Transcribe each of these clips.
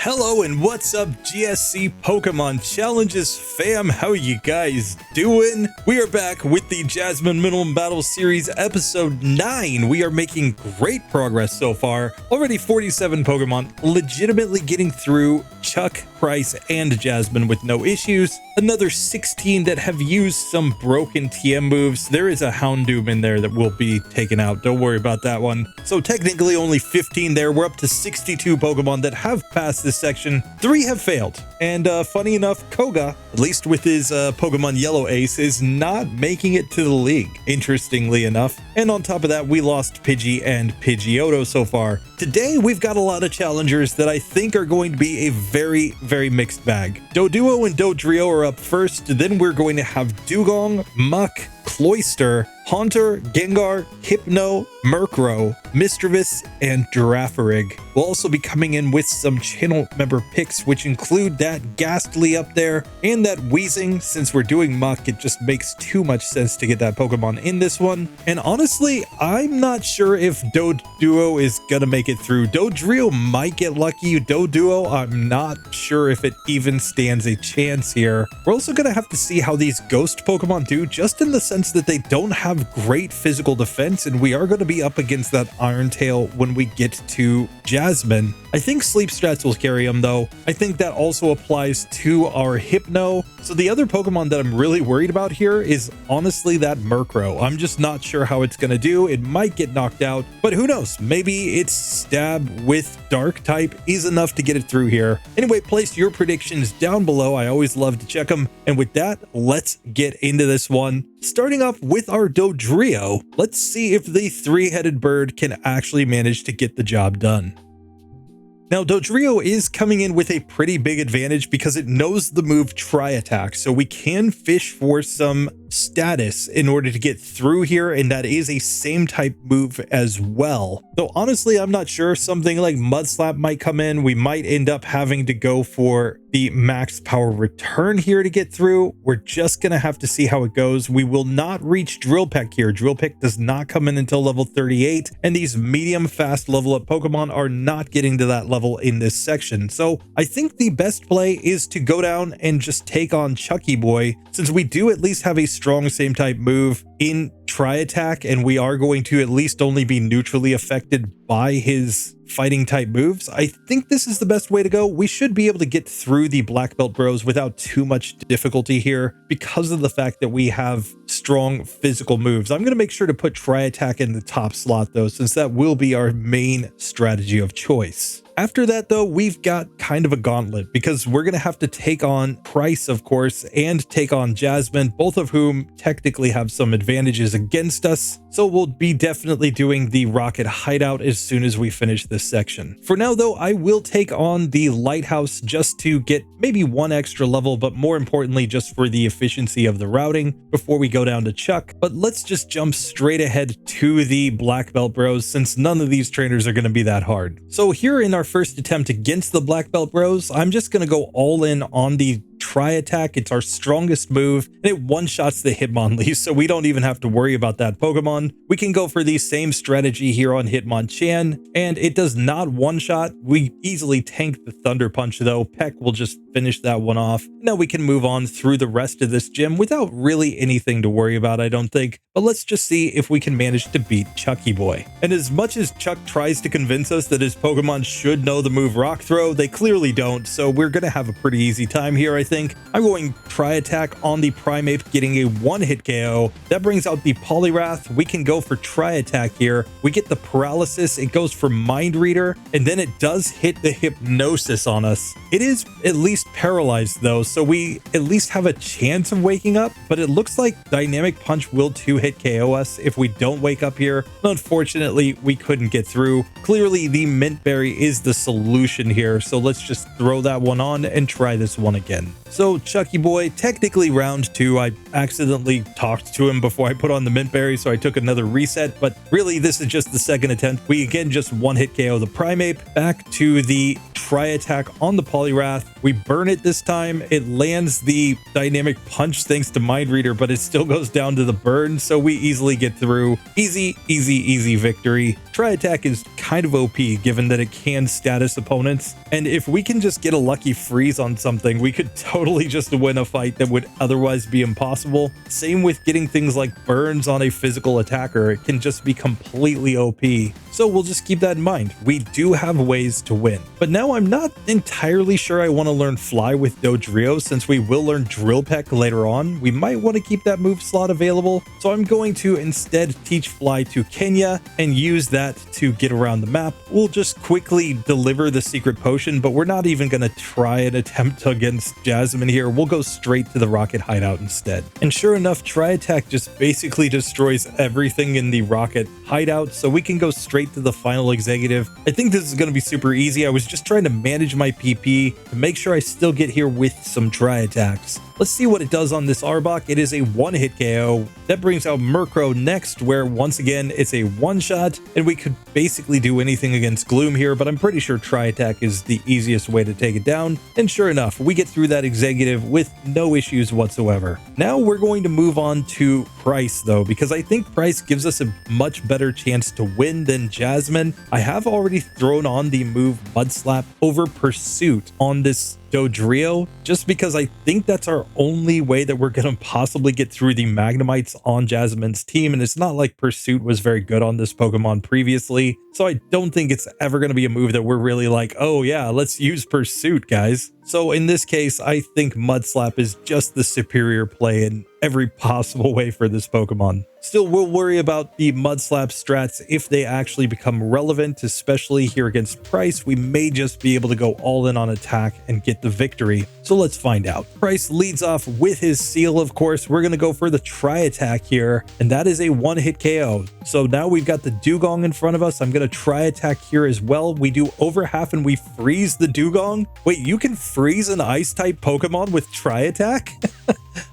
Hello and what's up, GSC Pokemon Challenges fam? How you guys doing? We are back with the Jasmine Minimum Battle Series episode 9. We are making great progress so far. Already 47 Pokemon, legitimately getting through Chuck, Pryce, and Jasmine with no issues. Another 16 that have used some broken TM moves. There is a Houndoom in there that will be taken out. Don't worry about that one. So technically only 15 there. We're up to 62 Pokemon that have passed this section. 3 have failed. And funny enough, Koga, at least with his Pokemon Yellow Ace, is not making it to the league, interestingly enough. And on top of that, we lost Pidgey and Pidgeotto so far. Today, we've got a lot of challengers that I think are going to be a very, very mixed bag. Doduo and Dodrio are up first. Then we're going to have Dewgong, Muck, Cloyster, Haunter, Gengar, Hypno, Murkrow, Misdreavus, and Girafarig. We'll also be coming in with some channel member picks, which include that Gastly up there and that Weezing. Since we're doing Muck, it just makes too much sense to get that Pokemon in this one. And honestly, I'm not sure if Doduo is gonna make it through. Dodrio might get lucky. Doduo, I'm not sure if it even stands a chance here. We're also gonna have to see how these ghost Pokemon do, just in the sense that they don't have great physical defense, and we are going to be up against that Iron Tail when we get to Jasmine. I think Sleep Strats will carry him though. I think that also applies to our Hypno. So the other Pokemon that I'm really worried about here is honestly that Murkrow. I'm just not sure how it's going to do. It might get knocked out, but who knows? Maybe its stab with Dark type is enough to get it through here. Anyway, place your predictions down below. I always love to check them. And with that, let's get into this one. Starting off with our Dodrio, let's see if the three-headed bird can actually manage to get the job done. Now, Dodrio is coming in with a pretty big advantage because it knows the move Tri-Attack, so we can fish for some status in order to get through here, and that is a same type move as well. Though honestly, I'm not sure. Something like Mud Slap might come in. We might end up having to go for the max power return here to get through. We're just gonna have to see how it goes. We will not reach Drill Peck here. Drill Peck does not come in until level 38, and these medium fast level up Pokemon are not getting to that level in this section. So I think the best play is to go down and just take on Chucky Boy, since we do at least have a strong same type move in Tri-Attack, and we are going to at least only be neutrally affected by his fighting type moves. I think this is the best way to go. We should be able to get through the Black Belt Bros without too much difficulty here because of the fact that we have strong physical moves. I'm going to make sure to put Tri-Attack in the top slot though, since that will be our main strategy of choice. After that though, we've got kind of a gauntlet because we're going to have to take on Pryce, of course, and take on Jasmine, both of whom technically have some advantages against us. So we'll be definitely doing the Rocket Hideout as soon as we finish this section. For now though, I will take on the Lighthouse just to get maybe one extra level, but more importantly, just for the efficiency of the routing before we go down to Chuck. But let's just jump straight ahead to the Black Belt Bros, since none of these trainers are going to be that hard. So here in our first attempt against the Black Belt Bros, I'm just going to go all in on the Tri-Attack. It's our strongest move, and it one-shots the Hitmonlee, so we don't even have to worry about that Pokemon. We can go for the same strategy here on Hitmonchan, and it does not one-shot. We easily tank the Thunder Punch, though. Peck will just finish that one off. Now we can move on through the rest of this gym without really anything to worry about, I don't think. But let's just see if we can manage to beat Chucky Boy. And as much as Chuck tries to convince us that his Pokemon should know the move Rock Throw, they clearly don't, so we're going to have a pretty easy time here, I think. I'm going Tri-Attack on the Primeape, getting a one-hit KO. That brings out the Poliwrath. We can go for Tri-Attack here. We get the Paralysis. It goes for Mind Reader, and then it does hit the Hypnosis on us. It is at least paralyzed though, so we at least have a chance of waking up, but it looks like Dynamic Punch will two-hit KO us if we don't wake up here. Unfortunately, we couldn't get through. Clearly, the Mint Berry is the solution here, so let's just throw that one on and try this one again. So Chucky Boy, technically round 2, I accidentally talked to him before I put on the Mint Berry, so I took another reset, but really this is just the second attempt. We again just one-hit KO the Primeape. Back to the Tri-Attack on the Poliwrath. We burn it this time. It lands the Dynamic Punch thanks to Mind Reader, but it still goes down to the burn, so we easily get through. Easy, easy, easy victory. Tri-Attack is kind of OP given that it can status opponents, and if we can just get a lucky freeze on something, we could totally just win a fight that would otherwise be impossible. Same with getting things like burns on a physical attacker. It can just be completely OP. So we'll just keep that in mind. We do have ways to win. But now I'm not entirely sure I want to learn Fly with Dodrio since we will learn Drill Peck later on. We might want to keep that move slot available. So I'm going to instead teach Fly to Kenya and use that to get around the map. We'll just quickly deliver the secret potion, but we're not even going to try an attempt against Jasmine here. We'll go straight to the Rocket Hideout instead. And sure enough, Tri-Attack just basically destroys everything in the Rocket Hideout, so we can go straight to the final executive. I think this is going to be super easy. I was just trying to manage my PP to make sure I still get here with some Tri-Attacks. Let's see what it does on this Arbok. It is a one-hit KO. That brings out Murkrow next, where once again, it's a one-shot, and we could basically do anything against Gloom here, but I'm pretty sure Tri-Attack is the easiest way to take it down. And sure enough, we get through that executive with no issues whatsoever. Now we're going to move on to Pryce, though, because I think Pryce gives us a much better chance to win than Jasmine. I have already thrown on the move Mud Slap over Pursuit on this Dodrio, just because I think that's our only way that we're going to possibly get through the Magnemites on Jasmine's team, and it's not like Pursuit was very good on this Pokemon previously, so I don't think it's ever going to be a move that we're really like, oh yeah, let's use Pursuit, guys. So in this case, I think Mud Slap is just the superior play in every possible way for this Pokemon. Still, we'll worry about the Mud Slap strats if they actually become relevant, especially here against Pryce. We may just be able to go all in on attack and get the victory. So let's find out. Pryce leads off with his Seal, of course. We're going to go for the Tri-Attack here, and that is a one-hit KO. So now we've got the Dewgong in front of us. I'm going to Tri-Attack here as well. We do over half and we freeze the Dewgong. Wait, you can freeze an Ice-type Pokemon with Tri-Attack?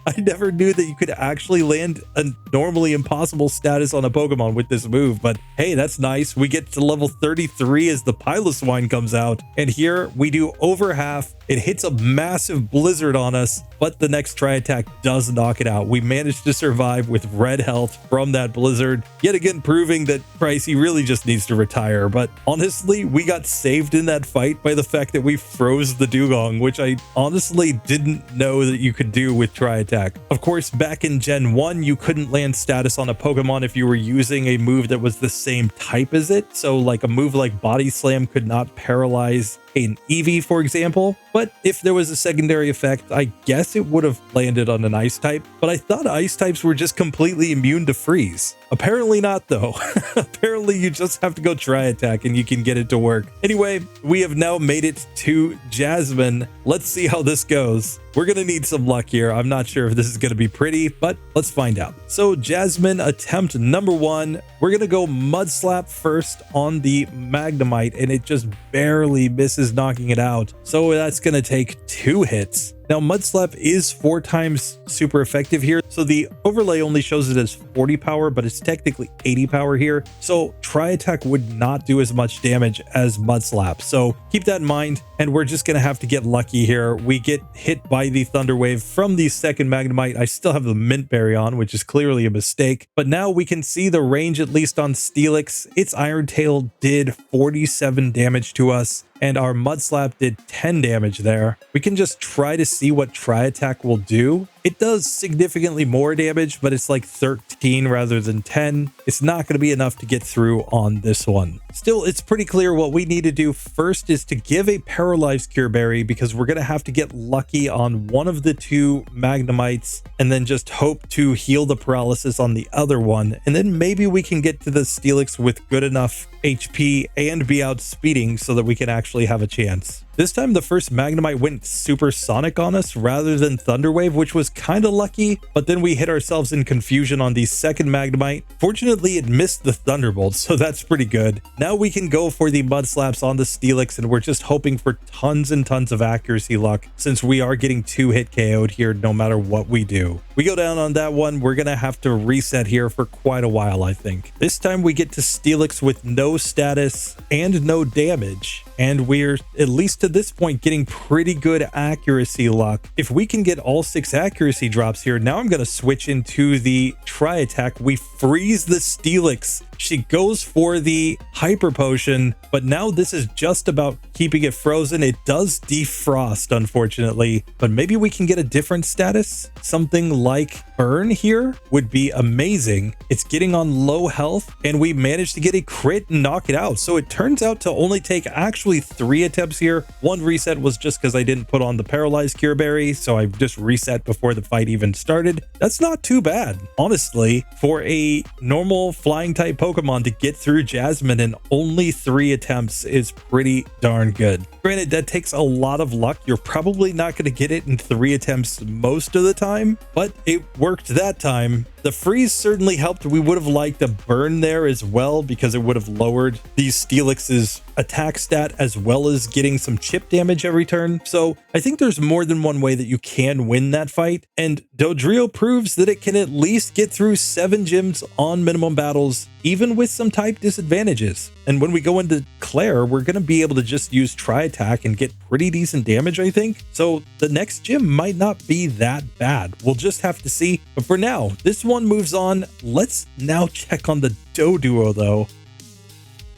I never knew that you could actually land a normally impossible status on a Pokemon with this move, but hey, that's nice. We get to level 33 as the Piloswine comes out, and here we do over half. It hits a massive blizzard on us, but the next Tri-Attack does knock it out. We managed to survive with red health from that blizzard, yet again proving that Pryce really just needs to retire. But honestly, we got saved in that fight by the fact that we froze the Dewgong, which I honestly didn't know that you could do with Tri-Attack. Of course, back in Gen 1, you couldn't land status on a Pokemon if you were using a move that was the same type as it. So like a move like Body Slam could not paralyze an Eevee, for example. But if there was a secondary effect, I guess it would have landed on an Ice type. But I thought Ice types were just completely immune to freeze. Apparently not, though. Apparently you just have to go Tri-Attack and you can get it to work. Anyway, we have now made it to Jasmine. Let's see how this goes. We're going to need some luck here. I'm not sure if this is going to be pretty, but let's find out. So Jasmine, attempt number 1. We're going to go Mud Slap first on the Magnemite, and it just barely misses knocking it out. So that's going to take 2 hits. Now, Mud Slap is 4 times super effective here, so the overlay only shows it as 40 power, but it's technically 80 power here. So Tri-Attack would not do as much damage as Mud Slap. So keep that in mind, and we're just going to have to get lucky here. We get hit by the Thunder Wave from the second Magnemite. I still have the Mint Berry on, which is clearly a mistake, but now we can see the range at least on Steelix. Its Iron Tail did 47 damage to us, and our Mud Slap did 10 damage there. We can just try to see what Tri-Attack will do. It does significantly more damage, but it's like 13 rather than 10. It's not going to be enough to get through on this one. Still, it's pretty clear what we need to do first is to give a Paralyzed Cure Berry, because we're going to have to get lucky on one of the 2 Magnemites and then just hope to heal the paralysis on the other one. And then maybe we can get to the Steelix with good enough HP and be outspeeding so that we can actually have a chance. This time, the first Magnemite went Supersonic on us rather than Thunder Wave, which was kind of lucky, but then we hit ourselves in confusion on the second Magnemite. Fortunately, it missed the Thunderbolt, so that's pretty good. Now we can go for the Mud Slaps on the Steelix, and we're just hoping for tons and tons of accuracy luck, since we are getting 2-hit KO'd here no matter what we do. We go down on that one. We're going to have to reset here for quite a while, I think. This time we get to Steelix with no status and no damage, and we're at least to to this point getting pretty good accuracy luck. If we can get all 6 accuracy drops here, now I'm going to switch into the Tri-Attack. We freeze the Steelix. She goes for the Hyper Potion, but now this is just about keeping it frozen. It does defrost, unfortunately, but maybe we can get a different status. Something like Burn here would be amazing. It's getting on low health, and we managed to get a crit and knock it out. So it turns out to only take actually 3 attempts here. 1 reset was just because I didn't put on the Paralyzed Cure Berry, so I just reset before the fight even started. That's not too bad, honestly, for a normal flying type Pokemon to get through Jasmine in only 3 attempts is pretty darn good. Granted, that takes a lot of luck. You're probably not going to get it in 3 attempts most of the time, but it worked that time. The freeze certainly helped. We would have liked a burn there as well because it would have lowered these Steelix's attack stat as well as getting some chip damage every turn. So I think there's more than one way that you can win that fight. And Dodrio proves that it can at least get through 7 gyms on minimum battles, even with some type disadvantages. And when we go into Claire, we're going to be able to just use Tri-Attack and get pretty decent damage, I think. So the next gym might not be that bad. We'll just have to see. But for now, this one moves on. Let's now check on the Doduo though.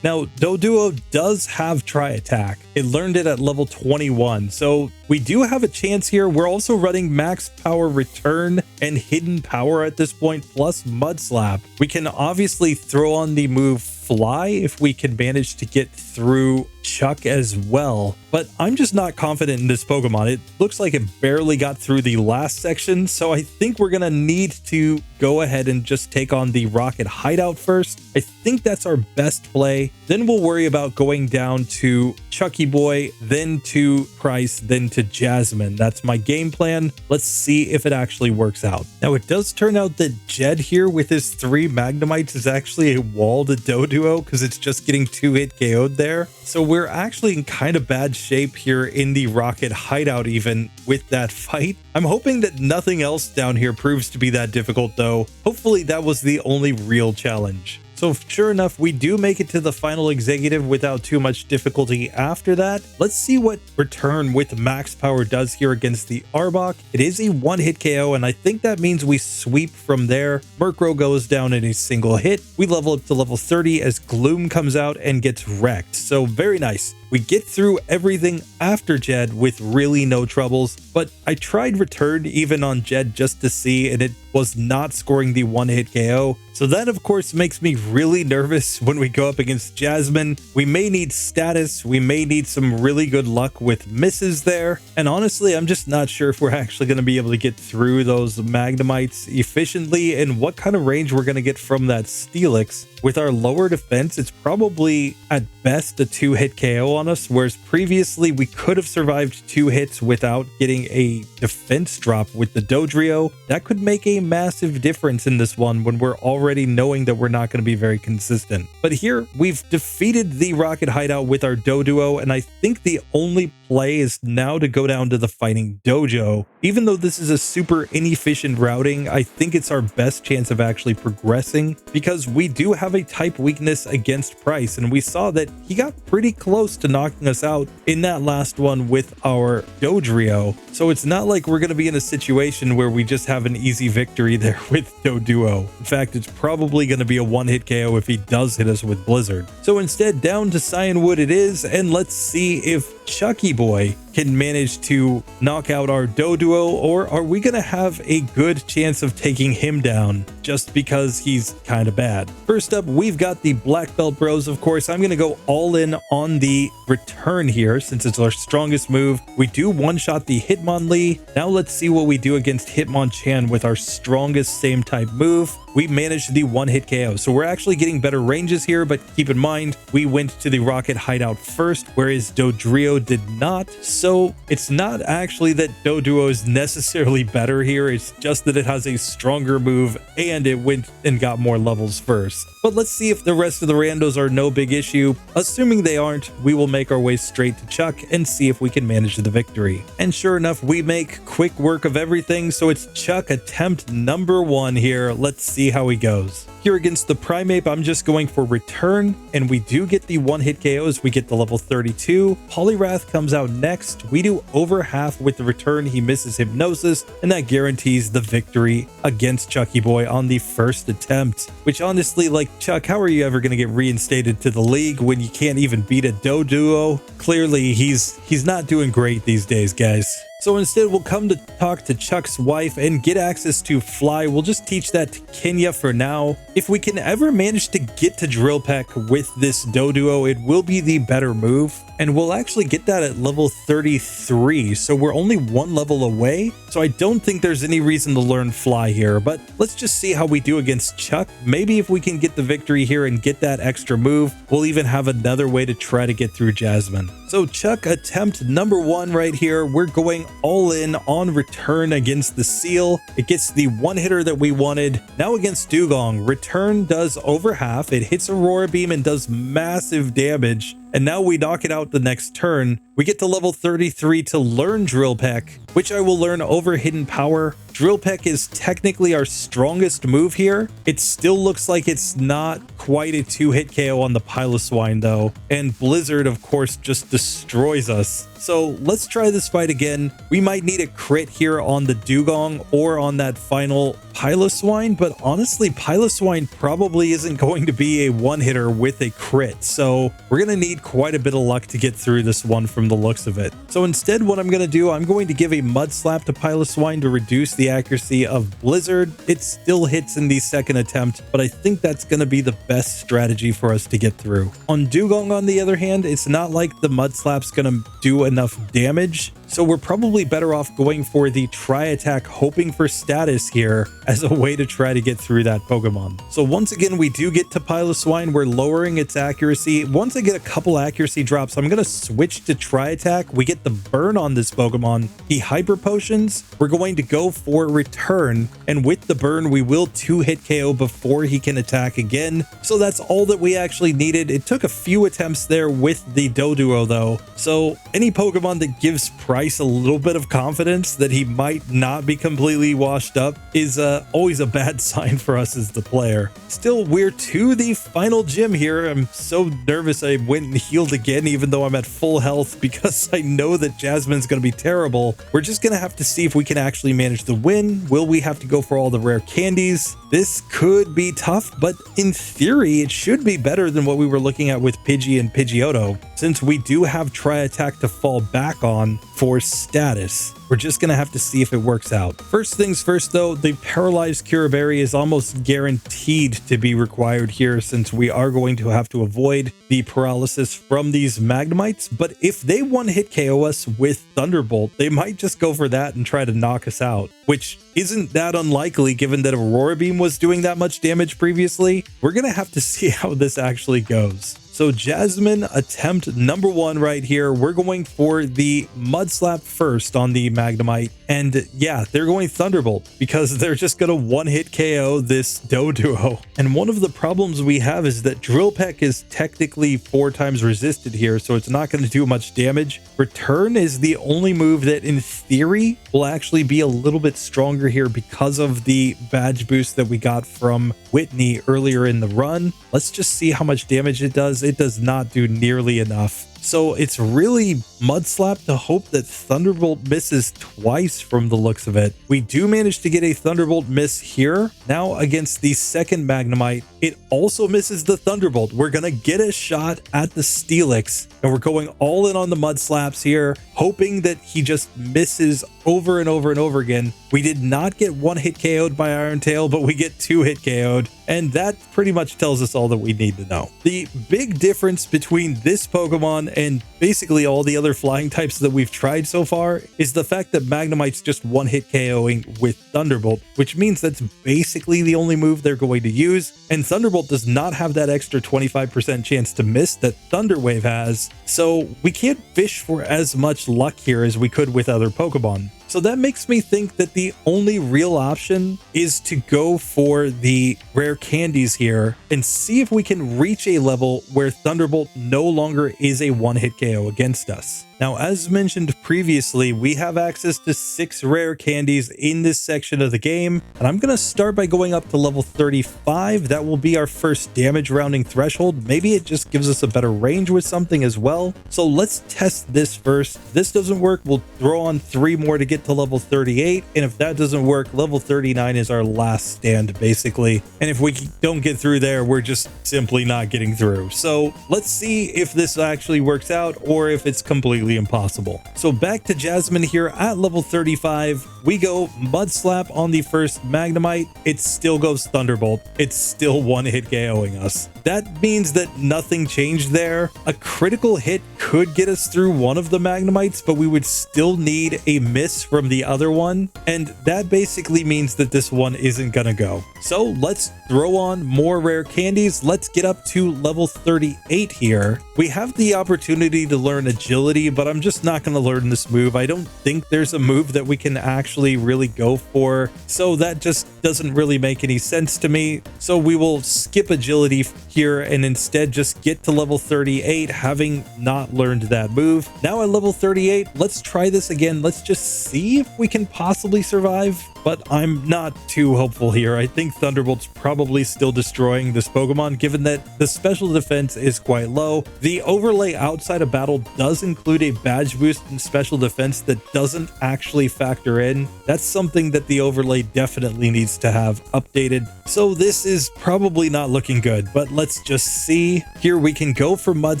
Now, Doduo does have Tri-Attack. It learned it at level 21, so we do have a chance here. We're also running Max Power Return and Hidden Power at this point, plus Mud Slap. We can obviously throw on the move Fly if we can manage to get through Chuck as well, but I'm just not confident in this Pokemon. It looks like it barely got through the last section, so I think we're gonna need to go ahead and just take on the Rocket Hideout first. I think that's our best play. Then we'll worry about going down to Chucky Boy, then to Pryce, then to Jasmine. That's my game plan. Let's see if it actually works out. Now, it does turn out that Jed here with his 3 Magnemites is actually a walled Doduo because it's just getting 2-hit KO'd there. So we're actually in kind of bad shape here in the Rocket Hideout even with that fight. I'm hoping that nothing else down here proves to be that difficult though. Hopefully that was the only real challenge. So sure enough, we do make it to the final executive without too much difficulty after that. Let's see what Return with Max Power does here against the Arbok. It is a 1-hit KO, and I think that means we sweep from there. Murkrow goes down in a single hit. We level up to level 30 as Gloom comes out and gets wrecked. So very nice. We get through everything after Jed with really no troubles, but I tried Return even on Jed just to see, and it was not scoring the 1-hit KO. So that of course makes me really nervous when we go up against Jasmine. We may need status, we may need some really good luck with misses there, and honestly I'm just not sure if we're actually going to be able to get through those Magnemites efficiently and what kind of range we're going to get from that Steelix. With our lower defense, it's probably at best a 2-hit KO on us, whereas previously we could have survived 2 hits without getting a defense drop with the Dodrio. That could make a massive difference in this one when we're already knowing that we're not going to be very consistent. But here we've defeated the Rocket Hideout with our Doduo, and I think the only play is now to go down to the Fighting Dojo. Even though this is a super inefficient routing, I think it's our best chance of actually progressing because we do have a type weakness against Pryce, and we saw that he got pretty close to knocking us out in that last one with our Dodrio. So it's not like we're going to be in a situation where we just have an easy victory there with Doduo. In fact, it's probably going to be a 1-hit KO if he does hit us with Blizzard. So instead, down to Cyanwood it is, and let's see if Chucky Boy can manage to knock out our Doduo, or are we going to have a good chance of taking him down just because he's kind of bad? First up, we've got the Black Belt Bros, of course. I'm going to go all in on the Return here since it's our strongest move. We do one-shot the Hitmonlee. Now let's see what we do against Hitmonchan with our strongest same type move. We managed the 1-hit KO, so we're actually getting better ranges here, but keep in mind, we went to the Rocket Hideout first, whereas Dodrio did not. So it's not actually that Doduo is necessarily better here, it's just that it has a stronger move and it went and got more levels first. But let's see if the rest of the randos are no big issue. Assuming they aren't, we will make our way straight to Chuck and see if we can manage the victory. And sure enough, we make quick work of everything, so it's Chuck attempt number 1 here. Let's see how he goes. Here against the Primeape, I'm just going for Return, and we do get the one-hit KOs. We get the level 32. Poliwrath comes out next. We do over half with the Return. He misses Hypnosis, and that guarantees the victory against Chucky Boy on the first attempt. Which honestly, like, Chuck, how are you ever going to get reinstated to the league when you can't even beat a Doduo? Clearly, he's not doing great these days, guys. So instead, we'll come to talk to Chuck's wife and get access to Fly. We'll just teach that to Kenya for now. If we can ever manage to get to Drill Peck with this Doduo, it will be the better move. And we'll actually get that at level 33, so we're only one level away. So I don't think there's any reason to learn Fly here, but let's just see how we do against Chuck. Maybe if we can get the victory here and get that extra move, we'll even have another way to try to get through Jasmine. So Chuck, attempt number 1 right here. We're going all in on Return against the Seal. It gets the one hitter that we wanted. Now against Dewgong, Return does over half. It hits Aurora Beam and does massive damage. And now we knock it out the next turn. We get to level 33 to learn Drill Peck, which I will learn over Hidden Power. Drill Peck is technically our strongest move here. It still looks like it's not quite a 2-hit KO on the Piloswine though. And Blizzard, of course, just destroys us. So let's try this fight again. We might need a crit here on the Dewgong or on that final Piloswine, but honestly, Piloswine probably isn't going to be a one-hitter with a crit. So we're going to need quite a bit of luck to get through this one from the looks of it. So instead, what I'm going to do, I'm going to give a Mud Slap to Piloswine to reduce the accuracy of Blizzard. It still hits in the second attempt, but I think that's going to be the best strategy for us to get through. On Dewgong, on the other hand, it's not like the Mud Slap's going to do enough damage, so we're probably better off going for the Tri-Attack, hoping for status here as a way to try to get through that Pokemon. So once again, we do get to Piloswine. We're lowering its accuracy. Once I get a couple accuracy drops, I'm going to switch to Tri-Attack. We get the burn on this Pokemon. He Hyper Potions. We're going to go for Return, and with the burn, we will 2-hit KO before he can attack again. So that's all that we actually needed. It took a few attempts there with the Doduo though. So any Pokemon that gives Pryce a little bit of confidence that he might not be completely washed up is always a bad sign for us as the player. Still, we're to the final gym here. I'm so nervous I went and healed again, even though I'm at full health, because I know that Jasmine's going to be terrible. We're just going to have to see if we can actually manage the win. Will we have to go for all the rare candies? This could be tough, but in theory, it should be better than what we were looking at with Pidgey and Pidgeotto, since we do have Tri-Attack to fall back on for status. We're just going to have to see if it works out. First things first though, the Paralyzed Cure Berry is almost guaranteed to be required here, since we are going to have to avoid the paralysis from these Magnemites. But if they one-hit KO us with Thunderbolt, they might just go for that and try to knock us out, which isn't that unlikely given that Aurora Beam was doing that much damage previously. We're going to have to see how this actually goes. So Jasmine, attempt number 1 right here. We're going for the Mud Slap first on the Magnemite. And yeah, they're going Thunderbolt because they're just going to one-hit KO this Doduo. And one of the problems we have is that Drill Peck is technically 4 times resisted here, so it's not going to do much damage. Return is the only move that in theory will actually be a little bit stronger here because of the badge boost that we got from Whitney earlier in the run. Let's just see how much damage it does. It does not do nearly enough. So it's really Mud Slap to hope that Thunderbolt misses twice from the looks of it. We do manage to get a Thunderbolt miss here. Now against the second Magnemite, it also misses the Thunderbolt. We're going to get a shot at the Steelix, and we're going all in on the Mud Slaps here, hoping that he just misses over and over and over again. We did not get one-hit KO'd by Iron Tail, but we get 2-hit KO'd, and that pretty much tells us all that we need to know. The big difference between this Pokemon and basically all the other flying types that we've tried so far is the fact that Magnemite's just one-hit KOing with Thunderbolt, which means that's basically the only move they're going to use, and Thunderbolt does not have that extra 25% chance to miss that Thunderwave has, so we can't fish for as much luck here as we could with other Pokemon. So that makes me think that the only real option is to go for the rare candies here and see if we can reach a level where Thunderbolt no longer is a one-hit KO against us. Now, as mentioned previously, we have access to 6 rare candies in this section of the game, and I'm going to start by going up to level 35. That will be our first damage rounding threshold. Maybe it just gives us a better range with something as well. So let's test this first. If this doesn't work, we'll throw on 3 more to get to level 38, and if that doesn't work, level 39 is our last stand, basically. And if we don't get through there, we're just simply not getting through. So let's see if this actually works out or if it's completely impossible. So back to Jasmine here at level 35. We go Mud Slap on the first Magnemite. It still goes Thunderbolt. It's still one-hit KOing us. That means that nothing changed there. A critical hit could get us through one of the Magnemites, but we would still need a miss from the other one, and that basically means that this one isn't gonna go. So let's throw on more rare candies. Let's get up to level 38 here. We have the opportunity to learn agility, but I'm just not going to learn this move. I don't think there's a move that we can actually really go for, so that just doesn't really make any sense to me. So we will skip agility here and instead just get to level 38, having not learned that move. Now at level 38, let's try this again. Let's just see if we can possibly survive, but I'm not too hopeful here. I think Thunderbolt's probably still destroying this Pokemon, given that the special defense is quite low. The overlay outside of battle does include a badge boost and special defense that doesn't actually factor in. That's something that the overlay definitely needs to have updated. So this is probably not looking good, but let's just see. Here we can go for Mud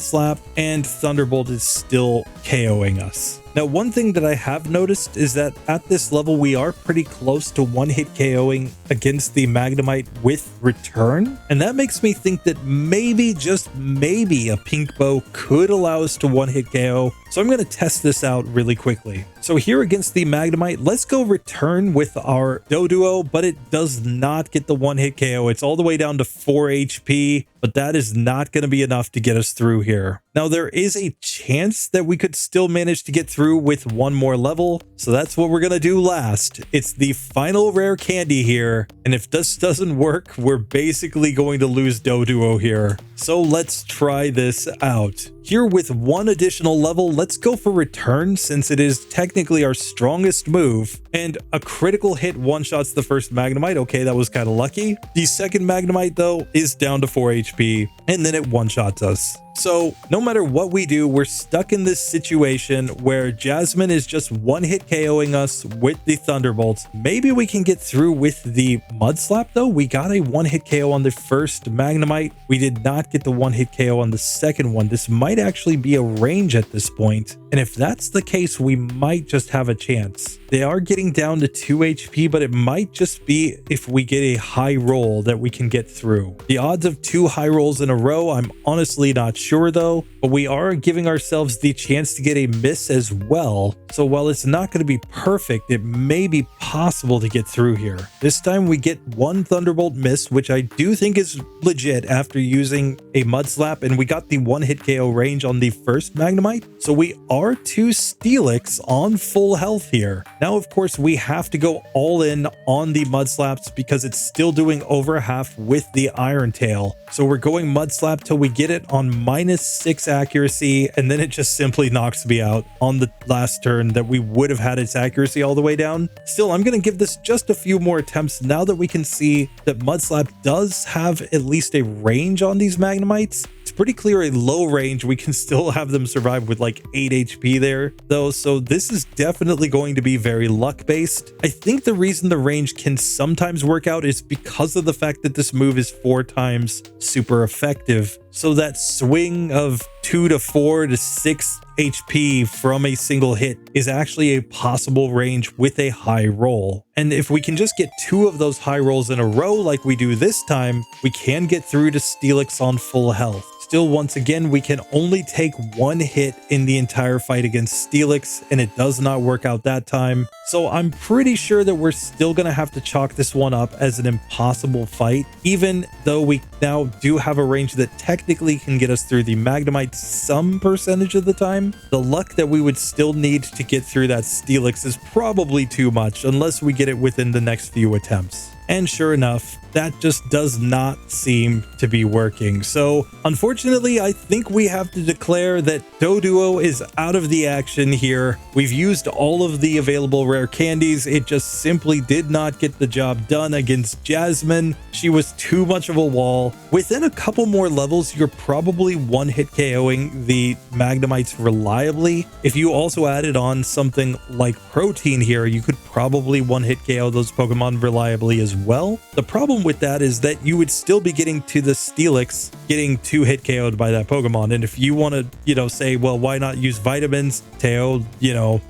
Slap, and Thunderbolt is still KOing us. Now, one thing that I have noticed is that at this level, we are pretty close to one-hit KOing against the Magnemite with Return. And that makes me think that maybe, just maybe, a Pink Bow could allow us to one-hit KO. So I'm going to test this out really quickly. So here against the Magnemite, let's go Return with our Doduo, but it does not get the one-hit KO. It's all the way down to 4 HP, but that is not going to be enough to get us through here. Now, there is a chance that we could still manage to get through with one more level, so that's what we're going to do last. It's the final rare candy here, and if this doesn't work, we're basically going to lose Doduo here. So let's try this out. Here with one additional level, let's go for Return since it is technically our strongest move, and a critical hit one-shots the first Magnemite. Okay, that was kind of lucky. The second Magnemite, though, is down to 4 HP, and then it one-shots us. So no matter what we do, we're stuck in this situation where Jasmine is just one-hit KOing us with the Thunderbolts. Maybe we can get through with the Mud Slap, though. We got a one-hit KO on the first Magnemite. We did not get the one-hit KO on the second one. This might actually be a range at this point, and if that's the case, we might just have a chance. They are getting down to 2 HP, but it might just be if we get a high roll that we can get through. The odds of 2 high rolls in a row, I'm honestly not sure though, but we are giving ourselves the chance to get a miss as well. So while it's not going to be perfect, it may be possible to get through here. This time we get one Thunderbolt miss, which I do think is legit after using a Mud Slap, and we got the one-hit KO range on the first Magnemite. So we are 2 Steelix on full health here. Now, of course, we have to go all in on the Mud Slaps because it's still doing over half with the Iron Tail. So we're going Mud Slap till we get it on -6 accuracy, and then it just simply knocks me out on the last turn that we would have had its accuracy all the way down. Still, I'm going to give this just a few more attempts now that we can see that Mud Slap does have at least a range on these Magnemites. It's pretty clear a low range. We can still have them survive with like 8 HP there though, so this is definitely going to be very luck based. I think the reason the range can sometimes work out is because of the fact that this move is 4 times super effective. So that swing of 2 to 4 to 6 HP from a single hit is actually a possible range with a high roll. And if we can just get 2 of those high rolls in a row like we do this time, we can get through to Steelix on full health. Still, once again, we can only take one hit in the entire fight against Steelix, and it does not work out that time. So I'm pretty sure that we're still going to have to chalk this one up as an impossible fight, even though we now do have a range that technically can get us through the Magnemite some percentage of the time. The luck that we would still need to get through that Steelix is probably too much unless we get it within the next few attempts. And sure enough, that just does not seem to be working. So unfortunately, I think we have to declare that Doduo is out of the action here. We've used all of the available rare candies. It just simply did not get the job done against Jasmine. She was too much of a wall. Within a couple more levels, you're probably one-hit KOing the Magnemites reliably. If you also added on something like Protein here, you could probably one-hit KO those Pokemon reliably as well. The problem with that is that you would still be getting to the Steelix getting 2-hit KO'd by that Pokemon. And if you want to, say, well, why not use vitamins, Teo,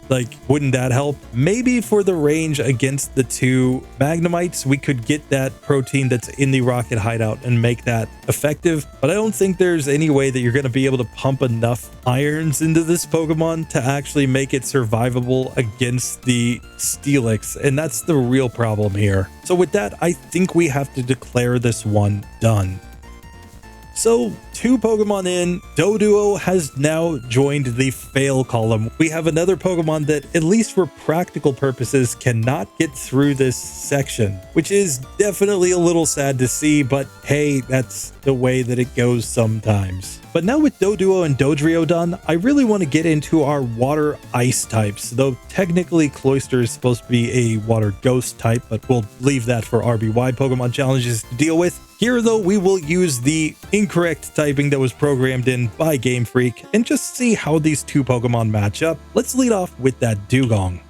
like, wouldn't that help? Maybe for the range against the two Magnemites, we could get that protein that's in the Rocket Hideout and make that effective. But I don't think there's any way that you're going to be able to pump enough irons into this Pokemon to actually make it survivable against the Steelix. And that's the real problem here. So with that, I think we have to declare this one done. So, 2 Pokemon in, Doduo has now joined the fail column. We have another Pokemon that, at least for practical purposes, cannot get through this section, which is definitely a little sad to see, but hey, that's the way that it goes sometimes. But now with Doduo and Dodrio done, I really want to get into our water ice types, though technically Cloyster is supposed to be a water ghost type, but we'll leave that for RBY Pokemon challenges to deal with. Here though, we will use the incorrect typing that was programmed in by Game Freak and just see how these 2 Pokemon match up. Let's lead off with that Dewgong.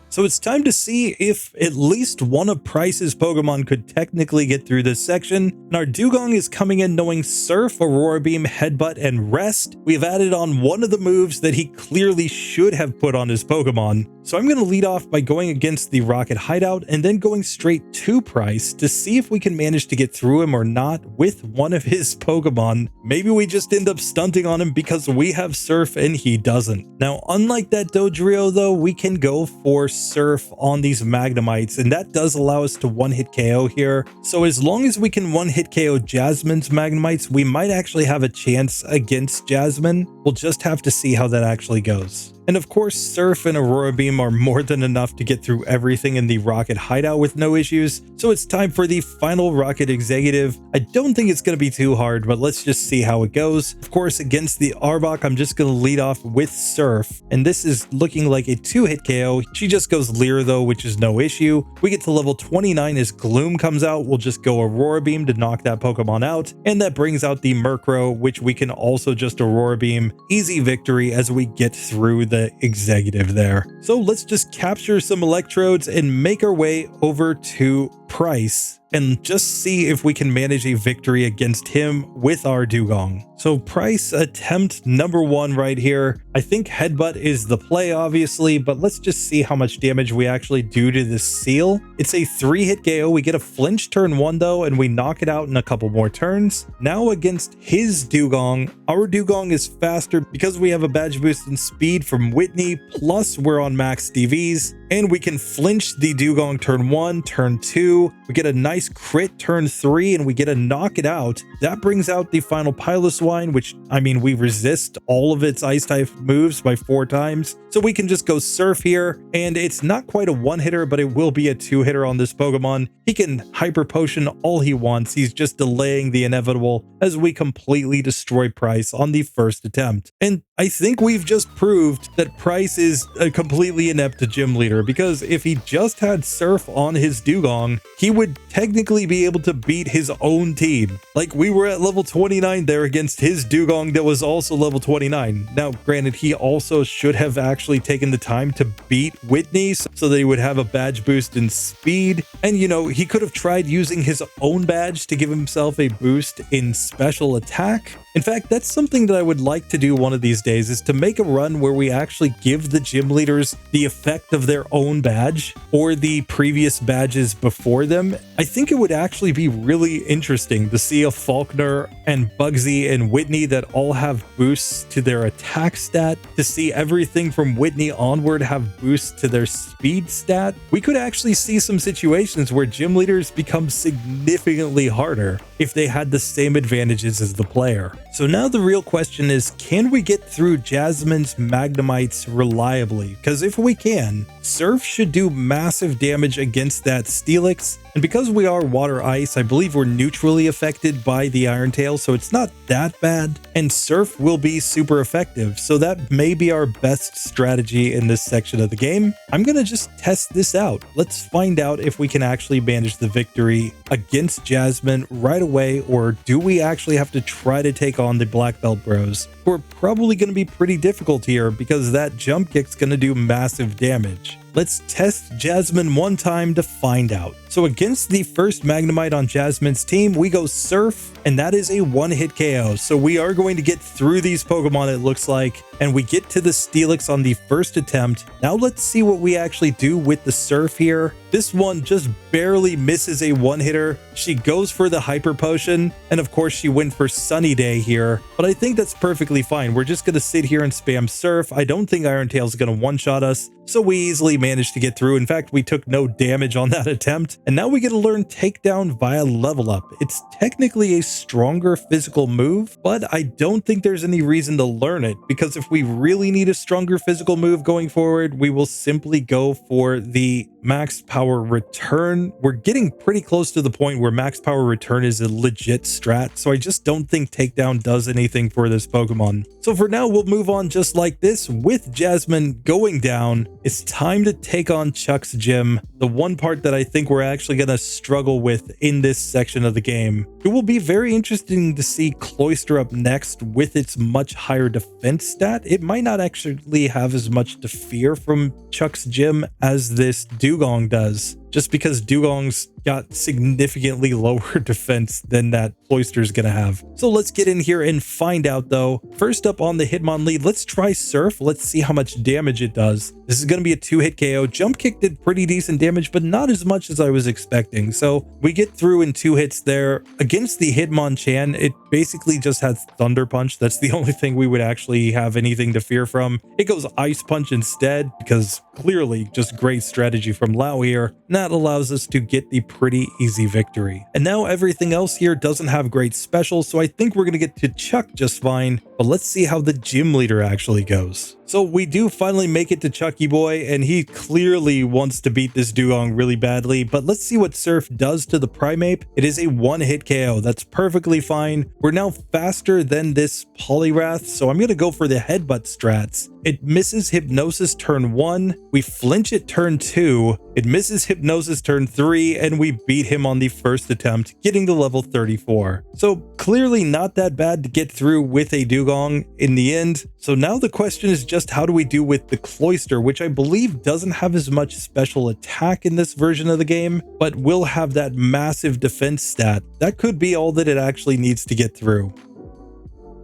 So it's time to see if at least one of Pryce's Pokemon could technically get through this section. And our Dewgong is coming in knowing Surf, Aurora Beam, Headbutt, and Rest. We've added on one of the moves that he clearly should have put on his Pokemon. So I'm going to lead off by going against the Rocket Hideout and then going straight to Pryce to see if we can manage to get through him or not with one of his Pokemon. Maybe we just end up stunting on him because we have Surf and he doesn't. Now, unlike that Dodrio though, we can go for Surf on these Magnemites, and that does allow us to one-hit KO here. So as long as we can one-hit KO Jasmine's Magnemites, we might actually have a chance against Jasmine. We'll just have to see how that actually goes. And of course, Surf and Aurora Beam are more than enough to get through everything in the Rocket Hideout with no issues. So it's time for the final Rocket Executive. I don't think it's going to be too hard, but let's just see how it goes. Of course, against the Arbok, I'm just going to lead off with Surf. And this is looking like a 2-hit KO. She just goes Leer though, which is no issue. We get to level 29 as Gloom comes out. We'll just go Aurora Beam to knock that Pokemon out. And that brings out the Murkrow, which we can also just Aurora Beam. Easy victory as we get through the executive there. So let's just capture some electrodes and make our way over to Pryce and just see if we can manage a victory against him with our Dewgong. So Pryce attempt number 1 right here. I think Headbutt is the play obviously, but let's just see how much damage we actually do to this seal. It's a 3-hit KO. We get a flinch turn 1 though, and we knock it out in a couple more turns. Now against his Dewgong, our Dewgong is faster because we have a badge boost in speed from Whitney, plus we're on max DVs, and we can flinch the Dewgong turn 1, turn 2. We get a nice crit turn 3, and we get a knock it out. That brings out the final Piloswine, which, I mean, we resist all of its ice type moves by 4 times. So we can just go Surf here, and it's not quite a 1-hitter, but it will be a 2-hitter on this Pokemon. He can Hyper Potion all he wants. He's just delaying the inevitable as we completely destroy Pryce on the first attempt. And I think we've just proved that Pryce is a completely inept gym leader, because if he just had Surf on his Dewgong, he would technically be able to beat his own team. Like, we were at level 29 there against his Dewgong that was also level 29. Now, granted, he also should have actually taken the time to beat Whitney so that he would have a badge boost in speed. And, he could have tried using his own badge to give himself a boost in special attack. In fact, that's something that I would like to do one of these days, is to make a run where we actually give the gym leaders the effect of their own badge or the previous badges before them. I think it would actually be really interesting to see a Falkner and Bugsy and Whitney that all have boosts to their attack stat, to see everything from Whitney onward have boosts to their speed stat. We could actually see some situations where gym leaders become significantly harder if they had the same advantages as the player. So now the real question is, can we get through Jasmine's Magnemites reliably? Because if we can, Surf should do massive damage against that Steelix. And because we are water ice, I believe we're neutrally affected by the Iron Tail, so it's not that bad. And Surf will be super effective, so that may be our best strategy in this section of the game. I'm gonna just test this out. Let's find out if we can actually manage the victory against Jasmine right away, or do we actually have to try to take on the Black Belt Bros, who are probably gonna be pretty difficult here because that jump kick's gonna do massive damage. Let's test Jasmine one time to find out. So against the first Magnemite on Jasmine's team, we go Surf, and that is a one-hit KO. So we are going to get through these Pokemon, it looks like, and we get to the Steelix on the first attempt. Now let's see what we actually do with the Surf here. This one just barely misses a one-hitter. She goes for the Hyper Potion, and of course she went for Sunny Day here, but I think that's perfectly fine. We're just going to sit here and spam Surf. I don't think Iron Tail's going to one-shot us, so we easily managed to get through. In fact, we took no damage on that attempt, and now we get to learn Takedown via Level Up. It's technically a stronger physical move, but I don't think there's any reason to learn it, because if we really need a stronger physical move going forward, we will simply go for the Max Power Return. We're getting pretty close to the point where Max Power Return is a legit strat, so I just don't think Takedown does anything for this Pokemon. So for now, we'll move on just like this. With Jasmine going down, it's time to take on Chuck's gym, the one part that I think we're actually going to struggle with in this section of the game. It will be very interesting to see Cloyster up next with its much higher defense stat. It might not actually have as much to fear from Chuck's gym as this Dewgong does, just because Dewgong's got significantly lower defense than that Cloyster's gonna have. So let's get in here and find out though. First up on the Hitmon lead, let's try Surf. Let's see how much damage it does. This is gonna be a 2-hit KO. Jump Kick did pretty decent damage, but not as much as I was expecting. So we get through in 2 hits there. Against the Hitmonchan, it basically just has Thunder Punch. That's the only thing we would actually have anything to fear from. It goes Ice Punch instead, because clearly just great strategy from Lau here. And that allows us to get the pretty easy victory. And now everything else here doesn't have great specials, so I think we're gonna get to Chuck just fine, but let's see how the gym leader actually goes. So we do finally make it to Chucky Boy, and he clearly wants to beat this Dewgong really badly, but let's see what Surf does to the Primeape. It is a 1-hit KO. That's perfectly fine. We're now faster than this Poliwrath, so I'm gonna go for the Headbutt strats. It misses Hypnosis turn 1, we flinch it turn 2, it misses Hypnosis turn 3, and we beat him on the first attempt, getting to level 34. So clearly not that bad to get through with a Dewgong in the end. So now the question is just how do we do with the Cloyster, which I believe doesn't have as much special attack in this version of the game, but will have that massive defense stat. That could be all that it actually needs to get through.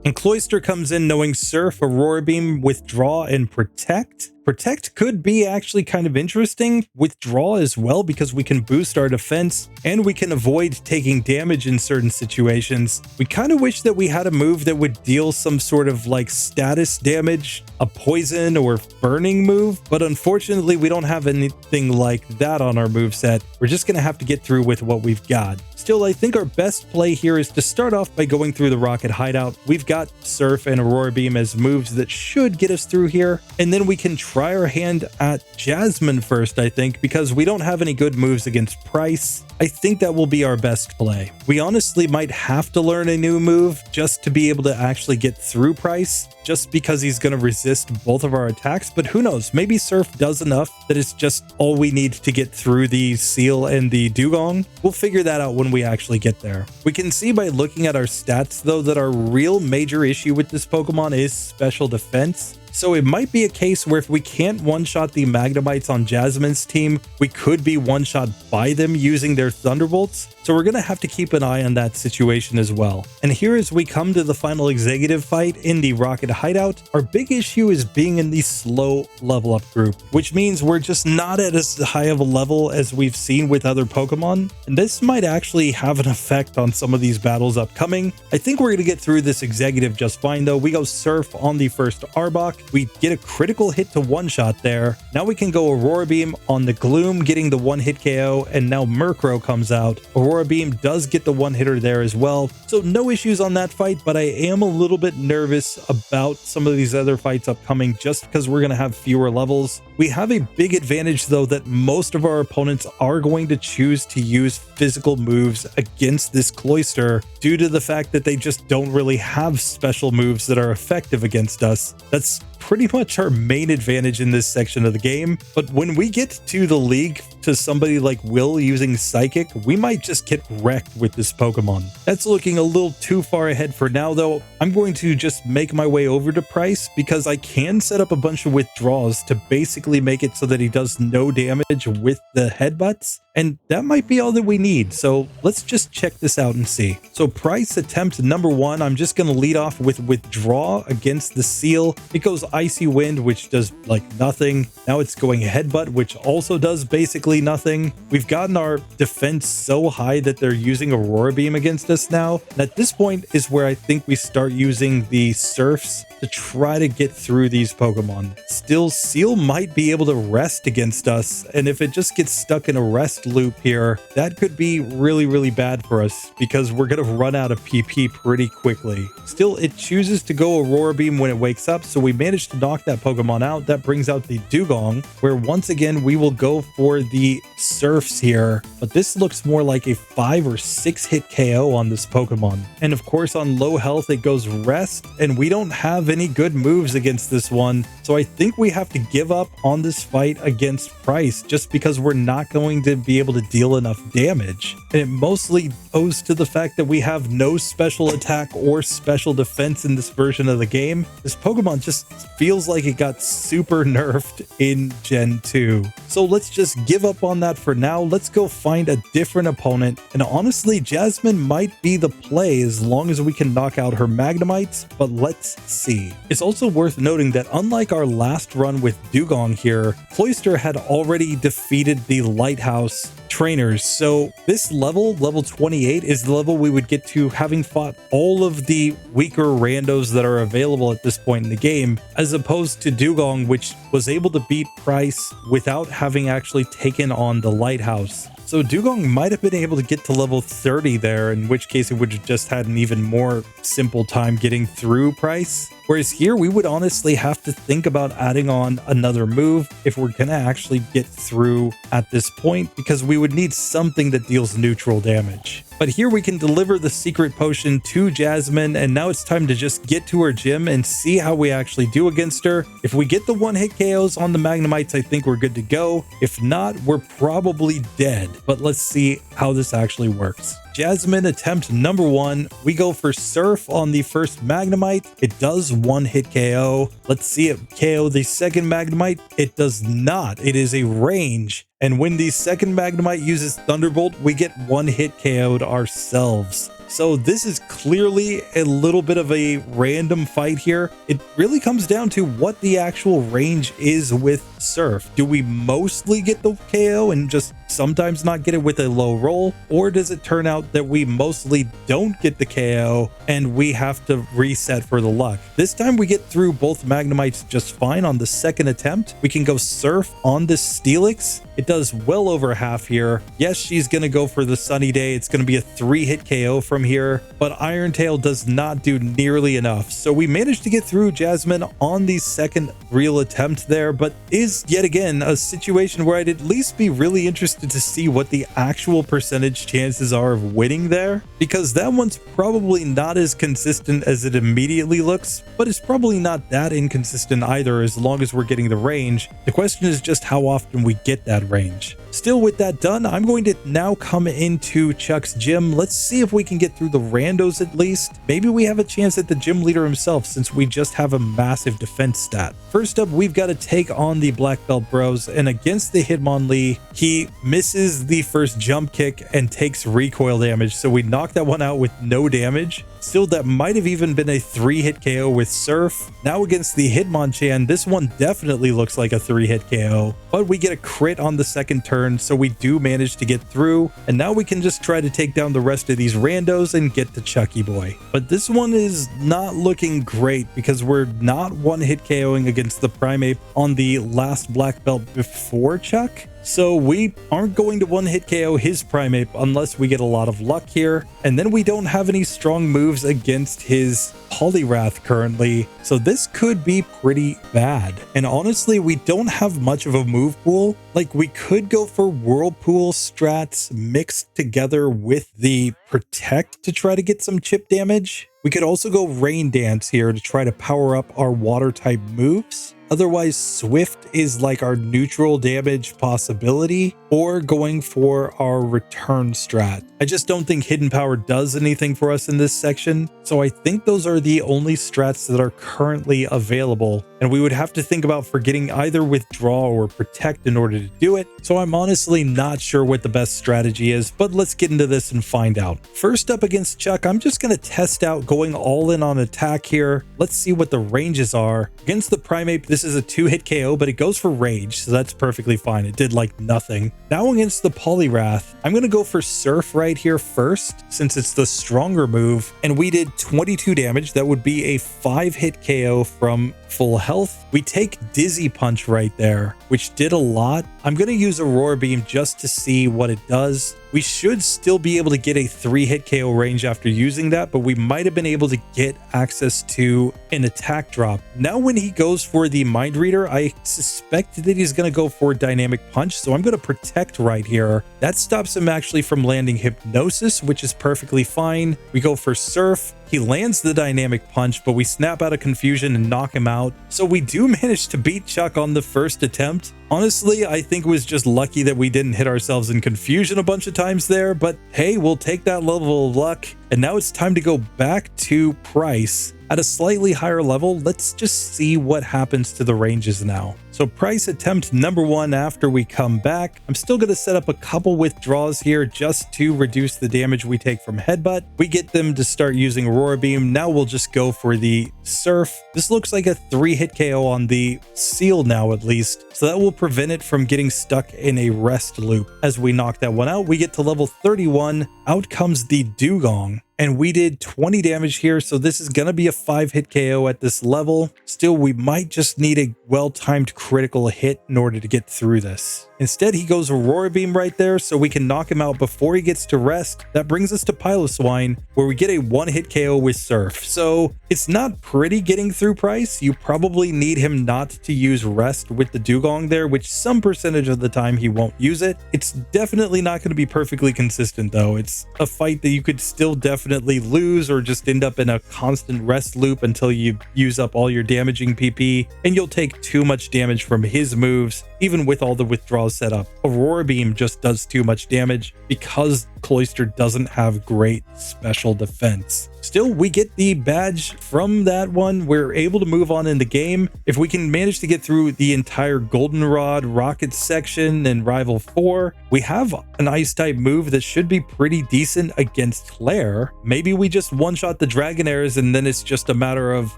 And Cloyster comes in knowing Surf, Aurora Beam, Withdraw, and Protect. Protect could be actually kind of interesting. Withdraw as well, because we can boost our defense and we can avoid taking damage in certain situations. We kind of wish that we had a move that would deal some sort of like status damage, a poison or burning move, but unfortunately we don't have anything like that on our moveset. We're just going to have to get through with what we've got. Still, I think our best play here is to start off by going through the Rocket Hideout. We've got Surf and Aurora Beam as moves that should get us through here, and then we can try our hand at Jasmine first, I think, because we don't have any good moves against Pryce. I think that will be our best play. We honestly might have to learn a new move just to be able to actually get through Pryce, just because he's going to resist both of our attacks, but who knows, maybe Surf does enough that it's just all we need to get through the Seal and the Dewgong. We'll figure that out when we actually get there. We can see by looking at our stats though that our real major issue with this Pokemon is special defense. So it might be a case where if we can't one-shot the Magnemites on Jasmine's team, we could be one-shot by them using their Thunderbolts. so we're going to have to keep an eye on that situation as well. And here as we come to the final executive fight in the Rocket Hideout, our big issue is being in the slow level up group, which means we're just not at as high of a level as we've seen with other Pokemon, and this might actually have an effect on some of these battles upcoming. I think we're going to get through this executive just fine though. We go Surf on the first Arbok, we get a critical hit to one-shot there. Now we can go Aurora Beam on the Gloom, getting the one-hit KO, and now Murkrow comes out. Aurora Beam does get the one-hitter there as well, so no issues on that fight, but I am a little bit nervous about some of these other fights upcoming just because we're going to have fewer levels. We have a big advantage though that most of our opponents are going to choose to use physical moves against this Cloyster due to the fact that they just don't really have special moves that are effective against us. That's pretty much our main advantage in this section of the game. But when we get to the league to somebody like Will using Psychic, we might just get wrecked with this Pokemon. That's looking a little too far ahead for now though. I'm going to just make my way over to Pryce because I can set up a bunch of withdrawals to basically make it so that he does no damage with the headbutts. And that might be all that we need. So let's just check this out and see. So Pryce attempt number 1, I'm just going to lead off with Withdraw against the Seal. It goes Icy Wind, which does like nothing. Now it's going Headbutt, which also does basically nothing. We've gotten our defense so high that they're using Aurora Beam against us now. And at this point is where I think we start using the Surfs to try to get through these Pokemon. Still, Seal might be able to rest against us, and if it just gets stuck in a rest loop here, that could be really bad for us because we're gonna run out of PP pretty quickly. Still, it chooses to go Aurora Beam when it wakes up, so we managed to knock that Pokemon out. That brings out the Dewgong, where once again we will go for the Surfs here, but this looks more like a 5 or 6 hit KO on this Pokemon. And of course on low health it goes Rest, and we don't have any good moves against this one, so I think we have to give up on this fight against Pryce just because we're not going to be able to deal enough damage. And it mostly owes to the fact that we have no special attack or special defense in this version of the game. This Pokemon just feels like it got super nerfed in Gen 2. So let's just give up on that for now. Let's go find a different opponent, and honestly Jasmine might be the play as long as we can knock out her Magnemites, but let's see. It's also worth noting that unlike our last run with Dewgong here, Cloyster had already defeated the Lighthouse trainers, so this level 28 is the level we would get to having fought all of the weaker randos that are available at this point in the game, as opposed to Dewgong, which was able to beat Pryce without having actually taken on the Lighthouse. So Dewgong might have been able to get to level 30 there, in which case it would have just had an even more simple time getting through Pryce. Whereas here we would honestly have to think about adding on another move if we're gonna actually get through at this point, because we would need something that deals neutral damage. But here we can deliver the secret potion to Jasmine, and now it's time to just get to her gym and see how we actually do against her. If we get the one-hit KOs on the Magnemites, I think we're good to go. If not, we're probably dead. But let's see how this actually works. Jasmine attempt number 1, we go for Surf on the first Magnemite. It does one-hit KO. Let's see it KO the second Magnemite. It does not. It is a range. And when the second Magnemite uses Thunderbolt, we get one-hit KO'd ourselves. So this is clearly a little bit of a random fight here. It really comes down to what the actual range is with Surf. Do we mostly get the KO and just sometimes not get it with a low roll? Or does it turn out that we mostly don't get the KO and we have to reset for the luck? This time we get through both Magnemites just fine on the second attempt. We can go Surf on this Steelix. It does well over half here. Yes, she's going to go for the Sunny Day. It's going to be a 3-hit KO from here, but Iron Tail does not do nearly enough. So we managed to get through Jasmine on the second real attempt there, but is yet again a situation where I'd at least be really interested to see what the actual percentage chances are of winning there, because that one's probably not as consistent as it immediately looks, but it's probably not that inconsistent either as long as we're getting the range. The question is just how often we get that range. range. Still, with that done, I'm going to now come into Chuck's gym. Let's see if we can get through the randos at least. Maybe we have a chance at the gym leader himself since we just have a massive defense stat. First up, we've got to take on the Black Belt Bros, and against the Hitmonlee, he misses the first jump kick and takes recoil damage, so we knock that one out with no damage. Still, that might have even been a 3-hit KO with Surf. Now against the Hitmonchan, this one definitely looks like a 3-hit KO, but we get a crit on the second turn, so we do manage to get through, and now we can just try to take down the rest of these randos and get to Chucky Boy. But this one is not looking great because we're not 1-hit KOing against the Primeape on the last black belt before Chuck. So we aren't going to 1-hit KO his Primeape unless we get a lot of luck here. And then we don't have any strong moves against his Poliwrath currently, so this could be pretty bad. And honestly, we don't have much of a move pool. Like, we could go for Whirlpool strats mixed together with the Protect to try to get some chip damage. We could also go Rain Dance here to try to power up our water type moves. Otherwise, Swift is like our neutral damage possibility, or going for our return strat. I just don't think Hidden Power does anything for us in this section, so I think those are the only strats that are currently available, and we would have to think about forgetting either Withdraw or Protect in order to do it, so I'm honestly not sure what the best strategy is, but let's get into this and find out. First up against Chuck, I'm just going to test out going all in on attack here. Let's see what the ranges are. Against the Primeape, this is a 2-hit KO, but it goes for Rage, so that's perfectly fine. It did like nothing. Now against the Poliwrath, I'm going to go for Surf right here first, since it's the stronger move, and we did 22 damage. That would be a 5-hit KO from full health. We take Dizzy Punch right there, which did a lot. I'm going to use Aurora Beam just to see what it does. We should still be able to get a 3-hit KO range after using that, but we might have been able to get access to an attack drop. Now when he goes for the Mind Reader, I suspect that he's going to go for Dynamic Punch, so I'm going to Protect right here. That stops him actually from landing Hypnosis, which is perfectly fine. We go for Surf. He lands the Dynamic Punch, but we snap out of confusion and knock him out. So we do manage to beat Chuck on the first attempt. Honestly, I think it was just lucky that we didn't hit ourselves in confusion a bunch of times there, but hey, we'll take that level of luck. And now it's time to go back to Pryce at a slightly higher level. Let's just see what happens to the ranges now. So Pryce attempt number 1 after we come back. I'm still going to set up a couple withdraws here just to reduce the damage we take from Headbutt. We get them to start using Aurora Beam. Now we'll just go for the Surf. This looks like a 3-hit KO on the Seal now at least, so that will prevent it from getting stuck in a rest loop. As we knock that one out, we get to level 31. Out comes the Dewgong. And we did 20 damage here, so this is going to be a 5-hit KO at this level. Still, we might just need a well-timed critical hit in order to get through this. Instead, he goes Aurora Beam right there, so we can knock him out before he gets to rest. That brings us to Piloswine, where we get a 1-hit KO with Surf. So it's not pretty getting through Pryce. You probably need him not to use rest with the Dewgong there, which some percentage of the time he won't use it. It's definitely not going to be perfectly consistent, though. It's a fight that you could still definitely lose or just end up in a constant rest loop until you use up all your damaging PP, and you'll take too much damage from his moves, even with all the withdrawals set up. Aurora Beam just does too much damage because Cloyster doesn't have great special defense. Still, we get the badge from that one. We're able to move on in the game. If we can manage to get through the entire Goldenrod Rocket section and Rival 4, we have an Ice type move that should be pretty decent against Claire. Maybe we just one-shot the Dragonairs and then it's just a matter of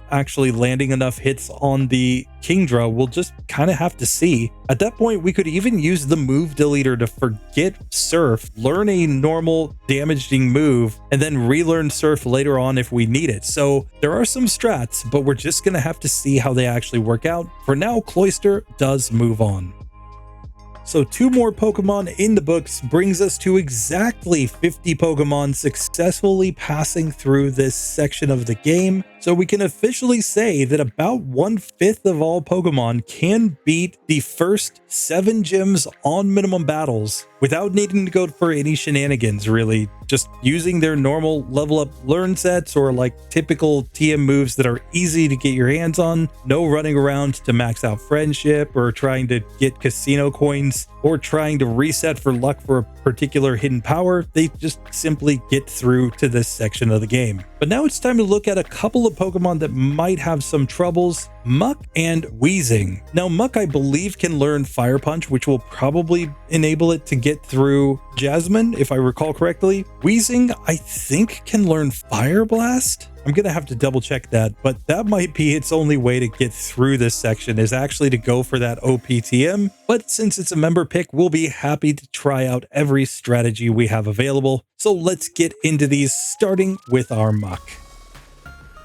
actually landing enough hits on the Kingdra. We'll just kind of have to see. At that point, we could even use the move deleter to forget Surf, learn a normal damaging move, and then relearn Surf later on if we need it. So there are some strats, but we're just going to have to see how they actually work out. For now, Cloyster does move on. So 2 more Pokemon in the books brings us to exactly 50 Pokemon successfully passing through this section of the game. So we can officially say that about 1/5 of all Pokemon can beat the first 7 gyms on minimum battles without needing to go for any shenanigans, really. Just using their normal level up learn sets or like typical TM moves that are easy to get your hands on. No running around to max out friendship or trying to get casino coins or trying to reset for luck for a particular hidden power. They just simply get through to this section of the game. But now it's time to look at a couple of Pokemon that might have some troubles. Muk and Weezing. Now Muk, I believe, can learn Fire Punch, which will probably enable it to get through Jasmine, if I recall correctly. Weezing, I think, can learn Fire Blast. I'm gonna have to double check that, but that might be its only way to get through this section, is actually to go for that OPTM. But since it's a member pick, we'll be happy to try out every strategy we have available. So let's get into these, starting with our Muk.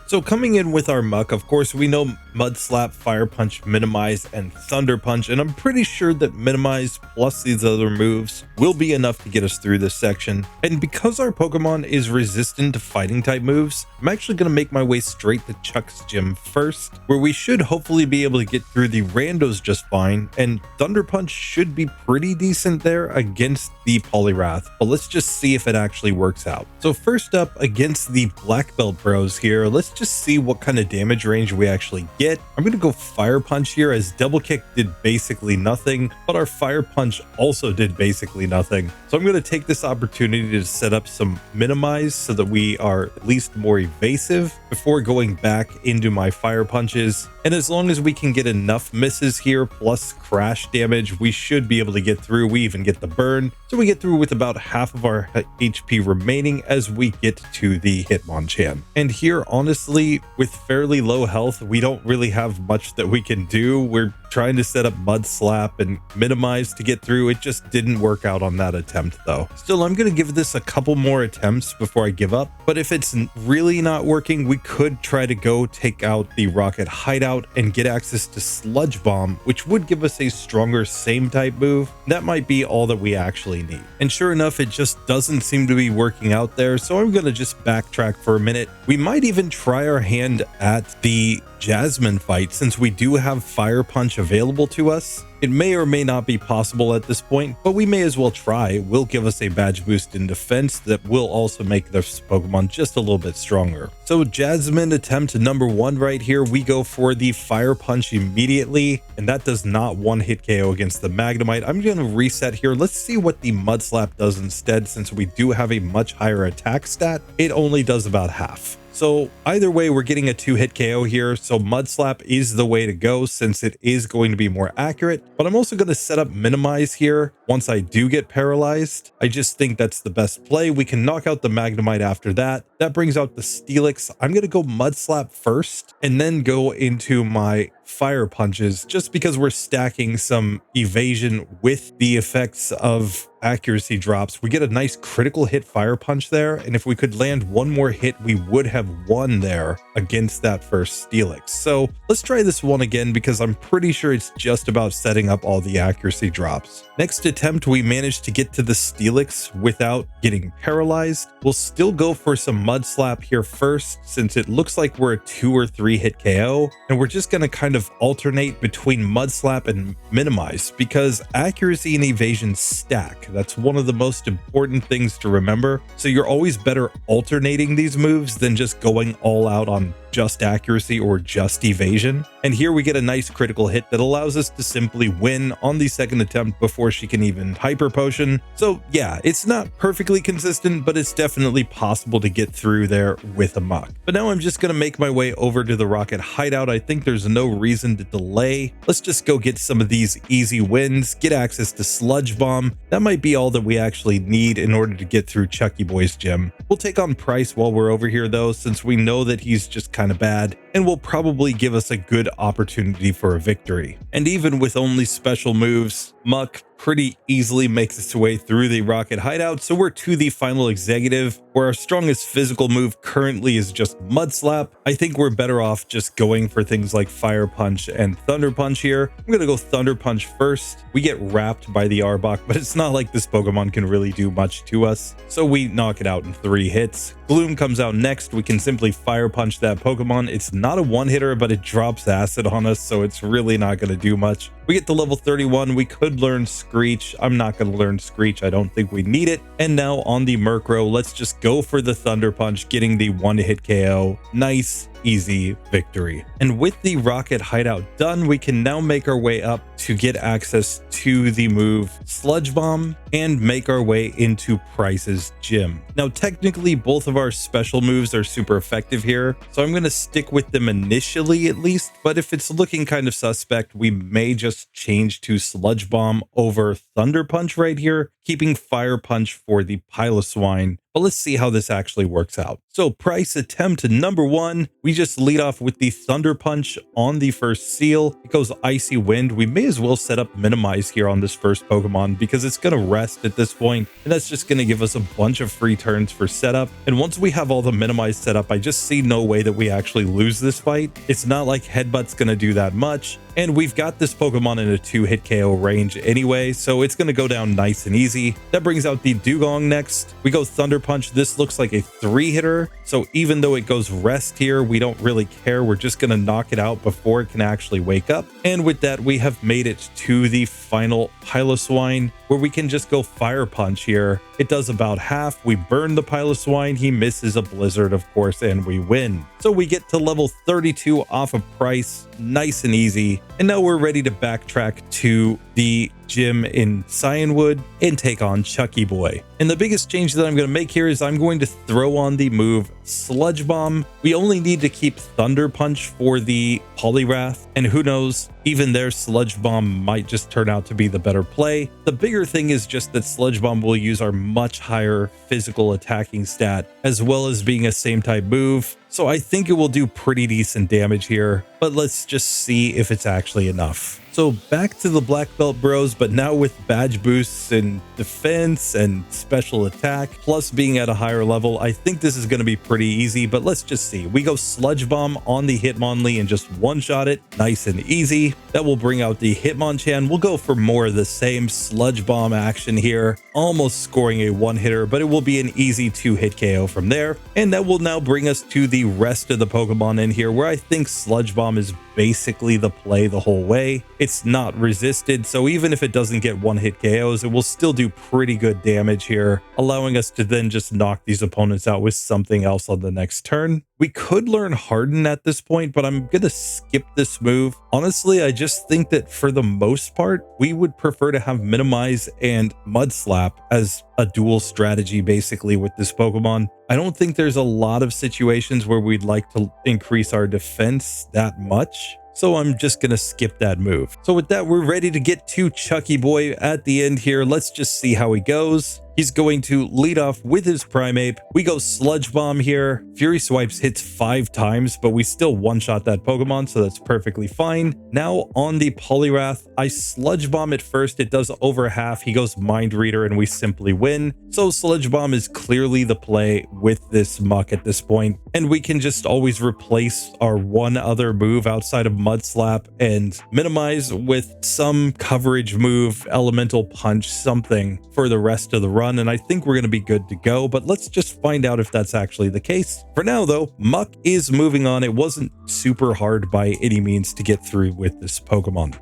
So coming in with our Muk, of course, we know Mud Slap, Fire Punch, Minimize, and Thunder Punch, and I'm pretty sure that Minimize plus these other moves will be enough to get us through this section. And because our Pokemon is resistant to fighting type moves, I'm actually going to make my way straight to Chuck's gym first, where we should hopefully be able to get through the randos just fine, and Thunder Punch should be pretty decent there against the Poliwrath, but let's just see if it actually works out. So first up, against the Black Belt Bros here, let's just see what kind of damage range we actually get. I'm going to go Fire Punch here, as Double Kick did basically nothing, but our Fire Punch also did basically nothing. So I'm going to take this opportunity to set up some Minimize so that we are at least more evasive before going back into my Fire Punches. And as long as we can get enough misses here plus crash damage, we should be able to get through. We even get the burn, so we get through with about half of our HP remaining as we get to the Hitmonchan. And here, honestly, with fairly low health, we don't really have much that we can do. We're trying to set up Mud Slap and Minimize to get through. It just didn't work out on that attempt though. Still, I'm going to give this a couple more attempts before I give up, but if it's really not working, we could try to go take out the Rocket Hideout and get access to Sludge Bomb, which would give us a stronger same type move. That might be all that we actually need. And sure enough, it just doesn't seem to be working out there, so I'm going to just backtrack for a minute. We might even try our hand at the Jasmine fight, since we do have Fire Punch available to us. It may or may not be possible at this point, but we may as well try. It will give us a badge boost in defense that will also make this Pokemon just a little bit stronger. So Jasmine attempt number 1 right here, we go for the Fire Punch immediately, and that does not one-hit KO against the Magnemite. I'm going to reset here. Let's see what the Mud Slap does instead, since we do have a much higher attack stat. It only does about half. So either way, we're getting a 2-hit KO here, so Mud Slap is the way to go since it is going to be more accurate. But I'm also going to set up Minimize here once I do get paralyzed. I just think that's the best play. We can knock out the Magnemite after that. That brings out the Steelix. I'm going to go Mud Slap first and then go into my Fire Punches, just because we're stacking some evasion with the effects of accuracy drops. We get a nice critical hit Fire Punch there, and if we could land one more hit, we would have won there against that first Steelix. So let's try this one again, because I'm pretty sure it's just about setting up all the accuracy drops. Next attempt, we managed to get to the Steelix without getting paralyzed. We'll still go for some Mud Slap here first, since it looks like we're a 2 or 3 hit KO, and we're just going to kind of alternate between Mud Slap and Minimize, because accuracy and evasion stack. That's one of the most important things to remember. So you're always better alternating these moves than just going all out on just accuracy or just evasion. And here we get a nice critical hit that allows us to simply win on the second attempt before she can even Hyper Potion. So yeah, it's not perfectly consistent, but it's definitely possible to get through there with a Muk. But now I'm just going to make my way over to the Rocket Hideout. I think there's no reason to delay. Let's just go get some of these easy wins, get access to Sludge Bomb. That might be all that we actually need in order to get through Chucky Boy's gym. We'll take on Pryce while we're over here though, since we know that he's just kind of bad. and will probably give us a good opportunity for a victory. And even with only special moves, Muck pretty easily makes its way through the Rocket Hideout, so we're to the final executive, where our strongest physical move currently is just Mud Slap. I think we're better off just going for things like Fire Punch and Thunder Punch here. I'm gonna go Thunder Punch first. We get wrapped by the Arbok, but it's not like this Pokemon can really do much to us, so we knock it out in 3 hits. Gloom comes out next. We can simply Fire Punch that Pokemon. It's not a one-hitter, but it drops acid on us, so it's really not going to do much. We get to level 31. We could learn Screech. I'm not going to learn Screech. I don't think we need it. And now on the Murkrow, let's just go for the Thunder Punch, getting the 1-hit KO. Nice, easy victory. And with the Rocket Hideout done, we can now make our way up to get access to the move Sludge Bomb and make our way into Pryce's gym. Now, technically, both of our special moves are super effective here, so I'm going to stick with them initially at least, but if it's looking kind of suspect, we may just change to Sludge Bomb over Thunder Punch right here, keeping Fire Punch for the Piloswine. But let's see how this actually works out. So Pryce attempt number 1, we just lead off with the Thunder Punch on the first seal. It goes Icy Wind. We may as well set up Minimize here on this first Pokemon because it's going to rest at this point, and that's just going to give us a bunch of free turns for setup. And once we have all the Minimize set up, I just see no way that we actually lose this fight. It's not like Headbutt's going to do that much, and we've got this Pokemon in a 2-hit KO range anyway, so it's going to go down nice and easy. That brings out the Dewgong next. We go Thunder Punch. This looks like a 3-hitter, so even though it goes rest here, we don't really care. We're just going to knock it out before it can actually wake up. And with that, we have made it to the final Piloswine, where we can just go Fire Punch here. It does about half. We burn the Piloswine. He misses a Blizzard, of course, and we win. So we get to level 32 off of Pryce. Nice and easy. And now we're ready to backtrack to the gym in Cyanwood and take on Chucky Boy. And the biggest change that I'm going to make here is I'm going to throw on the move Sludge Bomb. We only need to keep Thunder Punch for the Poliwrath, and who knows, even their Sludge Bomb might just turn out to be the better play. The bigger thing is just that Sludge Bomb will use our much higher physical attacking stat, as well as being a same type move. So I think it will do pretty decent damage here, but let's just see if it's actually enough. So back to the Black Belt Bros, but now with badge boosts and defense and special attack, plus being at a higher level, I think this is going to be pretty easy, but let's just see. We go Sludge Bomb on the Hitmonlee and just one-shot it. Nice and easy. That will bring out the Hitmonchan. We'll go for more of the same Sludge Bomb action here, almost scoring a 1-hitter, but it will be an easy 2-hit KO from there. And that will now bring us to the rest of the Pokemon in here, where I think Sludge Bomb is basically the play the whole way. It's not resisted, so even if it doesn't get 1-hit KOs, it will still do pretty good damage here, allowing us to then just knock these opponents out with something else on the next turn. We could learn Harden at this point, but I'm gonna skip this move. Honestly, I just think that for the most part, we would prefer to have Minimize and Mud Slap as a dual strategy basically with this Pokemon. I don't think there's a lot of situations where we'd like to increase our defense that much, so I'm just gonna skip that move. So with that, we're ready to get to Chucky Boy at the end here. Let's just see how he goes. He's going to lead off with his Primeape. We go Sludge Bomb here. Fury Swipes hits 5 times, but we still one-shot that Pokemon, so that's perfectly fine. Now on the Poliwrath, I Sludge Bomb at first. It does over half. He goes Mind Reader, and we simply win. So Sludge Bomb is clearly the play with this Muck at this point, and we can just always replace our one other move outside of Mud Slap and Minimize with some coverage move, Elemental Punch, something for the rest of the run. And I think we're going to be good to go, but let's just find out if that's actually the case. For now though, Muck is moving on. It wasn't super hard by any means to get through with this Pokemon.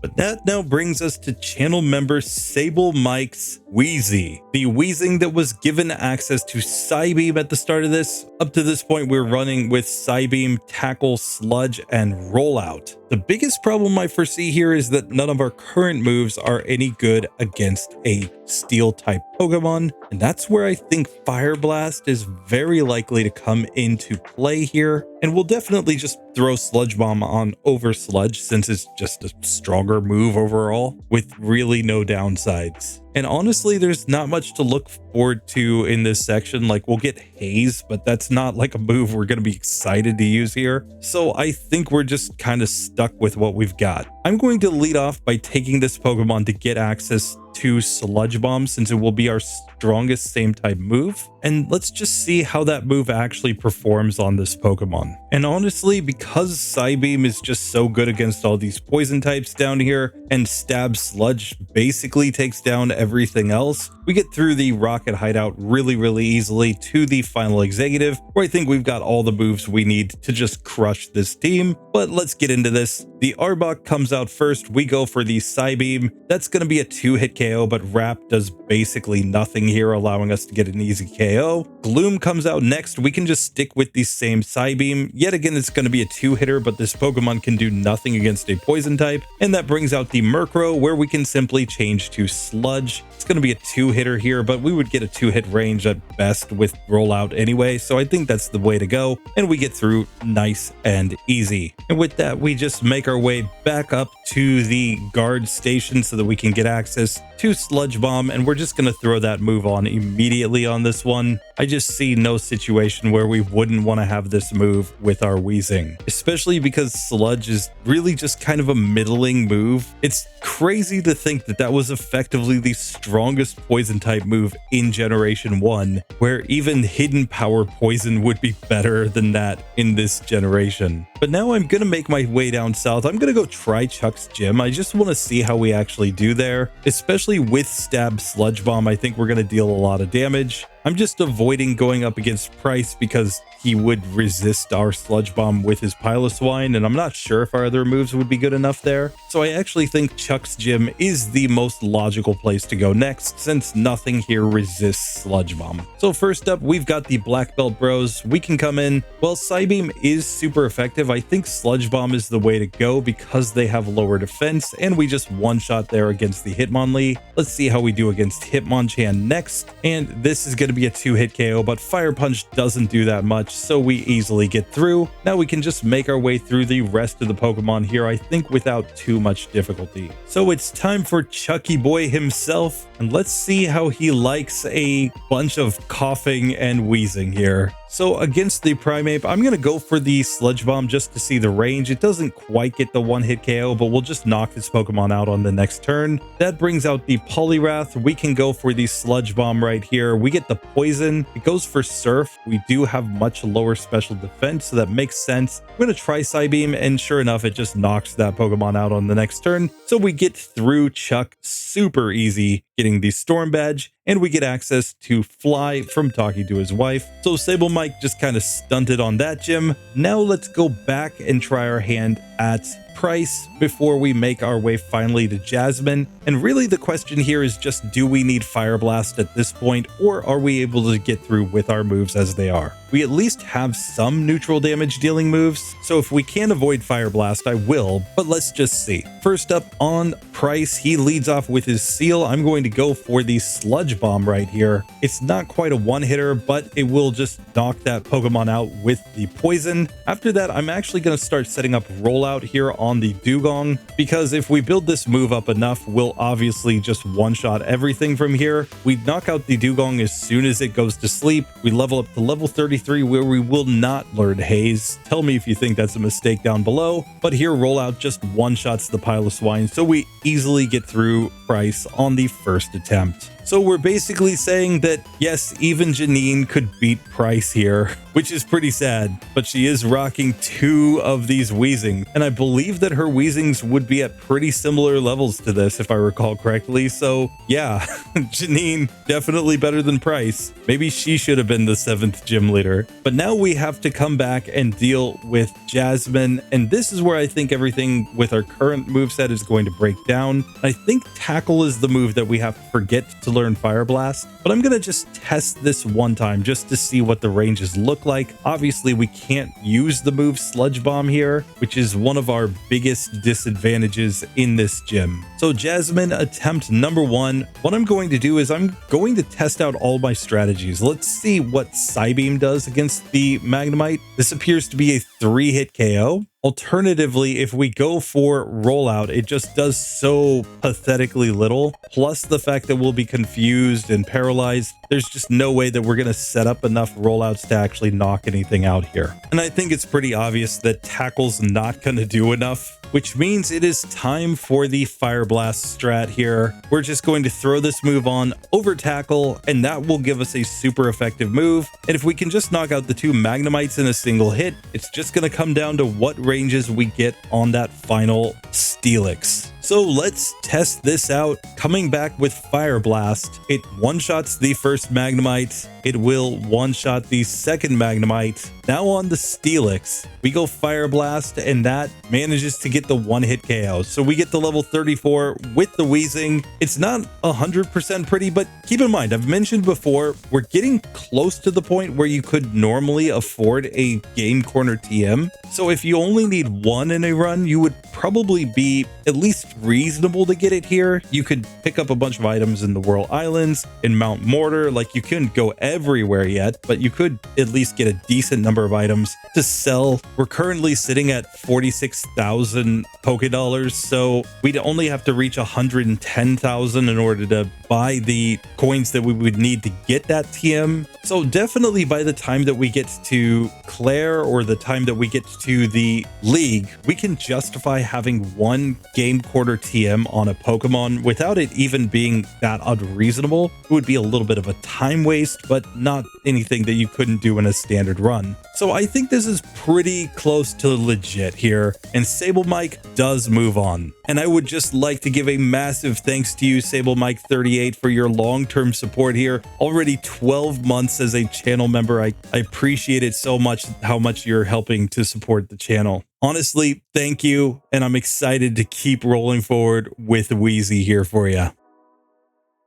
But that now brings us to channel member Sable Mike's Wheezy, the Weezing that was given access to Psybeam at the start of this. Up to this point, we're running with Psybeam, Tackle, Sludge, and Rollout. The biggest problem I foresee here is that none of our current moves are any good against a Steel-type Pokemon, and that's where I think Fire Blast is very likely to come into play here. And we'll definitely just throw Sludge Bomb on over Sludge since it's just a stronger move overall with really no downsides. And honestly, there's not much to look forward to in this section. Like, we'll get Haze, but that's not like a move we're going to be excited to use here. So I think we're just kind of stuck with what we've got. I'm going to lead off by taking this Pokemon to get access to Sludge Bomb, since it will be our strongest same type move. And let's just see how that move actually performs on this Pokemon. And honestly, because Psybeam is just so good against all these poison types down here, and Stab Sludge basically takes down everything else, we get through the Rocket Hideout really easily to the final executive, where I think we've got all the moves we need to just crush this team. But let's get into this. The Arbok comes out first. We go for the Psybeam. That's going to be a 2-hit KO, but Wrap does basically nothing here, allowing us to get an easy KO. Gloom comes out next. We can just stick with the same Psybeam. Yet again, it's going to be a 2-hitter, but this Pokemon can do nothing against a poison type. And that brings out the Murkrow, where we can simply change to Sludge. It's going to be a 2-hitter here, but we would get a 2-hit range at best with Rollout anyway, so I think that's the way to go, and we get through nice and easy. And with that, we just make our way back up to the guard station so that we can get access to Sludge Bomb, and we're just going to throw that move on immediately on this one. I just see no situation where we wouldn't want to have this move with our Weezing, especially because Sludge is really just kind of a middling move. It's crazy to think that that was effectively the strongest poison type move in Generation 1, where even Hidden Power Poison would be better than that in this generation. But now I'm going to make my way down south. I'm going to go try Chuck's gym. I just want to see how we actually do there, especially with Stab Sludge Bomb. I think we're going to deal a lot of damage. I'm just avoiding going up against Pryce because he would resist our Sludge Bomb with his Piloswine, and I'm not sure if our other moves would be good enough there. So I actually think Chuck's gym is the most logical place to go next, since nothing here resists Sludge Bomb. So first up, we've got the Black Belt Bros. We can come in. Well, Psybeam is super effective. I think Sludge Bomb is the way to go because they have lower defense, and we just one-shot there against the Hitmonlee. Let's see how we do against Hitmonchan next, and this is going to be a 2-hit KO, but Fire Punch doesn't do that much, so we easily get through. Now we can just make our way through the rest of the Pokemon here, I think without too much difficulty. So it's time for Chucky Boy himself, and let's see how he likes a bunch of coughing and wheezing here. So against the Primeape, I'm going to go for the Sludge Bomb just to see the range. It doesn't quite get the 1-hit KO, but we'll just knock this Pokemon out on the next turn. That brings out the Poliwrath. We can go for the Sludge Bomb right here. We get the Poison. It goes for Surf. We do have much lower special defense, so that makes sense. I'm going to try Psybeam, and sure enough, it just knocks that Pokemon out on the next turn. So we get through Chuck super easy, getting the Storm Badge, and we get access to Fly from talking to his wife. So Sable Mike just kind of stunted on that gym. Now let's go back and try our hand at Pryce before we make our way finally to Jasmine. And really the question here is just, do we need Fire Blast at this point, or are we able to get through with our moves as they are? We at least have some neutral damage dealing moves, so if we can avoid Fire Blast, I will, but let's just see. First up on Pryce, he leads off with his Seal. I'm going to go for the Sludge Bomb right here. It's not quite a one-hitter, but it will just knock that Pokemon out with the Poison. After that, I'm actually going to start setting up Rollout here on the Dewgong, because if we build this move up enough, we'll obviously just one-shot everything from here. We knock out the Dewgong as soon as it goes to sleep. We level up to level 33, where we will not learn Haze. Tell me if you think that's a mistake down below, but here Rollout just one-shots the Piloswine, so we easily get through Pryce on the first attempt. So we're basically saying that, yes, even Janine could beat Pryce here, which is pretty sad, but she is rocking 2 of these Weezing, and I believe that her Weezings would be at pretty similar levels to this, if I recall correctly. So yeah, Janine, definitely better than Pryce. Maybe she should have been the 7th gym leader. But now we have to come back and deal with Jasmine, and this is where I think everything with our current moveset is going to break down. I think Tackle is the move that we have to forget to learn Fire Blast, but I'm gonna just test this one time just to see what the ranges look like. Obviously we can't use the move Sludge Bomb here, which is one of our biggest disadvantages in this gym. So Jasmine, attempt number 1. What I'm going to do is I'm going to test out all my strategies. Let's see what Psybeam does against the Magnemite. This appears to be a 3-hit KO. Alternatively, if we go for rollout, it just does so pathetically little. Plus the fact that we'll be confused and paralyzed. There's just no way that we're going to set up enough rollouts to actually knock anything out here. And I think it's pretty obvious that tackle's not going to do enough, which means it is time for the Fire Blast strat here. We're just going to throw this move on over tackle, and that will give us a super effective move. And if we can just knock out the two Magnemites in a single hit, it's just going to come down to what ranges we get on that final Steelix. So let's test this out. Coming back with Fire Blast, it one-shots the first Magnemite. It will one-shot the second Magnemite. Now on the Steelix, we go Fire Blast, and that manages to get the one-hit KO. So we get the level 34 with the Weezing. It's not 100% pretty, but keep in mind, I've mentioned before, we're getting close to the point where you could normally afford a Game Corner TM. So if you only need one in a run, you would probably be at least reasonable to get it here. You could pick up a bunch of items in the Whirl Islands, in Mount Mortar. Like, you couldn't go everywhere yet, but you could at least get a decent number of items to sell. We're currently sitting at 46,000 Poké Dollars, so we'd only have to reach 110,000 in order to buy the coins that we would need to get that TM. So definitely by the time that we get to Claire, or the time that we get to the League, we can justify having one Game Quarter TM on a Pokemon without it even being that unreasonable. It would be a little bit of a time waste, but not anything that you couldn't do in a standard run. So I think this is pretty close to legit here, and Sable Mike does move on. And I would just like to give a massive thanks to you, Sable Mike 38, for your long-term support here. Already 12 months as a channel member. I appreciate it so much, how much you're helping to support the channel. Honestly, thank you, and I'm excited to keep rolling forward with Wheezy here for you.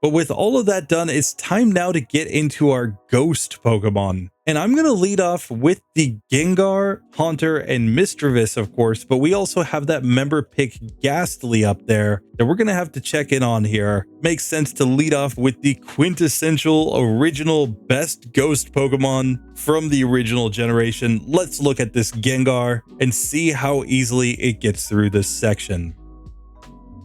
But with all of that done, it's time now to get into our ghost Pokemon. And I'm going to lead off with the Gengar, Haunter, and Misdreavus, of course, but we also have that member pick Gastly up there that we're going to have to check in on here. Makes sense to lead off with the quintessential, original, best ghost Pokemon from the original generation. Let's look at this Gengar and see how easily it gets through this section.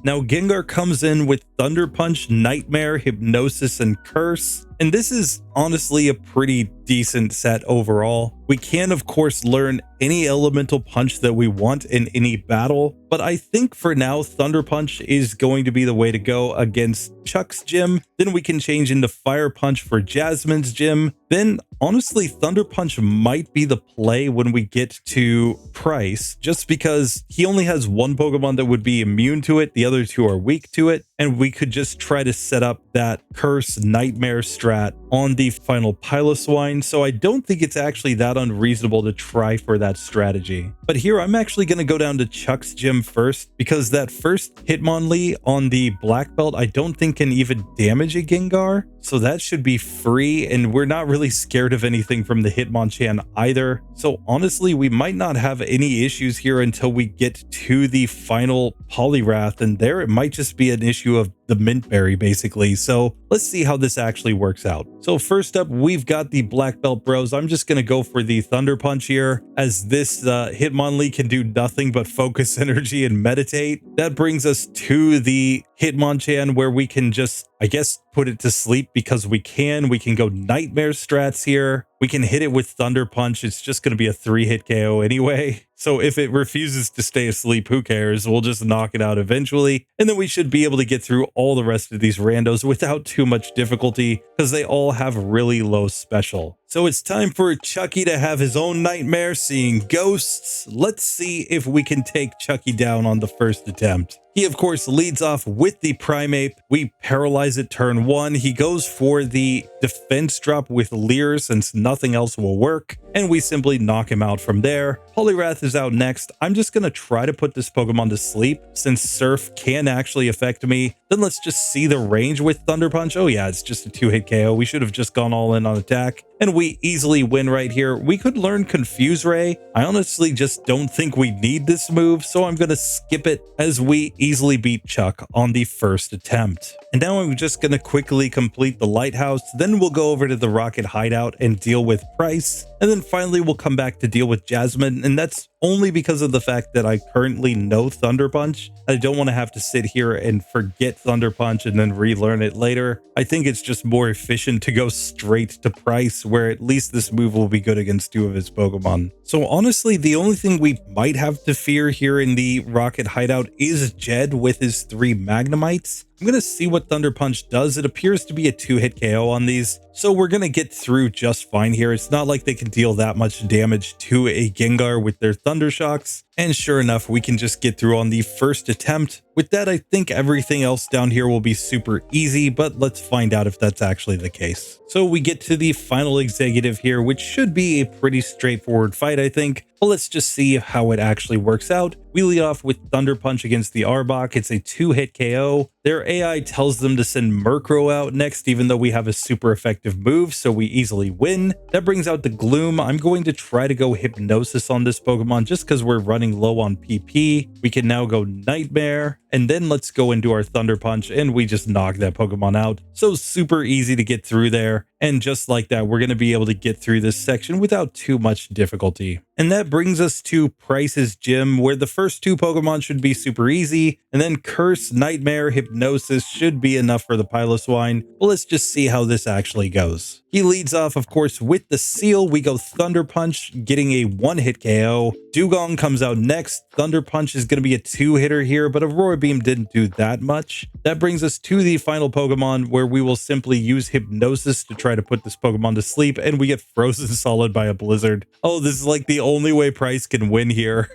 Now, Gengar comes in with Thunder Punch, Nightmare, Hypnosis, and Curse. And this is honestly a pretty decent set overall. We can, of course, learn any elemental punch that we want in any battle, but I think for now, Thunder Punch is going to be the way to go against Chuck's gym. Then we can change into Fire Punch for Jasmine's gym. Then, honestly, Thunder Punch might be the play when we get to Pryce, just because he only has one Pokemon that would be immune to it. The other two are weak to it. And we could just try to set up that Curse Nightmare strat on the final Piloswine. So I don't think it's actually that unreasonable to try for that strategy. But here I'm actually going to go down to Chuck's gym first, because that first Hitmonlee on the Black Belt I don't think can even damage a Gengar. So that should be free, and we're not really scared of anything from the Hitmonchan either. So honestly, we might not have any issues here until we get to the final Poliwrath, and there it might just be an issue of the Mint Berry, basically. So let's see how this actually works out. So first up, we've got the Black Belt Bros. I'm just going to go for the Thunder Punch here, as this Hitmonlee can do nothing but focus energy and meditate. That brings us to the Hitmonchan, where we can just, I guess, put it to sleep because we can. We can go Nightmare strats here. We can hit it with Thunder Punch. It's just going to be a 3-hit KO anyway. So if it refuses to stay asleep, who cares? We'll just knock it out eventually. And then we should be able to get through all the rest of these randos without too much difficulty, because they all have really low special. So it's time for Chucky to have his own nightmare, seeing ghosts. Let's see if we can take Chucky down on the first attempt. He, of course, leads off with the Primeape. We paralyze it turn 1. He goes for the defense drop with Leer, since nothing else will work, and we simply knock him out from there. Poliwrath is out next. I'm just going to try to put this Pokemon to sleep, since Surf can actually affect me. Then let's just see the range with Thunder Punch. Oh yeah, it's just a 2-hit KO. We should have just gone all in on attack, and we easily win right here. We could learn Confuse Ray. I honestly just don't think we need this move, so I'm going to skip it, as we easily beat Chuck on the first attempt. And now I'm just going to quickly complete the Lighthouse, then we'll go over to the Rocket Hideout and deal with Pryce. And then finally we'll come back to deal with Jasmine, and that's only because of the fact that I currently know Thunder Punch. I don't want to have to sit here and forget Thunder Punch and then relearn it later. I think it's just more efficient to go straight to Pryce, where at least this move will be good against 2 of his Pokemon. So honestly, the only thing we might have to fear here in the Rocket Hideout is Jed with his 3 Magnemites. I'm going to see what Thunder Punch does. It appears to be a 2-hit KO on these, so we're going to get through just fine here. It's not like they can deal that much damage to a Gengar with their Thunder Shocks. And sure enough, we can just get through on the first attempt. With that, I think everything else down here will be super easy, but let's find out if that's actually the case. So we get to the final executive here, which should be a pretty straightforward fight, I think. But let's just see how it actually works out. We lead off with Thunder Punch against the Arbok. It's a 2-hit KO. Their AI tells them to send Murkrow out next, even though we have a super effective move, so we easily win. That brings out the Gloom. I'm going to try to go Hypnosis on this Pokemon just because we're running low on PP. We can now go Nightmare, and then let's go into our Thunder Punch, and we just knock that Pokemon out. So super easy to get through there. And just like that, we're going to be able to get through this section without too much difficulty. And that brings us to Pryce's gym, where the first 2 Pokemon should be super easy, and then Curse, Nightmare, Hypnosis should be enough for the Piloswine. But let's just see how this actually goes. He leads off, of course, with the Seal. We go Thunder Punch, getting a 1-hit KO. Dewgong comes out next. Thunder Punch is going to be a 2-hitter here, but Aurora Beam didn't do that much. That brings us to the final Pokemon, where we will simply use Hypnosis to try to put this Pokemon to sleep, and we get frozen solid by a Blizzard. Oh, this is like the only way Pryce can win here.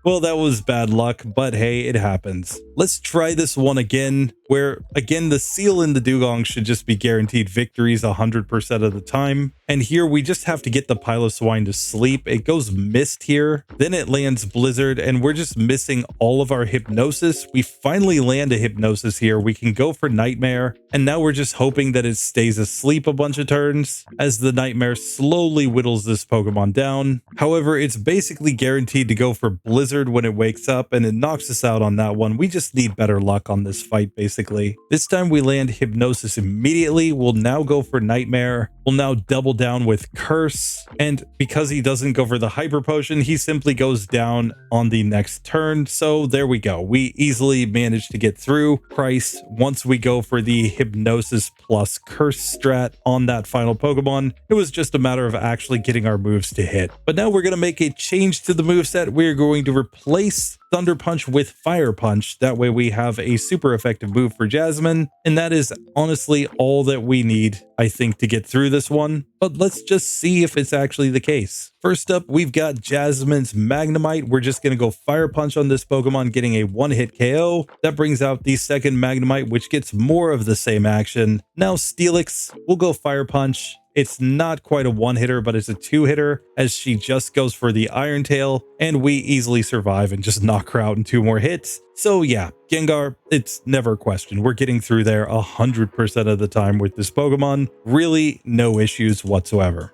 Well, that was bad luck, but hey, it happens. Let's try this one again, where again the Seal and the Dewgong should just be guaranteed victories 100% of the time. And here we just have to get the Piloswine to sleep. It goes Mist here, then it lands Blizzard, and we're just missing all of our Hypnosis. We finally land a Hypnosis here. We can go for Nightmare, and now we're just hoping that it stays asleep a bunch of turns as the Nightmare slowly whittles this Pokemon down. However, it's basically guaranteed to go for Blizzard when it wakes up, and it knocks us out on that one. We just need better luck on this fight, basically. This time we land Hypnosis immediately. We'll now go for Nightmare. We'll now double down with Curse, and because he doesn't go for the Hyper Potion, he simply goes down on the next turn. So there we go. We easily managed to get through Pryce once we go for the Hypnosis plus Curse strat on that final Pokemon. It was just a matter of actually getting our moves to hit. But now we're going to make a change to the moveset. We're going to replace Thunder Punch with Fire Punch. That way we have a super effective move for Jasmine, and that is honestly all that we need, I think, to get through this one. But let's just see if it's actually the case. First up, we've got Jasmine's Magnemite. We're just going to go Fire Punch on this Pokemon, getting a 1-hit KO. That brings out the second Magnemite, which gets more of the same action. Now Steelix, we'll go Fire Punch. It's not quite a 1-hitter, but it's a 2-hitter, as she just goes for the Iron Tail, and we easily survive and just knock her out in 2 more hits. So yeah, Gengar, it's never a question. We're getting through there 100% of the time with this Pokemon. Really no issues whatsoever.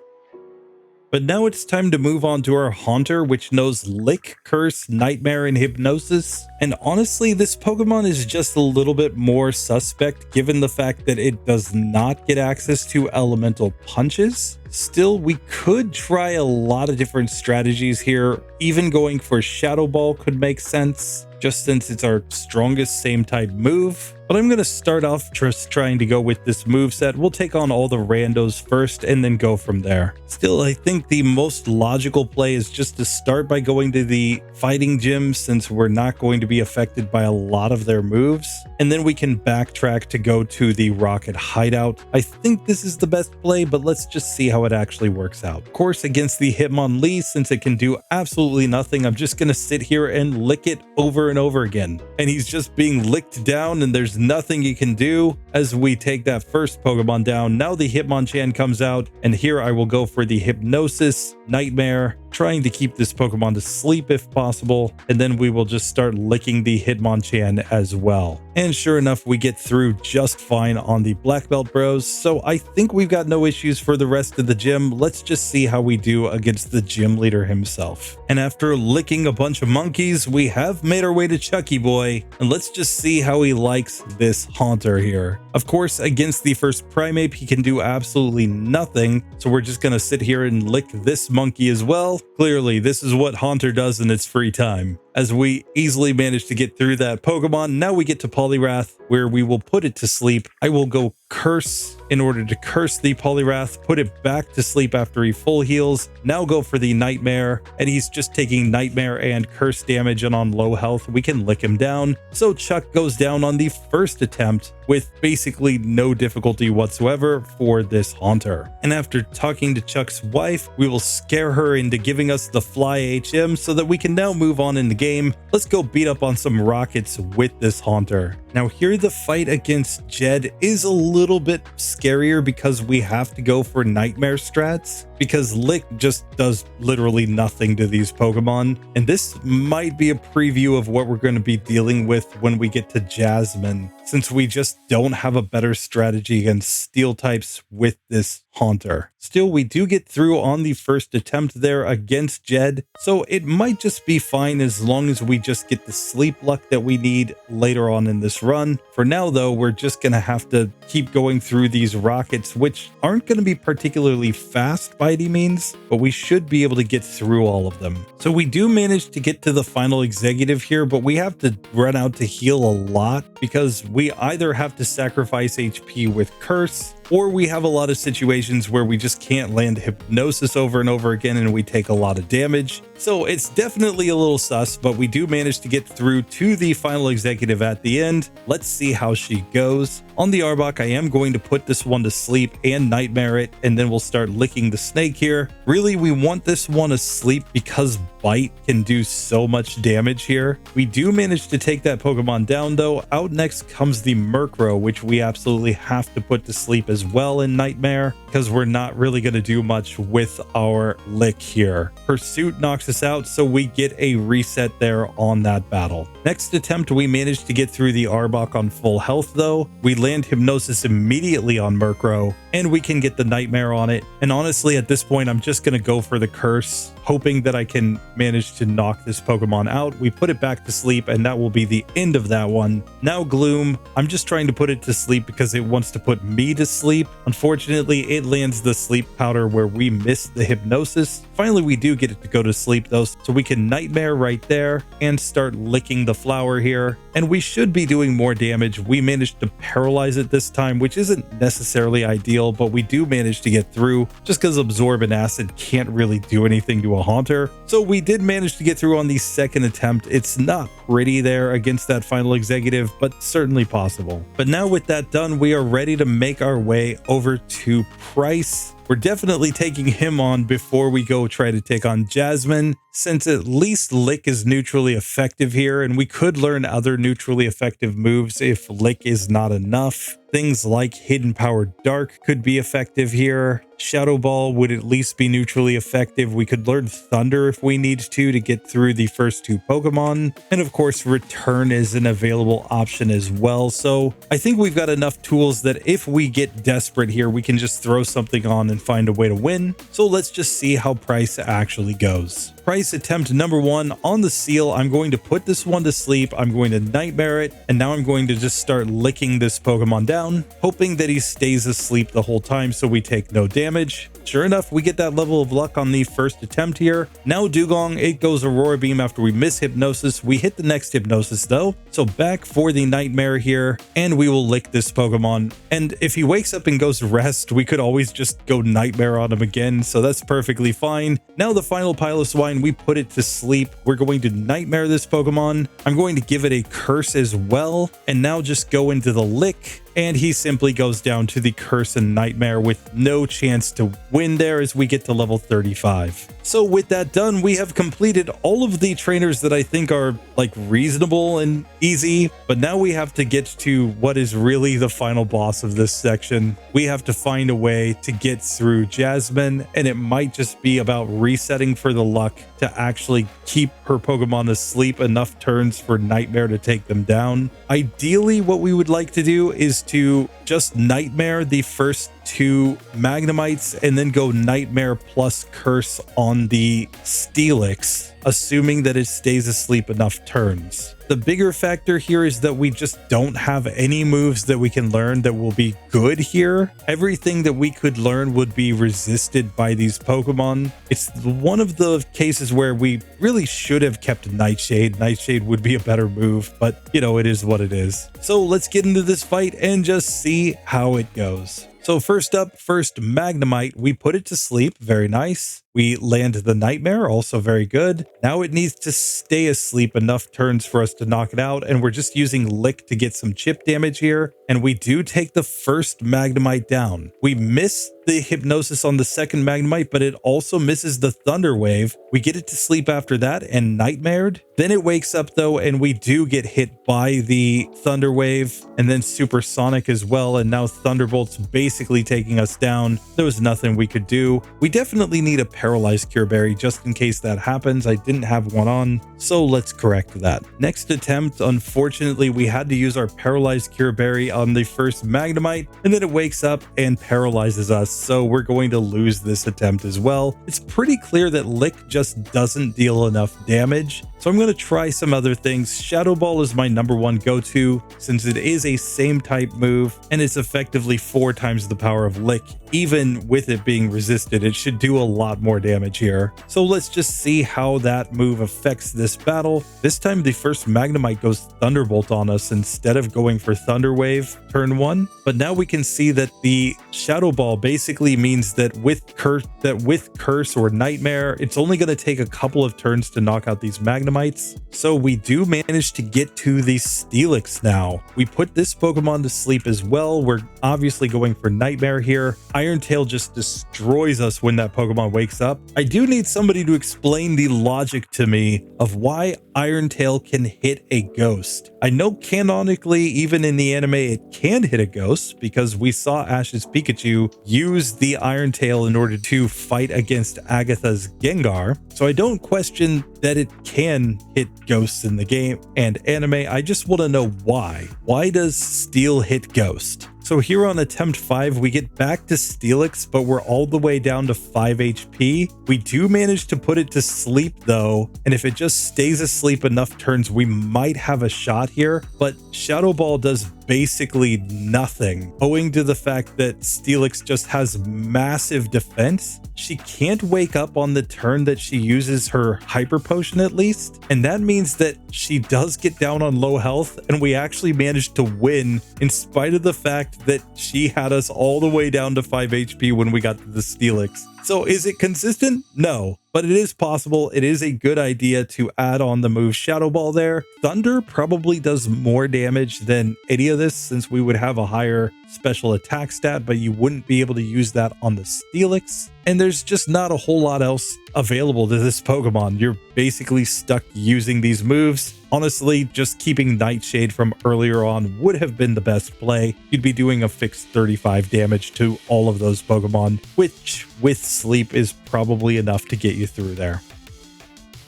But now it's time to move on to our Haunter, which knows Lick, Curse, Nightmare, and Hypnosis. And honestly, this Pokemon is just a little bit more suspect given the fact that it does not get access to Elemental Punches. Still, we could try a lot of different strategies here. Even going for Shadow Ball could make sense, just since it's our strongest same type move. But I'm going to start off just trying to go with this moveset. We'll take on all the randos first and then go from there. Still, I think the most logical play is just to start by going to the fighting gym, since we're not going to be affected by a lot of their moves. And then we can backtrack to go to the Rocket Hideout. I think this is the best play, but let's just see how it actually works out. Of course, against the Hitmonlee, since it can do absolutely nothing, I'm just going to sit here and lick it over and over again. And he's just being licked down, and there's nothing you can do as we take that first Pokemon down. Now the Hitmonchan comes out, and here I will go for the Hypnosis, Nightmare, trying to keep this Pokemon to sleep if possible, and then we will just start licking the Hitmonchan as well. And sure enough, we get through just fine on the Black Belt Bros, so I think we've got no issues for the rest of the gym. Let's just see how we do against the gym leader himself. And after licking a bunch of monkeys, we have made our way to Chucky Boy, and let's just see how he likes this Haunter here. Of course, against the first Primeape, he can do absolutely nothing, so we're just gonna sit here and lick this monkey as well. Clearly, this is what Haunter does in its free time. As we easily manage to get through that Pokemon, now we get to Poliwrath, where we will put it to sleep. I will go Curse in order to curse the Poliwrath, put it back to sleep after he full heals. Now go for the Nightmare, and he's just taking Nightmare and Curse damage, and on low health, we can lick him down. So Chuck goes down on the first attempt with basically no difficulty whatsoever for this Haunter. And after talking to Chuck's wife, we will scare her into giving us the Fly HM so that we can now move on in the game. Let's go beat up on some rockets with this Haunter. Now here the fight against Jed is a little bit scarier because we have to go for Nightmare strats, because Lick just does literally nothing to these Pokemon. And this might be a preview of what we're going to be dealing with when we get to Jasmine, since we just don't have a better strategy against Steel types with this Haunter. Still, we do get through on the first attempt there against Jed, so it might just be fine as long as we just get the sleep luck that we need later on in this run. For now though, we're just gonna have to keep going through these rockets, which aren't gonna be particularly fast by any means, but we should be able to get through all of them. So we do manage to get to the final executive here, but we have to run out to heal a lot because we either have to sacrifice HP with Curse, or we have a lot of situations where we just can't land Hypnosis over and over again and we take a lot of damage. So it's definitely a little sus, but we do manage to get through to the final executive at the end. Let's see how she goes. On the Arbok, I am going to put this one to sleep and Nightmare it, and then we'll start licking the snake here. Really, we want this one asleep because Bite can do so much damage here. We do manage to take that Pokemon down though. Out next comes the Murkrow, which we absolutely have to put to sleep as well in Nightmare, because we're not really going to do much with our Lick here. Pursuit knocks us out, so we get a reset there on that battle. Next attempt, we managed to get through the Arbok on full health though. We land Hypnosis immediately on Murkrow, and we can get the Nightmare on it. And honestly, at this point, I'm just going to go for the Curse, hoping that I can manage to knock this Pokemon out. We put it back to sleep, and that will be the end of that one. Now Gloom, I'm just trying to put it to sleep because it wants to put me to sleep. Unfortunately, it lands the sleep powder where we missed the Hypnosis. Finally, we do get it to go to sleep though, so we can Nightmare right there and start licking the flower here. And we should be doing more damage. We managed to paralyze it this time, which isn't necessarily ideal, but we do manage to get through just because Absorb and Acid can't really do anything to a Haunter. So we did manage to get through on the second attempt. It's not pretty there against that final executive, but certainly possible. But now with that done, we are ready to make our way over to Pryce. We're definitely taking him on before we go try to take on Jasmine, since at least Lick is neutrally effective here, and we could learn other neutrally effective moves if Lick is not enough. Things like Hidden Power Dark could be effective here. Shadow Ball would at least be neutrally effective. We could learn Thunder if we need to get through the first two Pokemon. And of course, Return is an available option as well. So I think we've got enough tools that if we get desperate here, we can just throw something on and find a way to win. So let's just see how Pryce actually goes. Pryce attempt number 1 on the Seal. I'm going to put this one to sleep. I'm going to Nightmare it, and now I'm going to just start licking this Pokemon down, hoping that he stays asleep the whole time so we take no damage. Sure enough, we get that level of luck on the first attempt here. Now Dewgong, it goes Aurora Beam after we miss Hypnosis. We hit the next Hypnosis though, so back for the Nightmare here, and we will lick this Pokemon. And if he wakes up and goes rest, we could always just go Nightmare on him again, so that's perfectly fine. Now the final Piloswine, we put it to sleep. We're going to Nightmare this Pokemon. I'm going to give it a Curse as well, and now just go into the Lick. and he simply goes down to the Curse and Nightmare with no chance to win there as we get to level 35. So with that done, we have completed all of the trainers that I think are like reasonable and easy, but now we have to get to what is really the final boss of this section. We have to find a way to get through Jasmine, and it might just be about resetting for the luck to actually keep her Pokemon asleep enough turns for Nightmare to take them down. Ideally, what we would like to do is to just Nightmare the first 2 Magnemites and then go Nightmare plus Curse on the Steelix, assuming that it stays asleep enough turns. The bigger factor here is that we just don't have any moves that we can learn that will be good here. Everything that we could learn would be resisted by these Pokemon. It's one of the cases where we really should have kept Nightshade. Nightshade would be a better move, but you know, it is what it is. So let's get into this fight and just see how it goes. So first up, first Magnemite, we put it to sleep, very nice. We land the Nightmare, also very good. Now it needs to stay asleep enough turns for us to knock it out, and we're just using Lick to get some chip damage here, and we do take the first Magnemite down. We miss the Hypnosis on the second Magnemite, but it also misses the Thunder Wave. We get it to sleep after that and Nightmared. Then it wakes up though, and we do get hit by the Thunder Wave and then Supersonic as well, and now Thunderbolt's basically taking us down. There was nothing we could do. We definitely need a Paralyzed Cure Berry just in case that happens. I didn't have one on, so let's correct that. Next attempt, unfortunately, we had to use our Paralyzed Cure Berry on the first Magnemite, and then it wakes up and paralyzes us, so we're going to lose this attempt as well. It's pretty clear that Lick just doesn't deal enough damage, so I'm going to try some other things. Shadow Ball is my #1 go-to since it is a same type move and it's effectively 4 times the power of Lick. Even with it being resisted, it should do a lot more damage here. So let's just see how that move affects this battle. This time the first Magnemite goes Thunderbolt on us instead of going for Thunder Wave turn 1. But now we can see that the Shadow Ball basically means that with Curse or Nightmare, it's only going to take a couple of turns to knock out these Magnemites. So we do manage to get to the Steelix now. We put this Pokemon to sleep as well. We're obviously going for Nightmare here. Iron Tail just destroys us when that Pokemon wakes up. I do need somebody to explain the logic to me of why Iron Tail can hit a ghost. I know canonically, even in the anime, it can hit a ghost because we saw Ash's Pikachu use the Iron Tail in order to fight against Agatha's Gengar. So I don't question that it can hit ghosts in the game and anime. I just want to know why. Why does Steel hit Ghost? So here on attempt 5, we get back to Steelix, but we're all the way down to 5 HP. We do manage to put it to sleep though, and if it just stays asleep enough turns, we might have a shot here, but Shadow Ball does basically nothing, owing to the fact that Steelix just has massive defense. She can't wake up on the turn that she uses her Hyper Potion at least, and that means that she does get down on low health, and we actually managed to win in spite of the fact that she had us all the way down to 5 HP when we got to the Steelix. So is it consistent? No, but it is possible. It is a good idea to add on the move Shadow Ball there. Thunder probably does more damage than any of this since we would have a higher special attack stat, but you wouldn't be able to use that on the Steelix. And there's just not a whole lot else available to this Pokemon. You're basically stuck using these moves. Honestly, just keeping Nightshade from earlier on would have been the best play. You'd be doing a fixed 35 damage to all of those Pokemon, which with sleep is probably enough to get you through there.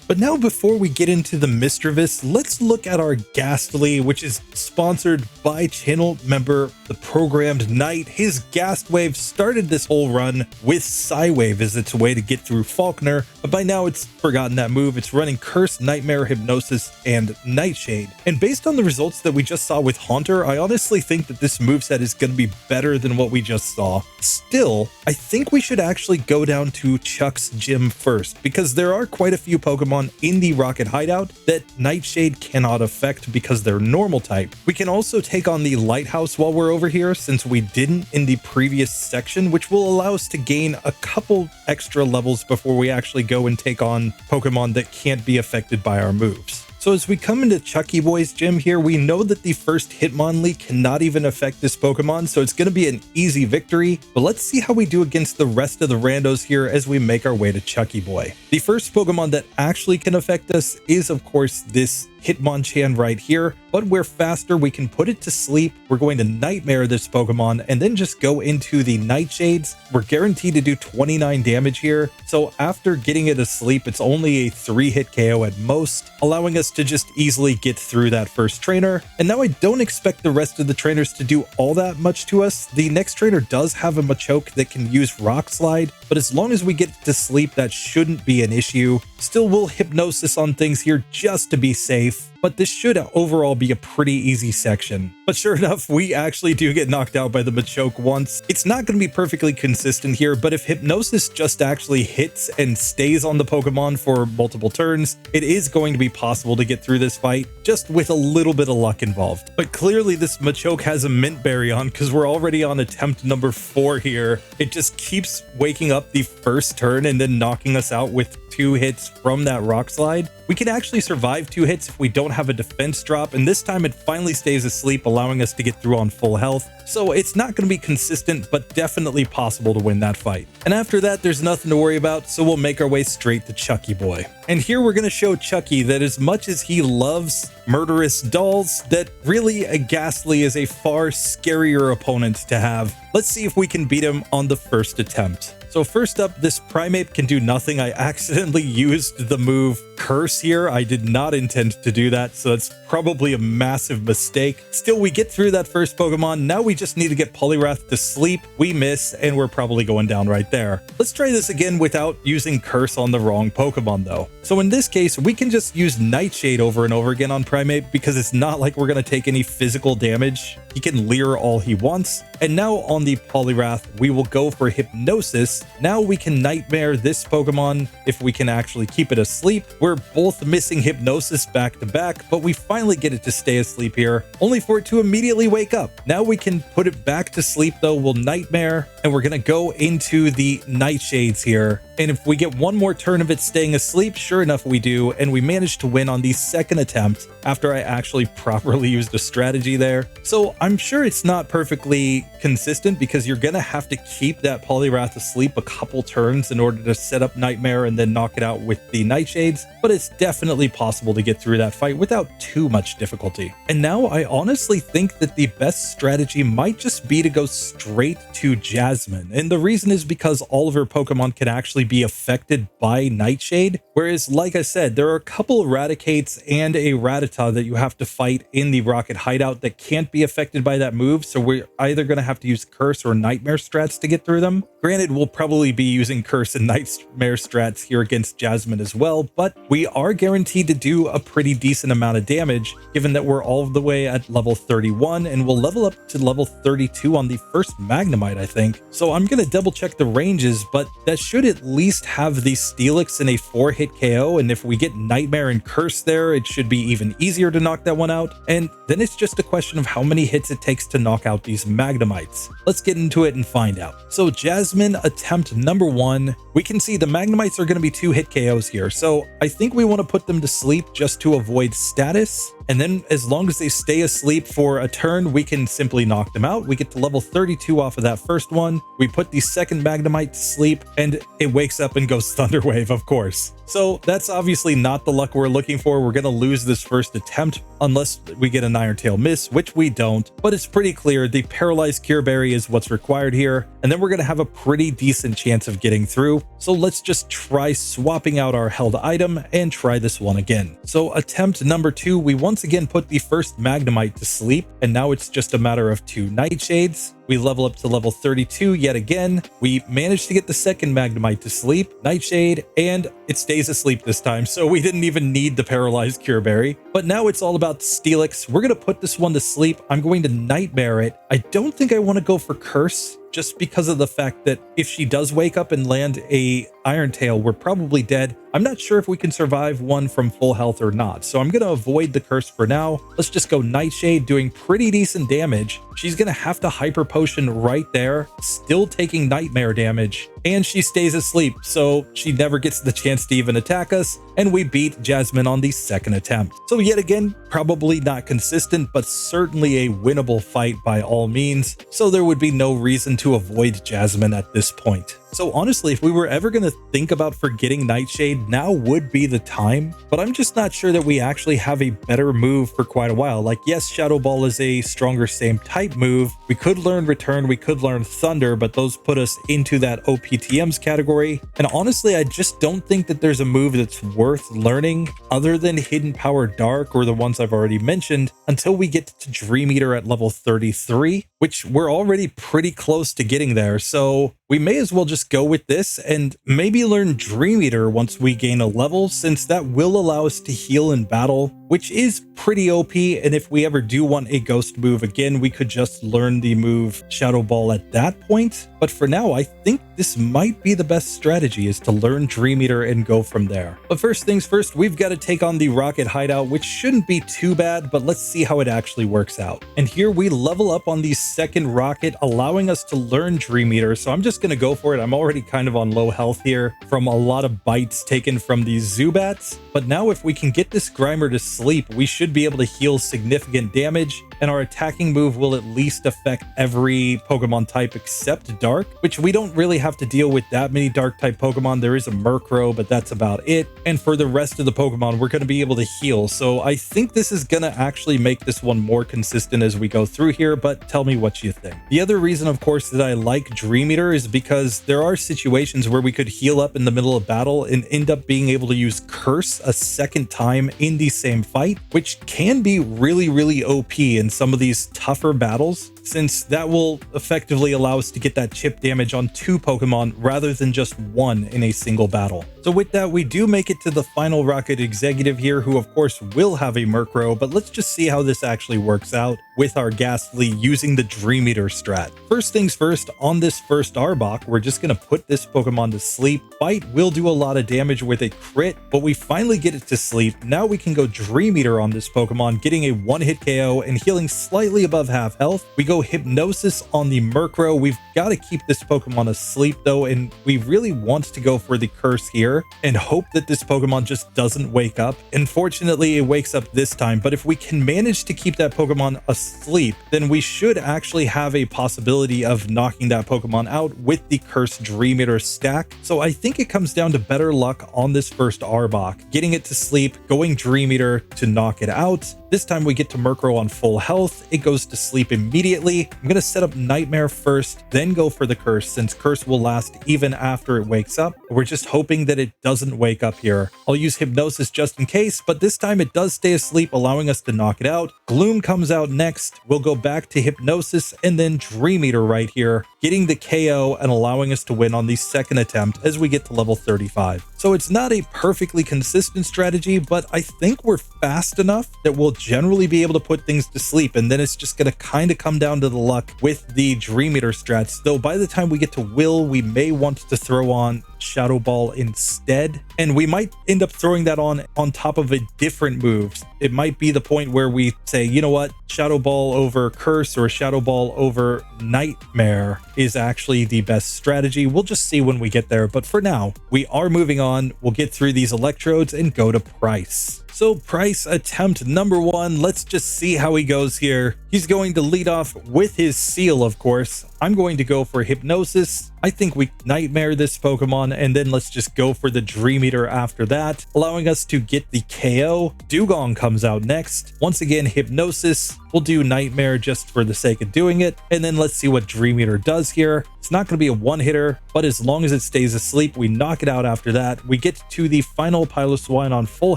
But now before we get into the Misdreavus, let's look at our Gastly, which is sponsored by channel member TheProgrammedKight. His Gastwave started this whole run with Psywave as its way to get through Falkner, but by now it's forgotten that move. It's running Curse, Nightmare, Hypnosis, and Nightshade. And based on the results that we just saw with Haunter, I honestly think that this moveset is going to be better than what we just saw. Still, I think we should actually go down to Chuck's gym first, because there are quite a few Pokemon in the Rocket Hideout that Nightshade cannot affect because they're normal type. We can also take on the Lighthouse while we're over here, since we didn't in the previous section, which will allow us to gain a couple extra levels before we actually go and take on Pokemon that can't be affected by our moves. So as we come into Chucky Boy's gym here, we know that the first Hitmonlee cannot even affect this Pokemon, so it's going to be an easy victory. But let's see how we do against the rest of the randos here as we make our way to Chucky Boy. The first Pokemon that actually can affect us is, of course, this Hitmonchan right here, but we're faster. We can put it to sleep. We're going to Nightmare this Pokemon and then just go into the Nightshades. We're guaranteed to do 29 damage here. So after getting it asleep, it's only a 3-hit KO at most, allowing us to just easily get through that first trainer. And now I don't expect the rest of the trainers to do all that much to us. The next trainer does have a Machoke that can use Rock Slide, but as long as we get to sleep, that shouldn't be an issue. Still, we'll Hypnosis on things here just to be safe, but this should overall be a pretty easy section. But sure enough, we actually do get knocked out by the Machoke once. It's not going to be perfectly consistent here, but if Hypnosis just actually hits and stays on the Pokemon for multiple turns, it is going to be possible to get through this fight, just with a little bit of luck involved. But clearly this Machoke has a Mint Berry on, because we're already on attempt number 4 here. It just keeps waking up the first turn and then knocking us out with 2 hits from that Rock Slide. We can actually survive 2 hits if we don't have a defense drop, and this time it finally stays asleep, allowing us to get through on full health. So it's not going to be consistent, but definitely possible to win that fight. And after that, there's nothing to worry about, so we'll make our way straight to Chucky Boy. And here we're going to show Chucky that as much as he loves murderous dolls, that really a Gastly is a far scarier opponent to have. Let's see if we can beat him on the first attempt. So first up, this Primeape can do nothing. I accidentally used the move Curse here. I did not intend to do that, so that's probably a massive mistake. Still, we get through that first Pokemon. Now we just need to get Poliwrath to sleep. We miss, and we're probably going down right there. Let's try this again without using Curse on the wrong Pokemon, though. So in this case, we can just use Nightshade over and over again on Primeape because it's not like we're going to take any physical damage. He can leer all he wants. And now on the Poliwrath, we will go for Hypnosis. Now we can Nightmare this Pokemon if we can actually keep it asleep. We're both missing Hypnosis back to back, but we finally get it to stay asleep here, only for it to immediately wake up. Now we can put it back to sleep though. We'll Nightmare, and we're gonna go into the Nightshades here. And if we get one more turn of it staying asleep, sure enough we do, and we managed to win on the second attempt after I actually properly used a strategy there. So I'm sure it's not perfectly consistent because you're gonna have to keep that Poliwrath asleep a couple turns in order to set up Nightmare and then knock it out with the Nightshades, but it's definitely possible to get through that fight without too much difficulty. And now I honestly think that the best strategy might just be to go straight to Jasmine, and the reason is because all of her Pokemon can actually be affected by Nightshade, whereas like I said, there are a couple Eradicates and a Rattata that you have to fight in the Rocket Hideout that can't be affected by that move, so we're either going to have to use Curse or Nightmare strats to get through them. Granted, we'll probably be using Curse and Nightmare strats here against Jasmine as well, but we are guaranteed to do a pretty decent amount of damage, given that we're all the way at level 31, and we'll level up to level 32 on the first Magnemite, I think. So I'm going to double check the ranges, but that should at least have the Steelix in a 4-hit KO, and if we get Nightmare and Curse there, it should be even easier to knock that one out. And then it's just a question of how many hits it takes to knock out these Magnemites. Let's get into it and find out. So Jasmine, attempt number 1. We can see the Magnemites are going to be 2-hit KOs here, so I think we want to put them to sleep just to avoid status. And then as long as they stay asleep for a turn, we can simply knock them out. We get to level 32 off of that first one. We put the second Magnemite to sleep, and it wakes up and goes Thunder Wave, of course. So that's obviously not the luck we're looking for. We're going to lose this first attempt unless we get an Iron Tail miss, which we don't. But it's pretty clear the Paralyzed Cure Berry is what's required here. And then we're going to have a pretty decent chance of getting through. So let's just try swapping out our held item and try this one again. So attempt number 2, we once again put the first Magnemite to sleep, and now it's just a matter of 2 Nightshades. We level up to level 32 yet again. We managed to get the second Magnemite to sleep, Nightshade, and it stays asleep this time, so we didn't even need the Paralyzed Cure Berry. But now it's all about Steelix. We're going to put this one to sleep. I'm going to Nightmare it. I don't think I want to go for Curse, just because of the fact that if she does wake up and land a Iron Tail, we're probably dead. I'm not sure if we can survive one from full health or not, so I'm going to avoid the Curse for now. Let's just go Nightshade, doing pretty decent damage. She's going to have to Hyper Potion right there, still taking Nightmare damage. and she stays asleep, so she never gets the chance to even attack us, and we beat Jasmine on the second attempt. So yet again, probably not consistent, but certainly a winnable fight by all means, so there would be no reason to avoid Jasmine at this point. So honestly, if we were ever going to think about forgetting Nightshade, now would be the time, but I'm just not sure that we actually have a better move for quite a while. Like, yes, Shadow Ball is a stronger same type move. We could learn Return, we could learn Thunder, but those put us into that OPTMs category. And honestly, I just don't think that there's a move that's worth learning other than Hidden Power Dark or the ones I've already mentioned until we get to Dream Eater at level 33, which we're already pretty close to getting there. So we may as well just go with this and maybe learn Dream Eater once we gain a level, since that will allow us to heal in battle, which is pretty OP. And if we ever do want a ghost move again, we could just learn the move Shadow Ball at that point. But for now, I think this might be the best strategy, is to learn Dream Eater and go from there. But first things first, we've got to take on the Rocket Hideout, which shouldn't be too bad, but let's see how it actually works out. And here we level up on the second rocket, allowing us to learn Dream Eater. So I'm just going to go for it. I'm already kind of on low health here from a lot of bites taken from these Zubats. But now if we can get this Grimer to sleep, we should be able to heal significant damage, and our attacking move will at least affect every Pokemon type except Dark, which we don't really have to deal with that many Dark type Pokemon. There is a Murkrow, but that's about it. And for the rest of the Pokemon, we're going to be able to heal. So I think this is going to actually make this one more consistent as we go through here, but tell me what you think. The other reason, of course, that I like Dream Eater is because there are situations where we could heal up in the middle of battle and end up being able to use Curse a second time in the same fight, which can be really, really OP in some of these tougher battles, since that will effectively allow us to get that chip damage on 2 Pokemon rather than just 1 in a single battle. So with that, we do make it to the final Rocket Executive here, who of course will have a Murkrow, but let's just see how this actually works out with our Gastly using the Dream Eater strat. First things first, on this first Arbok, we're just going to put this Pokemon to sleep. Bite will do a lot of damage with a crit, but we finally get it to sleep. Now we can go Dream Eater on this Pokemon, getting a 1-hit KO and healing slightly above half health. We go Hypnosis on the Murkrow. We've got to keep this Pokemon asleep though, and we really want to go for the Curse here and hope that this Pokemon just doesn't wake up. Unfortunately, it wakes up this time, but if we can manage to keep that Pokemon asleep, then we should actually have a possibility of knocking that Pokemon out with the Curse Dream Eater stack. So I think it comes down to better luck on this first Arbok, getting it to sleep, going Dream Eater to knock it out. This time we get to Murkrow on full health. It goes to sleep immediately. I'm going to set up Nightmare first, then go for the Curse, since Curse will last even after it wakes up. We're just hoping that it doesn't wake up here. I'll use Hypnosis just in case, but this time it does stay asleep, allowing us to knock it out. Gloom comes out next. We'll go back to Hypnosis and then Dream Eater right here, getting the KO and allowing us to win on the second attempt as we get to level 35. So it's not a perfectly consistent strategy, but I think we're fast enough that we'll generally be able to put things to sleep, and then it's just going to kind of come down to the luck with the Dream Eater strats, though by the time we get to Will, we may want to throw on Shadow Ball instead, and we might end up throwing that on top of a different move. It might be the point where we say, you know what, Shadow Ball over Curse or Shadow Ball over Nightmare is actually the best strategy. We'll just see when we get there, but for now, we are moving on. We'll get through these electrodes and go to Pryce. So Pryce, attempt number 1. Let's just see how he goes here. He's going to lead off with his Seal, of course. I'm going to go for Hypnosis. I think we Nightmare this Pokemon, and then let's just go for the Dream Eater after that, allowing us to get the KO. Dewgong comes out next. Once again, Hypnosis. We'll do Nightmare just for the sake of doing it, and then let's see what Dream Eater does here. It's not going to be a one-hitter, but as long as it stays asleep, we knock it out after that. We get to the final Piloswine on full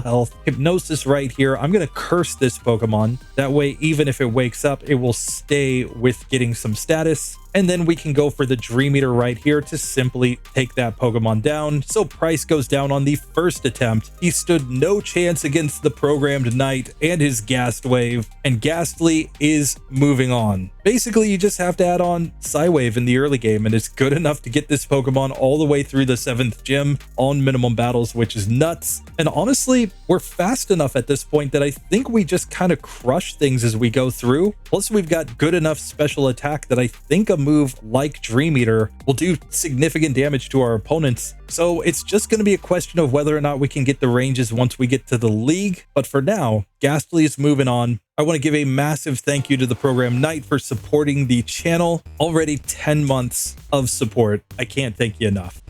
health. Hypnosis right here. I'm going to Curse this Pokemon. That way, even if it wakes up, it will stay with getting some status. And then we can go for the Dream Eater right here to simply take that Pokemon down. So Pryce goes down on the first attempt. He stood no chance against the Programmed Knight and his Gastwave, and Gastly is moving on. Basically, you just have to add on Psywave in the early game, and it's good enough to get this Pokemon all the way through the 7th gym on minimum battles, which is nuts. And honestly, we're fast enough at this point that I think we just kind of crush things as we go through. Plus, we've got good enough special attack that I think a move like Dream Eater will do significant damage to our opponents. So it's just going to be a question of whether or not we can get the ranges once we get to the league. But for now, Gastly is moving on. I want to give a massive thank you to TheProgrammedKight for supporting the channel. Already 10 months of support. I can't thank you enough.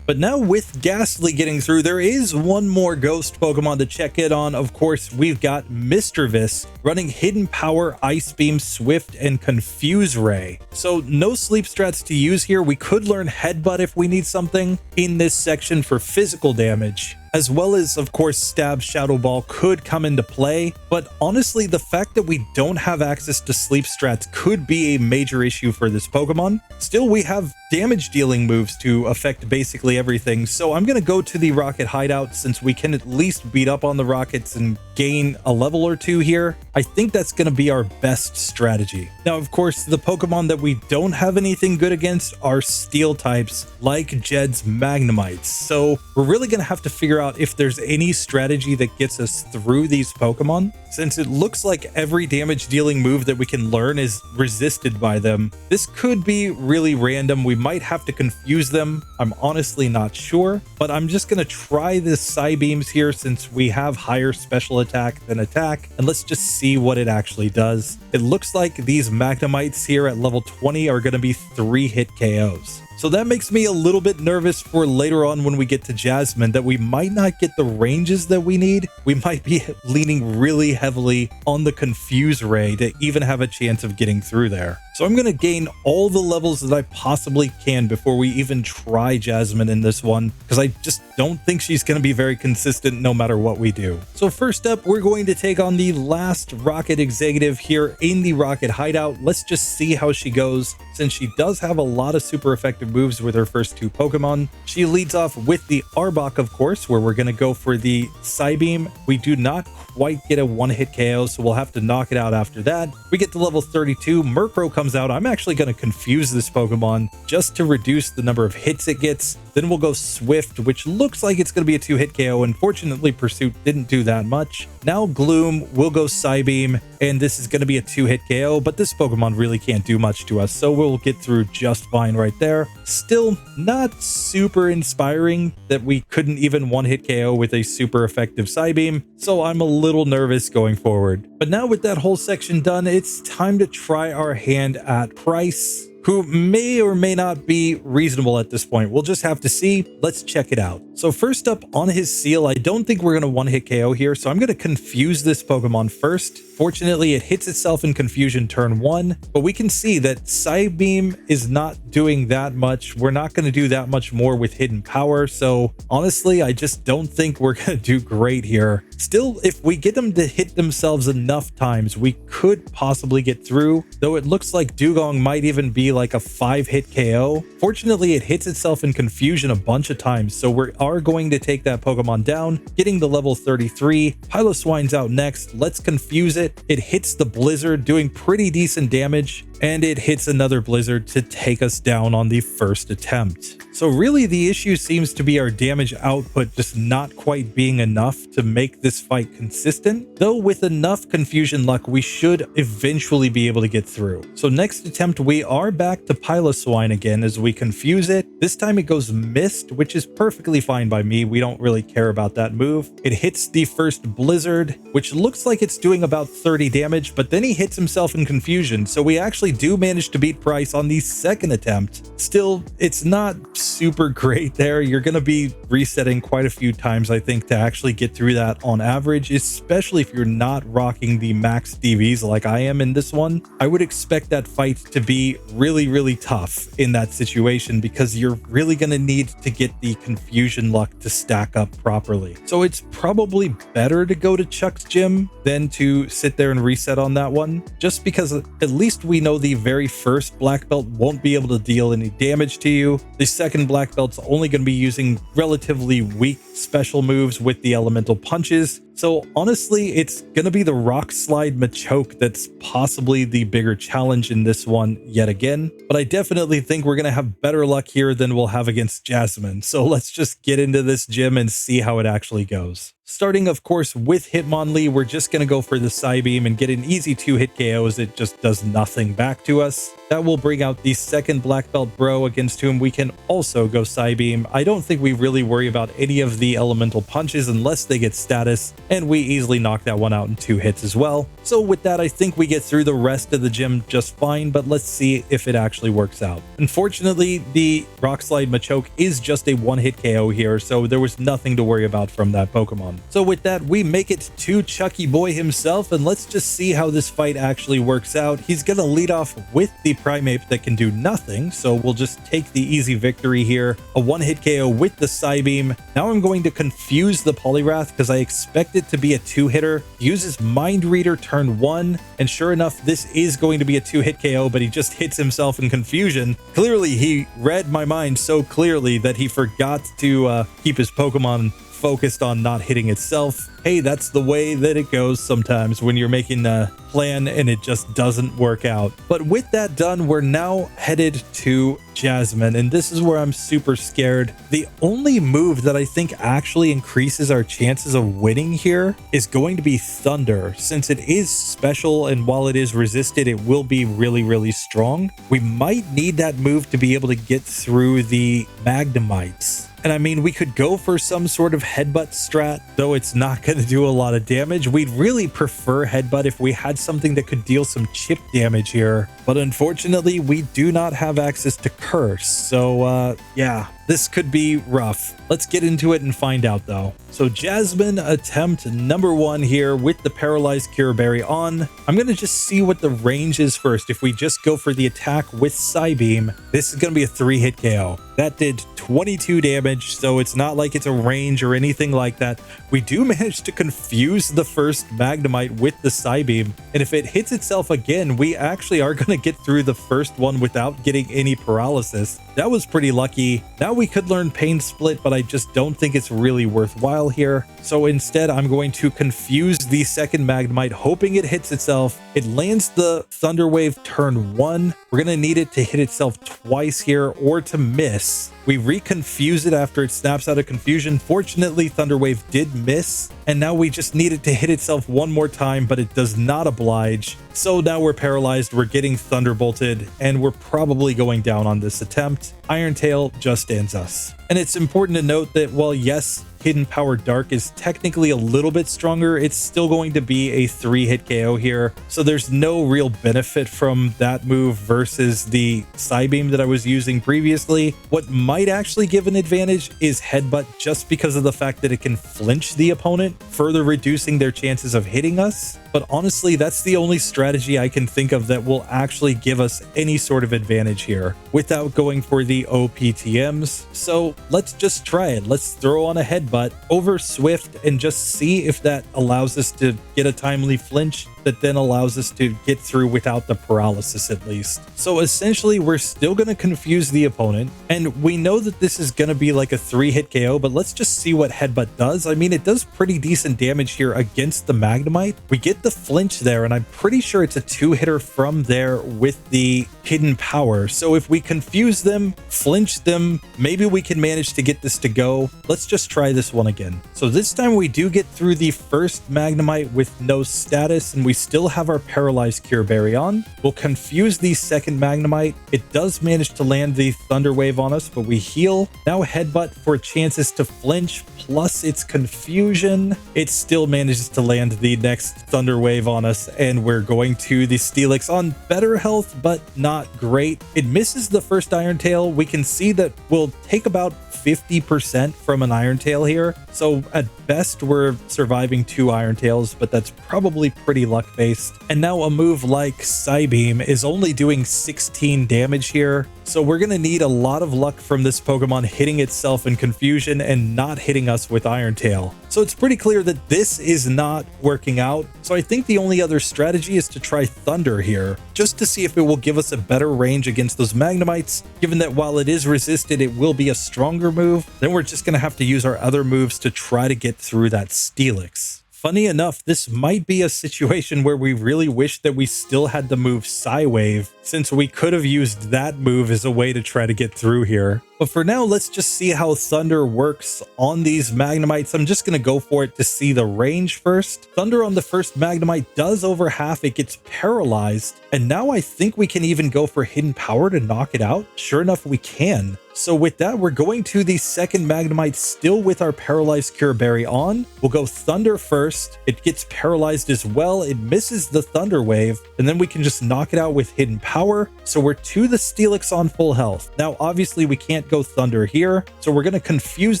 But now with Gastly getting through, there is one more ghost Pokemon to check in on. Of course, we've got Misdreavus running Hidden Power, Ice Beam, Swift, and Confuse Ray. So no sleep strats to use here. We could learn Headbutt if we need something in this section for physical damage, as well as, of course, Stab Shadow Ball could come into play. But honestly, the fact that we don't have access to sleep strats could be a major issue for this Pokemon. Still, we have damage dealing moves to affect basically everything. So I'm going to go to the Rocket Hideout since we can at least beat up on the Rockets and gain a level or two here. I think that's going to be our best strategy. Now, of course, the Pokemon that we don't have anything good against are Steel types like Jed's Magnemites. So we're really going to have to figure out if there's any strategy that gets us through these Pokemon, since it looks like every damage dealing move that we can learn is resisted by them. This could be really random. We might have to confuse them. I'm honestly not sure, but I'm just going to try the Psybeams here since we have higher special attack than attack, and let's just see what it actually does. It looks like these Magnemites here at level 20 are going to be 3-hit KOs. So that makes me a little bit nervous for later on when we get to Jasmine, that we might not get the ranges that we need. We might be leaning really heavily on the Confuse Ray to even have a chance of getting through there. So I'm going to gain all the levels that I possibly can before we even try Jasmine in this one, because I just don't think she's going to be very consistent no matter what we do. So first up, we're going to take on the last Rocket Executive here in the Rocket Hideout. Let's just see how she goes, since she does have a lot of super effective moves with her first two Pokemon. She leads off with the Arbok, of course, where we're going to go for the Psybeam. We do not quite get a one-hit KO, so we'll have to knock it out after that. We get to level 32. Murkrow comes out. I'm actually going to confuse this Pokemon just to reduce the number of hits it gets. Then we'll go Swift, which looks like it's going to be a 2-hit KO. Unfortunately, Pursuit didn't do that much. Now Gloom will go Psybeam, and this is going to be a 2-hit KO, but this Pokemon really can't do much to us, so we'll get through just fine right there. Still not super inspiring that we couldn't even one-hit KO with a super effective Psybeam, so I'm a little nervous going forward. But now with that whole section done, it's time to try our hand at Pryce, who may or may not be reasonable at this point. We'll just have to see. Let's check it out. So first up on his seal, I don't think we're going to one-hit KO here, so I'm going to confuse this Pokemon first. Fortunately, it hits itself in confusion turn 1, but we can see that Psybeam is not doing that much. We're not going to do that much more with Hidden Power, so honestly, I just don't think we're going to do great here. Still, if we get them to hit themselves enough times, we could possibly get through, though it looks like Dewgong might even be like a 5-hit KO. Fortunately, it hits itself in confusion a bunch of times, so we are going to take that Pokemon down, getting to level 33. Piloswine's out next. Let's confuse it. It hits the Blizzard, doing pretty decent damage, and it hits another Blizzard to take us down on the first attempt. So really the issue seems to be our damage output just not quite being enough to make this fight consistent, though with enough confusion luck we should eventually be able to get through. So next attempt we are back to Piloswine again as we confuse it. This time it goes Mist, which is perfectly fine by me. We don't really care about that move. It hits the first Blizzard, which looks like it's doing about 30 damage, but then he hits himself in confusion, so we actually do manage to beat Pryce on the second attempt. Still, it's not super great there. You're going to be resetting quite a few times, I think, to actually get through that on average, especially if you're not rocking the max DVs like I am in this one. I would expect that fight to be really, really tough in that situation because you're really going to need to get the confusion luck to stack up properly. So it's probably better to go to Chuck's gym than to sit there and reset on that one, just because at least we know the very first black belt won't be able to deal any damage to you. The second black belt's only going to be using relatively weak special moves with the elemental punches, So honestly, it's going to be the Rock Slide Machoke that's possibly the bigger challenge in this one yet again. But I definitely think we're going to have better luck here than we'll have against Jasmine. So let's just get into this gym and see how it actually goes. Starting, of course, with Hitmonlee, we're just going to go for the Psybeam and get an easy 2-hit KO as it just does nothing back to us. That will bring out the second Black Belt Bro against whom we can also go Psybeam. I don't think we really worry about any of the elemental punches unless they get status, and we easily knock that one out in 2 hits as well. So with that, I think we get through the rest of the gym just fine, but let's see if it actually works out. Unfortunately, the Rock Slide Machoke is just a 1-hit KO here, so there was nothing to worry about from that Pokemon. So with that, we make it to Chucky Boy himself, and let's just see how this fight actually works out. He's going to lead off with the Primeape that can do nothing, so we'll just take the easy victory here. A 1-hit KO with the Psybeam. Now I'm going to confuse the Poliwrath because I expect it to be a 2-hitter. Uses Mind Reader turn 1, and sure enough, this is going to be a 2-hit KO, but he just hits himself in confusion. Clearly, he read my mind so clearly that he forgot to keep his Pokemon focused on not hitting itself. Hey, that's the way that it goes sometimes when you're making a plan and it just doesn't work out. But with that done, we're now headed to Jasmine, and this is where I'm super scared. The only move that I think actually increases our chances of winning here is going to be Thunder, since it is special, and while it is resisted, it will be really strong. We might need that move to be able to get through the Magnemites. And I mean, we could go for some sort of Headbutt strat, though it's not going to do a lot of damage. We'd really prefer Headbutt if we had something that could deal some chip damage here. But unfortunately, we do not have access to Curse. So yeah, this could be rough. Let's get into it and find out though. So Jasmine attempt number 1 here with the Paralyzed Cure Berry on. I'm going to just see what the range is first. If we just go for the attack with Psybeam, this is going to be a 3-hit KO. That did 22 damage, so it's not like it's a range or anything like that. We do manage to confuse the first Magnemite with the Psybeam, and if it hits itself again, we actually are going to get through the first one without getting any paralysis. That was pretty lucky. Now we could learn Pain Split, but I just don't think it's really worthwhile here. So instead, I'm going to confuse the second Magnemite, hoping it hits itself. It lands the Thunder Wave turn 1. We're going to need it to hit itself twice here or to miss. We reconfuse it after it snaps out of confusion. Fortunately, Thunder Wave did miss, and now we just need it to hit itself one more time, but it does not oblige. So now we're paralyzed, we're getting Thunderbolted, and we're probably going down on this attempt. Iron Tail just ends us. And it's important to note that while yes, Hidden Power Dark is technically a little bit stronger, it's still going to be a 3-hit KO here. So there's no real benefit from that move versus the Psybeam that I was using previously. What might actually give an advantage is Headbutt, just because of the fact that it can flinch the opponent, further reducing their chances of hitting us. But honestly, that's the only strategy I can think of that will actually give us any sort of advantage here without going for the OPTMs. So let's just try it. Let's throw on a Headbutt over Swift and just see if that allows us to get a timely flinch that then allows us to get through without the paralysis at least. So essentially, we're still going to confuse the opponent, and we know that this is going to be like a 3-hit KO, but let's just see what Headbutt does. I mean, it does pretty decent damage here against the Magnemite. We get the flinch there, and I'm pretty sure it's a 2-hitter from there with the Hidden Power. So if we confuse them, flinch them, maybe we can manage to get this to go. Let's just try this one again. So this time we do get through the first Magnemite with no status, and we still have our Paralyzed Cure Berry on. We'll confuse the second Magnemite. It does manage to land the Thunder Wave on us, but we heal. Now Headbutt for chances to flinch, plus its confusion. It still manages to land the next Thunder Wave on us, and we're going to the Steelix on better health, but not great. It misses the first Iron Tail. We can see that we'll take about 50% from an Iron Tail here. So at best, we're surviving 2 Iron Tails, but that's probably pretty luck-based. And now a move like Psybeam is only doing 16 damage here. So we're going to need a lot of luck from this Pokemon hitting itself in confusion and not hitting us with Iron Tail. So it's pretty clear that this is not working out. So I think the only other strategy is to try Thunder here, just to see if it will give us a better range against those Magnemites, given that while it is resisted, it will be a stronger move. Then we're just going to have to use our other moves to try to get through that Steelix. Funny enough, this might be a situation where we really wish that we still had the move Psywave, since we could have used that move as a way to try to get through here. But for now, let's just see how Thunder works on these Magnemites. I'm just going to go for it to see the range first. Thunder on the first Magnemite does over half. It gets paralyzed. And now I think we can even go for Hidden Power to knock it out. Sure enough, we can. So with that, we're going to the second Magnemite still with our Paralyzed Cure Berry on. We'll go Thunder first. It gets paralyzed as well. It misses the Thunder Wave, and then we can just knock it out with Hidden Power. So we're to the Steelix on full health. Now, obviously, we can't go Thunder here, so we're going to confuse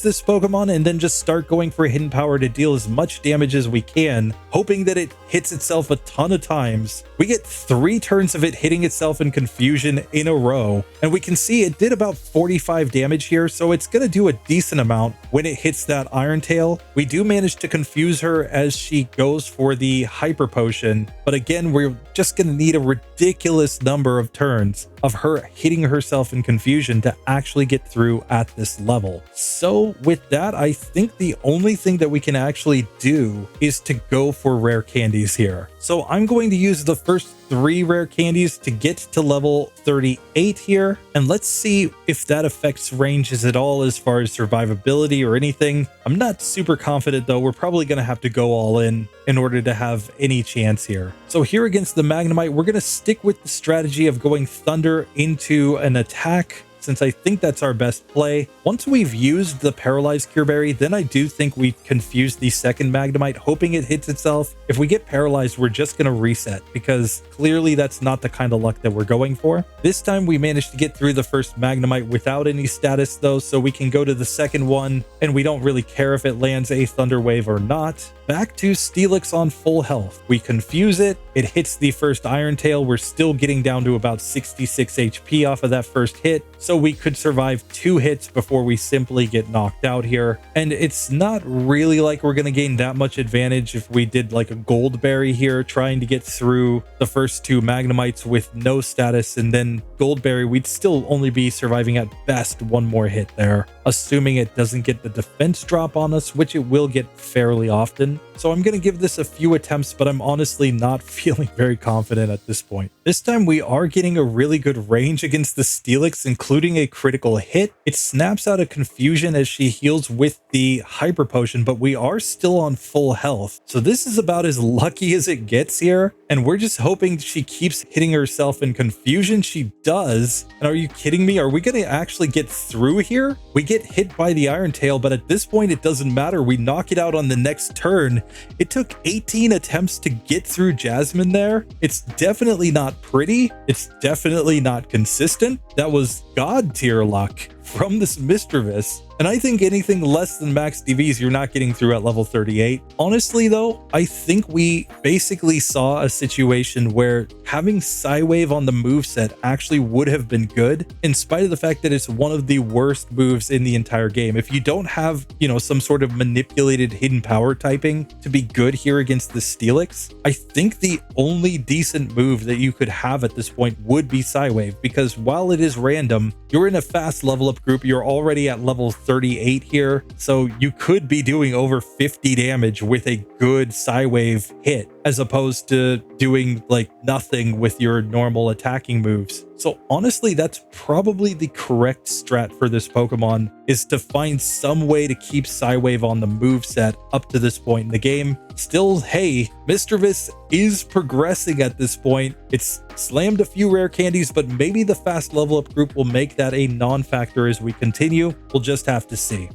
this Pokemon and then just start going for Hidden Power to deal as much damage as we can, hoping that it hits itself a ton of times. We get 3 turns of it hitting itself in confusion in a row, and we can see it did about 45 damage here, so it's going to do a decent amount when it hits that Iron Tail. We do manage to confuse her as she goes for the Hyper Potion, but again, we're just going to need a ridiculous number of turns of her hitting herself in confusion to actually get through at this level. So with that, I think the only thing that we can actually do is to go for rare candies here. So I'm going to use the first 3 rare candies to get to level 38 here, and let's see if that affects ranges at all as far as survivability or anything. I'm not super confident though. We're probably going to have to go all in order to have any chance here. So here against the Magnemite, we're going to stick with the strategy of going Thunder into an attack, since I think that's our best play. Once we've used the Paralyzed Cure Berry, then I do think we confuse the second Magnemite, hoping it hits itself. If we get paralyzed, we're just going to reset, because clearly that's not the kind of luck that we're going for. This time we managed to get through the first Magnemite without any status though, so we can go to the second one, and we don't really care if it lands a Thunder Wave or not. Back to Steelix on full health. We confuse it. It hits the first Iron Tail. We're still getting down to about 66 HP off of that first hit, so we could survive 2 hits before we simply get knocked out here. And it's not really like we're going to gain that much advantage if we did like a Gold Berry here, trying to get through the first 2 Magnemites with no status, and then Gold Berry, we'd still only be surviving at best 1 more hit there, assuming it doesn't get the defense drop on us, which it will get fairly often. So I'm going to give this a few attempts, but I'm honestly not feeling very confident at this point. This time we are getting a really good range against the Steelix, including a critical hit. It snaps out of confusion as she heals with the Hyper Potion, but we are still on full health. So this is about as lucky as it gets here, and we're just hoping she keeps hitting herself in confusion. She does. And are you kidding me? Are we going to actually get through here? We get hit by the Iron Tail, but at this point it doesn't matter. We knock it out on the next turn. It took 18 attempts to get through Jasmine there. It's definitely not pretty. It's definitely not consistent. That was god tier luck from this Misdreavus. And I think anything less than max DVs, you're not getting through at level 38. Honestly, though, I think we basically saw a situation where having Psywave on the moveset actually would have been good, in spite of the fact that it's one of the worst moves in the entire game. If you don't have, some sort of manipulated hidden power typing to be good here against the Steelix, I think the only decent move that you could have at this point would be Psywave, because while it is random, you're in a fast level up group. You're already at level 38 here, so you could be doing over 50 damage with a good Psywave hit, as opposed to doing like nothing with your normal attacking moves. So honestly, that's probably the correct strat for this Pokemon, is to find some way to keep Psywave on the moveset up to this point in the game. Still, hey, Misdreavus is progressing at this point. It's slammed a few rare candies, but maybe the fast level up group will make that a non-factor as we continue. We'll just have to see.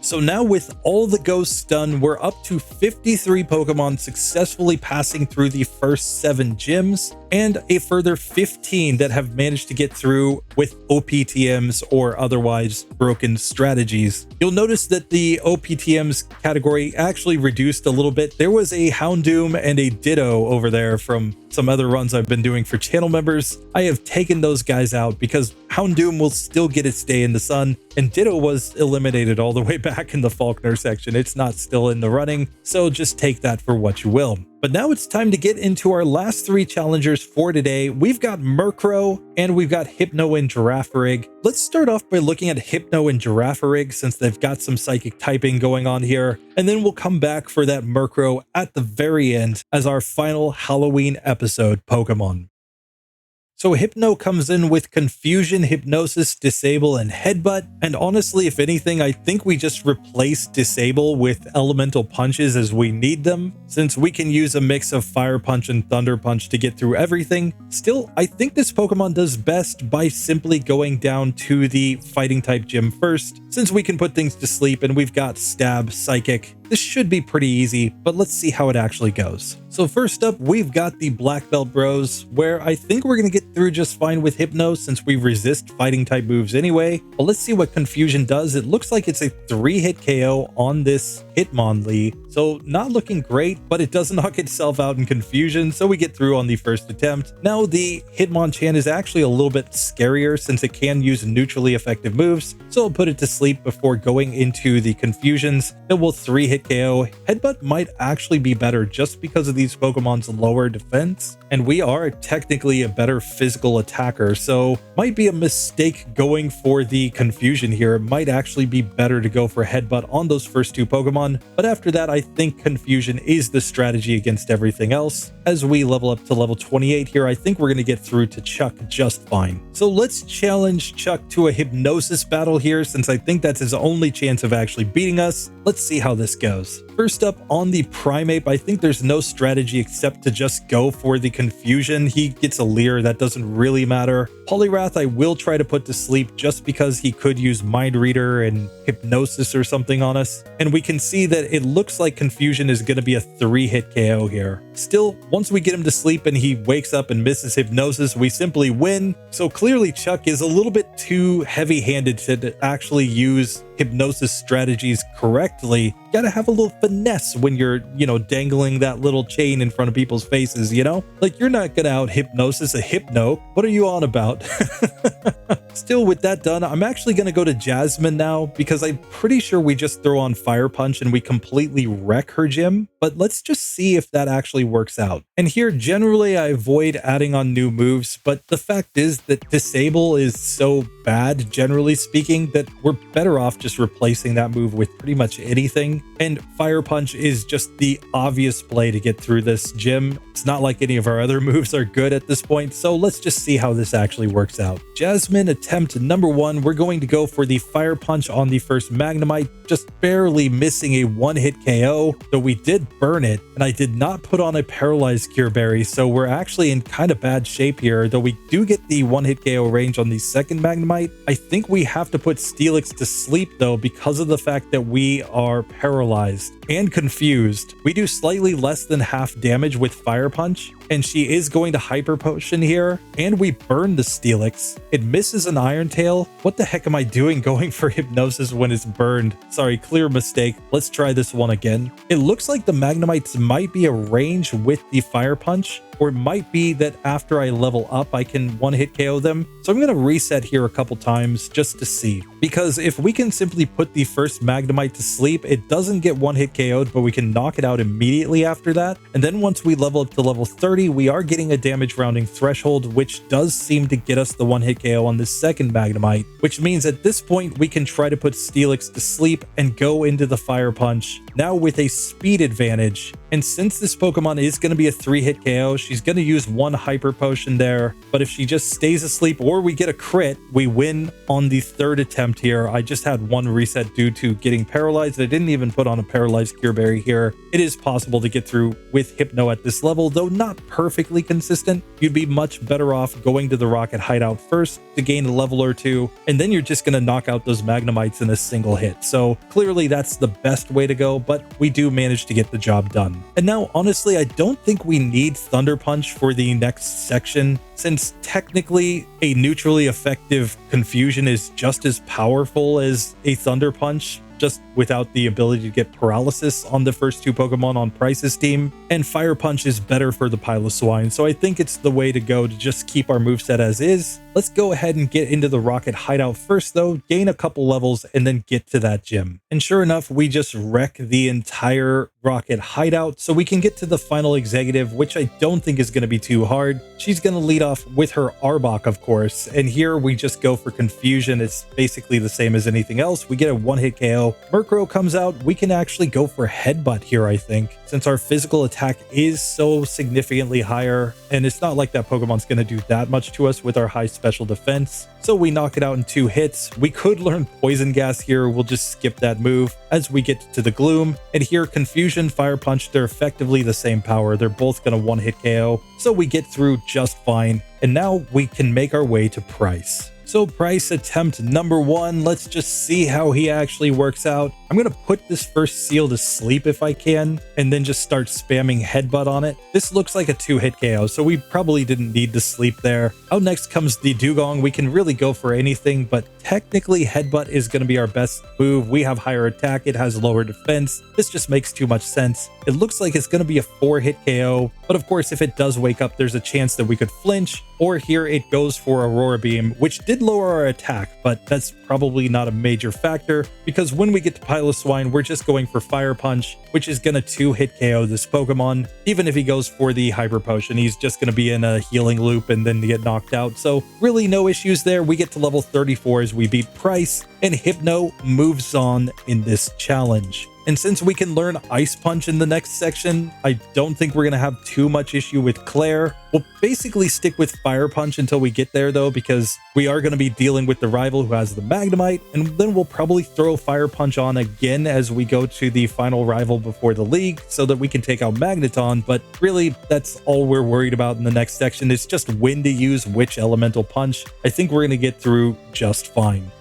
So now with all the ghosts done, we're up to 53 Pokemon successfully passing through the first 7 gyms, and a further 15 that have managed to get through with OPTMs or otherwise broken strategies. You'll notice that the OPTMs category actually reduced a little bit. There was a Houndoom and a Ditto over there from some other runs I've been doing for channel members. I have taken those guys out because Houndoom will still get its day in the sun, and Ditto was eliminated all the way back in the Falkner section. It's not still in the running, so just take that for what you will. But now it's time to get into our last 3 challengers for today. We've got Murkrow and we've got Hypno and Girafarig. Let's start off by looking at Hypno and Girafarig since they've got some psychic typing going on here. And then we'll come back for that Murkrow at the very end as our final Halloween episode Pokemon. So Hypno comes in with Confusion, Hypnosis, Disable, and Headbutt. And honestly, if anything, I think we just replace Disable with Elemental Punches as we need them, since we can use a mix of Fire Punch and Thunder Punch to get through everything. Still, I think this Pokemon does best by simply going down to the Fighting type gym first, since we can put things to sleep and we've got Stab, Psychic. This should be pretty easy, but let's see how it actually goes. So first up, we've got the Black Belt Bros, where I think we're going to get through just fine with Hypno since we resist fighting type moves anyway. But let's see what Confusion does. It looks like it's a 3-hit KO on this Hitmonlee, so not looking great, but it does knock itself out in Confusion, so we get through on the first attempt. Now the Hitmonchan is actually a little bit scarier since it can use neutrally effective moves, so I'll put it to sleep before going into the Confusions. Then we'll 3-hit KO. Headbutt might actually be better just because of these Pokemon's lower defense, and we are technically a better physical attacker, so might be a mistake going for the Confusion here. It might actually be better to go for Headbutt on those first 2 Pokemon, but after that I think Confusion is the strategy against everything else. As we level up to level 28 here, I think we're going to get through to Chuck just fine. So let's challenge Chuck to a Hypnosis battle here, since I think that's his only chance of actually beating us. Let's see how this goes. First up, on the Primeape, I think there's no strategy except to just go for the Confusion. He gets a Leer, that doesn't really matter. Poliwrath I will try to put to sleep just because he could use Mind Reader and Hypnosis or something on us. And we can see that it looks like Confusion is going to be a 3-hit KO here. Still, once we get him to sleep and he wakes up and misses Hypnosis, we simply win. So clearly Chuck is a little bit too heavy-handed to actually use Hypnosis strategies correctly. Gotta have a little finesse when you're, dangling that little chain in front of people's faces, Like, you're not gonna out Hypnosis a Hypno. What are you on about? Still, with that done, I'm actually gonna go to Jasmine now because I'm pretty sure we just throw on Fire Punch and we completely wreck her gym. But let's just see if that actually works out. And here, generally, I avoid adding on new moves, but the fact is that Disable is so bad, generally speaking, that we're better off just replacing that move with pretty much anything. And Fire Punch is just the obvious play to get through this gym. It's not like any of our other moves are good at this point, so let's just see how this actually works out. Jasmine, attempt number 1, we're going to go for the Fire Punch on the first Magnemite, just barely missing a 1-hit KO, though we did burn it, and I did not put on a Paralyzed Cure Berry, so we're actually in kind of bad shape here, though we do get the 1-hit KO range on the second Magnemite. I think we have to put Steelix to sleep though because of the fact that we are paralyzed and confused. We do slightly less than half damage with Fire Punch, and she is going to Hyper Potion here, and we burn the Steelix. It misses an Iron Tail. What the heck am I doing going for Hypnosis when it's burned? Sorry, clear mistake. Let's try this one again. It looks like the Magnemites might be a range with the Fire Punch, or it might be that after I level up, I can 1-hit KO them. So I'm going to reset here a couple times just to see. Because if we can simply put the first Magnemite to sleep, it doesn't get 1-hit KO'd, but we can knock it out immediately after that. And then once we level up to level 30, we are getting a damage rounding threshold, which does seem to get us the 1-hit KO on the second Magnemite, which means at this point, we can try to put Steelix to sleep and go into the Fire Punch, now with a speed advantage. And since this Pokemon is going to be a 3-hit KO, she's going to use 1 Hyper Potion there. But if she just stays asleep or we get a crit, we win on the third attempt here. I just had 1 reset due to getting paralyzed. I didn't even put on a Paralyzed Cure Berry here. It is possible to get through with Hypno at this level, though not perfectly consistent. You'd be much better off going to the Rocket Hideout first to gain a level or 2, and then you're just going to knock out those Magnemites in a single hit. So clearly that's the best way to go, but we do manage to get the job done. And now, honestly, I don't think we need Thunder Punch for the next section, since technically a neutrally effective Confusion is just as powerful as a Thunder Punch, just without the ability to get paralysis on the first 2 Pokemon on Pryce's team, and Fire Punch is better for the Piloswine, so I think it's the way to go to just keep our moveset as is. Let's go ahead and get into the Rocket Hideout first though, gain a couple levels, and then get to that gym. And sure enough, we just wreck the entire Rocket Hideout, so we can get to the final executive, which I don't think is going to be too hard. She's going to lead off with her Arbok, of course, and here we just go for confusion. It's basically the same as anything else. We get a one-hit KO. Murkrow comes out. We can actually go for Headbutt here, I think, since our physical attack is so significantly higher, and it's not like that Pokemon's going to do that much to us with our high special defense. So we knock it out in 2 hits. We could learn Poison Gas here. We'll just skip that move as we get to the Gloom. And here, Confusion, Fire Punch, they're effectively the same power. They're both going to one-hit KO. So we get through just fine. And now we can make our way to Pryce. So Pryce attempt number 1, let's just see how he actually works out. I'm going to put this first seal to sleep if I can, and then just start spamming Headbutt on it. This looks like a 2-hit KO, so we probably didn't need to sleep there. Out next comes the Dewgong. We can really go for anything, but technically Headbutt is going to be our best move. We have higher attack, it has lower defense. This just makes too much sense. It looks like it's going to be a 4-hit KO, but of course if it does wake up, there's a chance that we could flinch, or here it goes for Aurora Beam, which did lower our attack, but that's probably not a major factor because when we get to Piloswine, we're just going for Fire Punch, which is going to 2-hit KO this Pokemon. Even if he goes for the Hyper Potion, he's just going to be in a healing loop and then get knocked out. So really no issues there. We get to level 34 as we beat Pryce, and Hypno moves on in this challenge. And since we can learn Ice Punch in the next section, I don't think we're going to have too much issue with Claire. We'll basically stick with Fire Punch until we get there though, because we are going to be dealing with the rival who has the Magnemite, and then we'll probably throw Fire Punch on again as we go to the final rival before the league so that we can take out Magneton, but really that's all we're worried about in the next section. It's just when to use which elemental punch. I think we're going to get through just fine.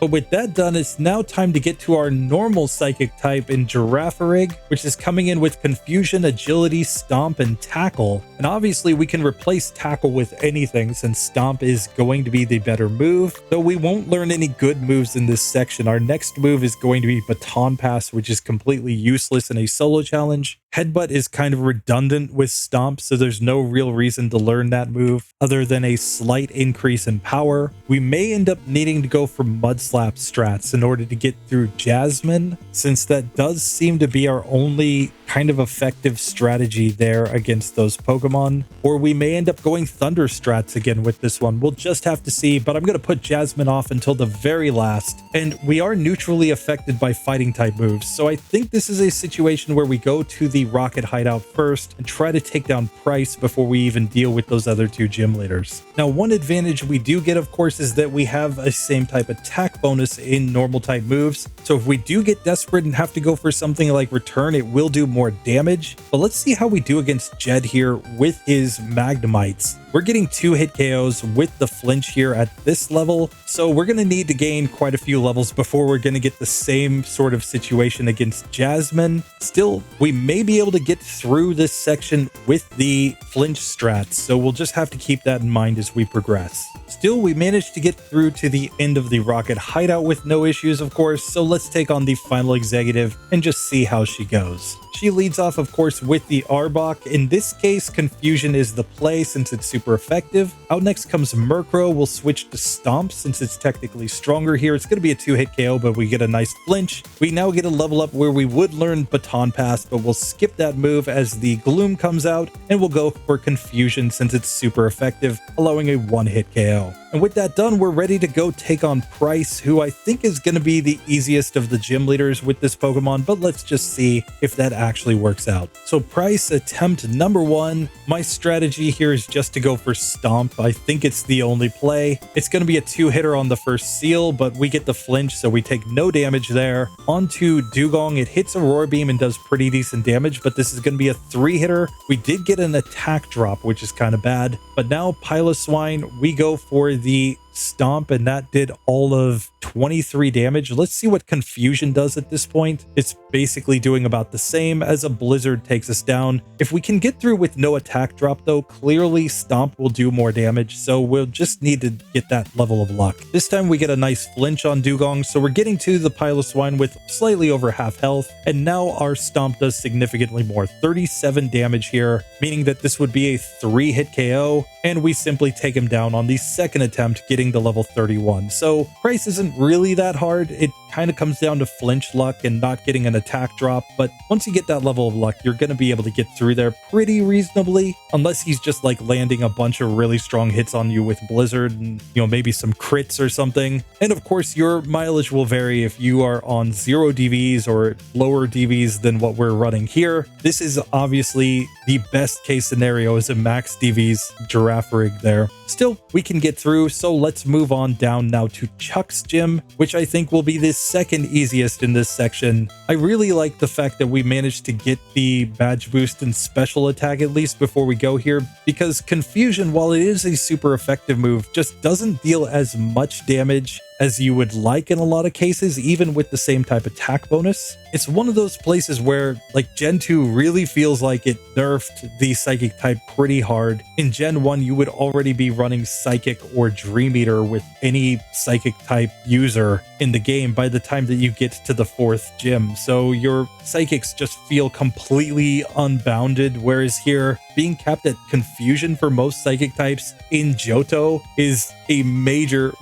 But with that done, it's now time to get to our normal Psychic type in Girafarig, which is coming in with Confusion, Agility, Stomp, and Tackle. And obviously we can replace Tackle with anything since Stomp is going to be the better move, though we won't learn any good moves in this section. Our next move is going to be Baton Pass, which is completely useless in a solo challenge. Headbutt is kind of redundant with Stomp, so there's no real reason to learn that move other than a slight increase in power. We may end up needing to go for Mudslap strats in order to get through Jasmine, since that does seem to be our only kind of effective strategy there against those Pokemon. Or we may end up going Thunder strats again with this one. We'll just have to see, but I'm going to put Jasmine off until the very last. And we are neutrally affected by fighting type moves, so I think this is a situation where we go to the Rocket Hideout first and try to take down Pryce before we even deal with those other 2 gym leaders. Now, one advantage we do get, of course, is that we have a same type attack bonus in normal type moves. So if we do get desperate and have to go for something like Return, it will do more damage. But let's see how we do against Jed here with his Magnemites. We're getting 2-hit KOs with the flinch here at this level, so we're going to need to gain quite a few levels before we're going to get the same sort of situation against Jasmine. Still, we may be able to get through this section with the flinch strats, so we'll just have to keep that in mind as we progress. Still, we managed to get through to the end of the Rocket Hideout with no issues, of course, so let's take on the final executive and just see how she goes. She leads off, of course, with the Arbok. In this case, Confusion is the play since it's super effective. Out next comes Murkrow. We'll switch to Stomp since it's technically stronger here. It's going to be a 2-hit KO, but we get a nice flinch. We now get a level up where we would learn Baton Pass, but we'll skip that move as the Gloom comes out, and we'll go for Confusion since it's super effective, allowing a 1-hit KO. And with that done, we're ready to go take on Pryce, who I think is going to be the easiest of the gym leaders with this Pokemon, but let's just see if that actually works out. So Pryce attempt number 1. My strategy here is just to go for Stomp. I think it's the only play. It's going to be a 2-hitter on the first seal, but we get the flinch, so we take no damage there. On to Dewgong. It hits Aurora Beam and does pretty decent damage, but this is going to be a 3-hitter. We did get an attack drop, which is kind of bad, but now Piloswine, we go for the Stomp, and that did all of 23 damage. Let's see what Confusion does at this point. It's basically doing about the same as a Blizzard takes us down. If we can get through with no attack drop though, clearly Stomp will do more damage, so we'll just need to get that level of luck. This time we get a nice flinch on Dewgong, so we're getting to the Pile of Swine with slightly over half health, and now our Stomp does significantly more, 37 damage here, meaning that this would be a 3-hit KO, and we simply take him down on the second attempt, getting to level 31. So Pryce isn't really that hard. It kind of comes down to flinch luck and not getting an attack drop, but once you get that level of luck, you're going to be able to get through there pretty reasonably, unless he's just like landing a bunch of really strong hits on you with Blizzard and, you know, maybe some crits or something. And of course, your mileage will vary if you are on 0 DVs or lower DVs than what we're running here. This is obviously the best case scenario, is a max DVs Girafarig there. Still, we can get through, so let's move on down now to Chuck's gym, which I think will be the second easiest in this section. I really like the fact that we managed to get the badge boost and special attack at least before we go here, because Confusion, while it is a super effective move, just doesn't deal as much damage as you would like in a lot of cases, even with the same type attack bonus. It's one of those places where, like, Gen 2 really feels like it nerfed the Psychic type pretty hard. In Gen 1, you would already be running Psychic or Dream Eater with any Psychic type user in the game by the time that you get to the 4th gym. So your Psychics just feel completely unbounded, whereas here, being capped at Confusion for most Psychic types in Johto is a major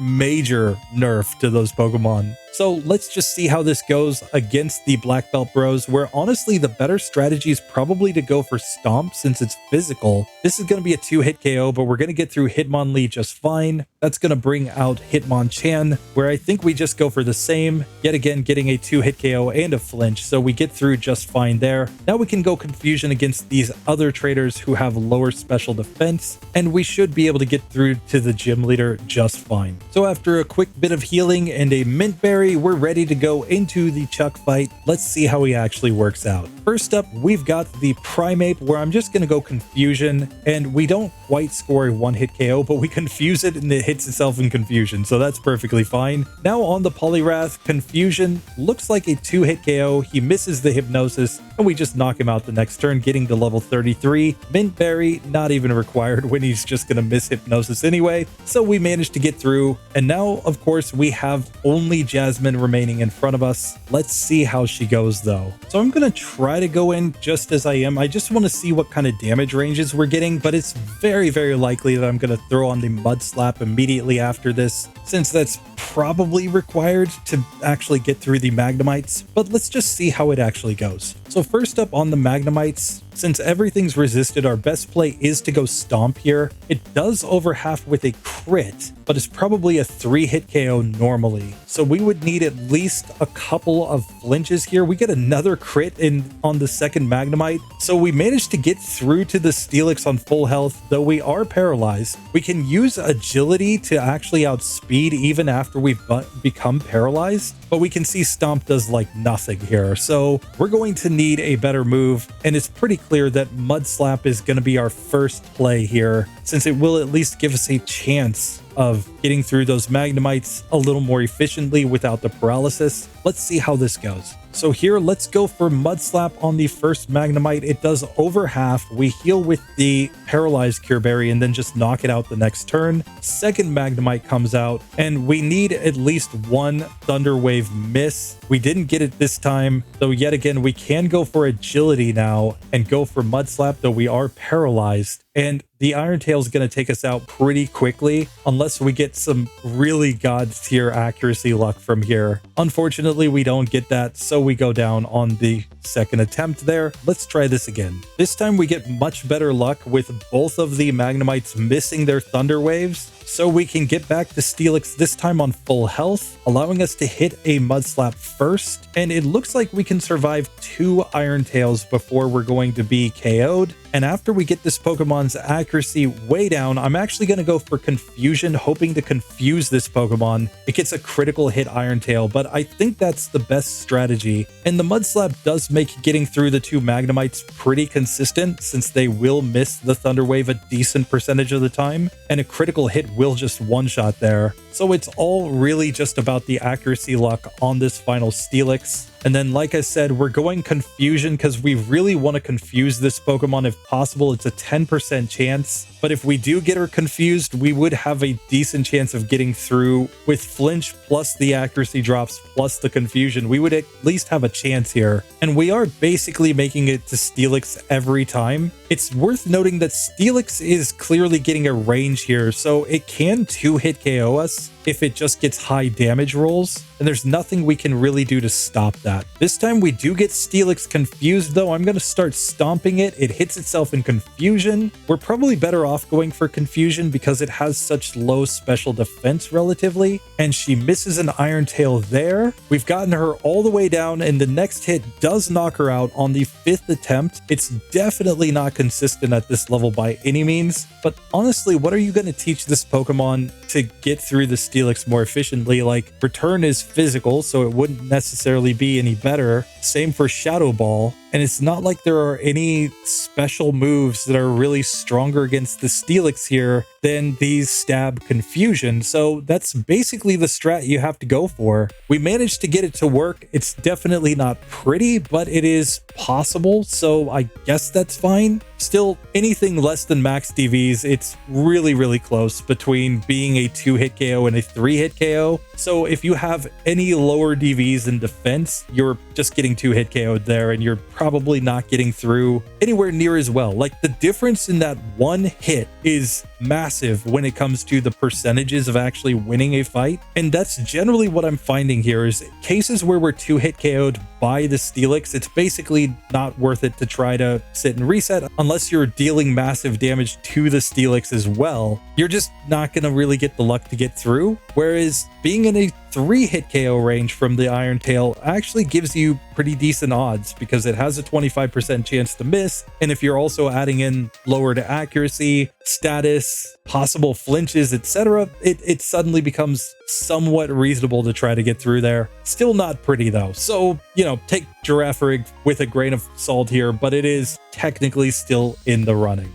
nerf to those Pokemon. So let's just see how this goes against the Black Belt Bros, where honestly the better strategy is probably to go for Stomp since it's physical. This is going to be a 2-hit KO, but we're going to get through Hitmonlee just fine. That's going to bring out Hitmonchan, where I think we just go for the same, yet again getting a 2-hit KO and a flinch, so we get through just fine there. Now we can go Confusion against these other traders who have lower special defense, and we should be able to get through to the gym leader just fine. So after a quick bit of healing and a Mint Berry, we're ready to go into the Chuck fight. Let's see how he actually works out. First up, we've got the Primeape, where I'm just going to go Confusion, and we don't quite score a 1-hit KO, but we confuse it and it hits itself in Confusion, so that's perfectly fine. Now on the Poliwrath, Confusion looks like a 2-hit KO. He misses the Hypnosis, and we just knock him out the next turn, getting to level 33. Mint Berry, not even required when he's just going to miss Hypnosis anyway, so we managed to get through. And now, of course, we have only Jasmine remaining in front of us. Let's see how she goes though. So I'm going to try to go in just as I am. I just want to see what kind of damage ranges we're getting, but it's very likely that I'm going to throw on the Mud Slap immediately after this, since that's probably required to actually get through the Magnemites, but let's just see how it actually goes. So first up on the Magnemites, since everything's resisted, our best play is to go Stomp here. It does over half with a crit, but it's probably a 3-hit KO normally. So we would need at least a couple of flinches here. We get another crit on the second Magnemite. So we managed to get through to the Steelix on full health, though we are paralyzed. We can use agility to actually outspeed even after we've become paralyzed, but we can see Stomp does like nothing here. So we're going to need a better move, and it's pretty clear that Mud Slap is going to be our first play here, since it will at least give us a chance of getting through those Magnemites a little more efficiently without the paralysis. Let's see how this goes. So here, let's go for Mud Slap on the first Magnemite. It does over half. We heal with the Paralyzed Cure Berry and then just knock it out the next turn. Second Magnemite comes out, and we need at least one Thunder Wave miss. We didn't get it this time, so yet again, we can go for Agility now and go for Mud Slap, though we are paralyzed. And the Iron Tail is going to take us out pretty quickly unless we get some really god tier accuracy luck from here. Unfortunately, we don't get that, so we go down on the second attempt there. Let's try this again. This time we get much better luck with both of the Magnemites missing their Thunder Waves, so we can get back to Steelix this time on full health, allowing us to hit a Mud Slap first, and it looks like we can survive 2 Iron Tails before we're going to be KO'd. And after we get this Pokemon's accuracy way down, I'm actually going to go for Confusion, hoping to confuse this Pokemon. It gets a critical hit Iron Tail, but I think that's the best strategy. And the Mud Slap does make getting through the 2 Magnemites pretty consistent, since they will miss the Thunder Wave a decent percentage of the time, and a critical hit will just one-shot there. So it's all really just about the accuracy luck on this final Steelix. And then, like I said, we're going Confusion because we really want to confuse this Pokemon if possible. It's a 10% chance. But if we do get her confused, we would have a decent chance of getting through with Flinch plus the accuracy drops plus the confusion. We would at least have a chance here. And we are basically making it to Steelix every time. It's worth noting that Steelix is clearly getting a range here, so it can 2-hit KO us if it just gets high damage rolls, and there's nothing we can really do to stop that. This time we do get Steelix confused though. I'm going to start stomping it. It hits itself in confusion. We're probably better off going for confusion because it has such low special defense relatively, and she misses an Iron Tail there. We've gotten her all the way down, and the next hit does knock her out on the 5th attempt. It's definitely not consistent at this level by any means, but honestly, what are you going to teach this Pokemon to get through the Steelix more efficiently? Like, Return is physical, so it wouldn't necessarily be any better. Same for Shadow Ball. And it's not like there are any special moves that are really stronger against the Steelix here than these Stab Confusion. So that's basically the strat you have to go for. We managed to get it to work. It's definitely not pretty, but it is possible. So I guess that's fine. Still, anything less than max DVs, it's really, really close between being a 2-hit KO and a 3-hit KO. So if you have any lower DVs in defense, you're just getting 2-hit KO'd there, and you're probably not getting through anywhere near as well. Like, the difference in that one hit is massive when it comes to the percentages of actually winning a fight. And that's generally what I'm finding here is cases where we're 2-hit KO'd by the Steelix, it's basically not worth it to try to sit and reset unless you're dealing massive damage to the Steelix as well. You're just not going to really get the luck to get through. Whereas being in a 3-hit KO range from the Iron Tail actually gives you pretty decent odds because it has a 25% chance to miss. And if you're also adding in lowered accuracy, status, possible flinches, etc., it suddenly becomes somewhat reasonable to try to get through there. Still not pretty though. So, you know, take Girafarig with a grain of salt here, but it is technically still in the running.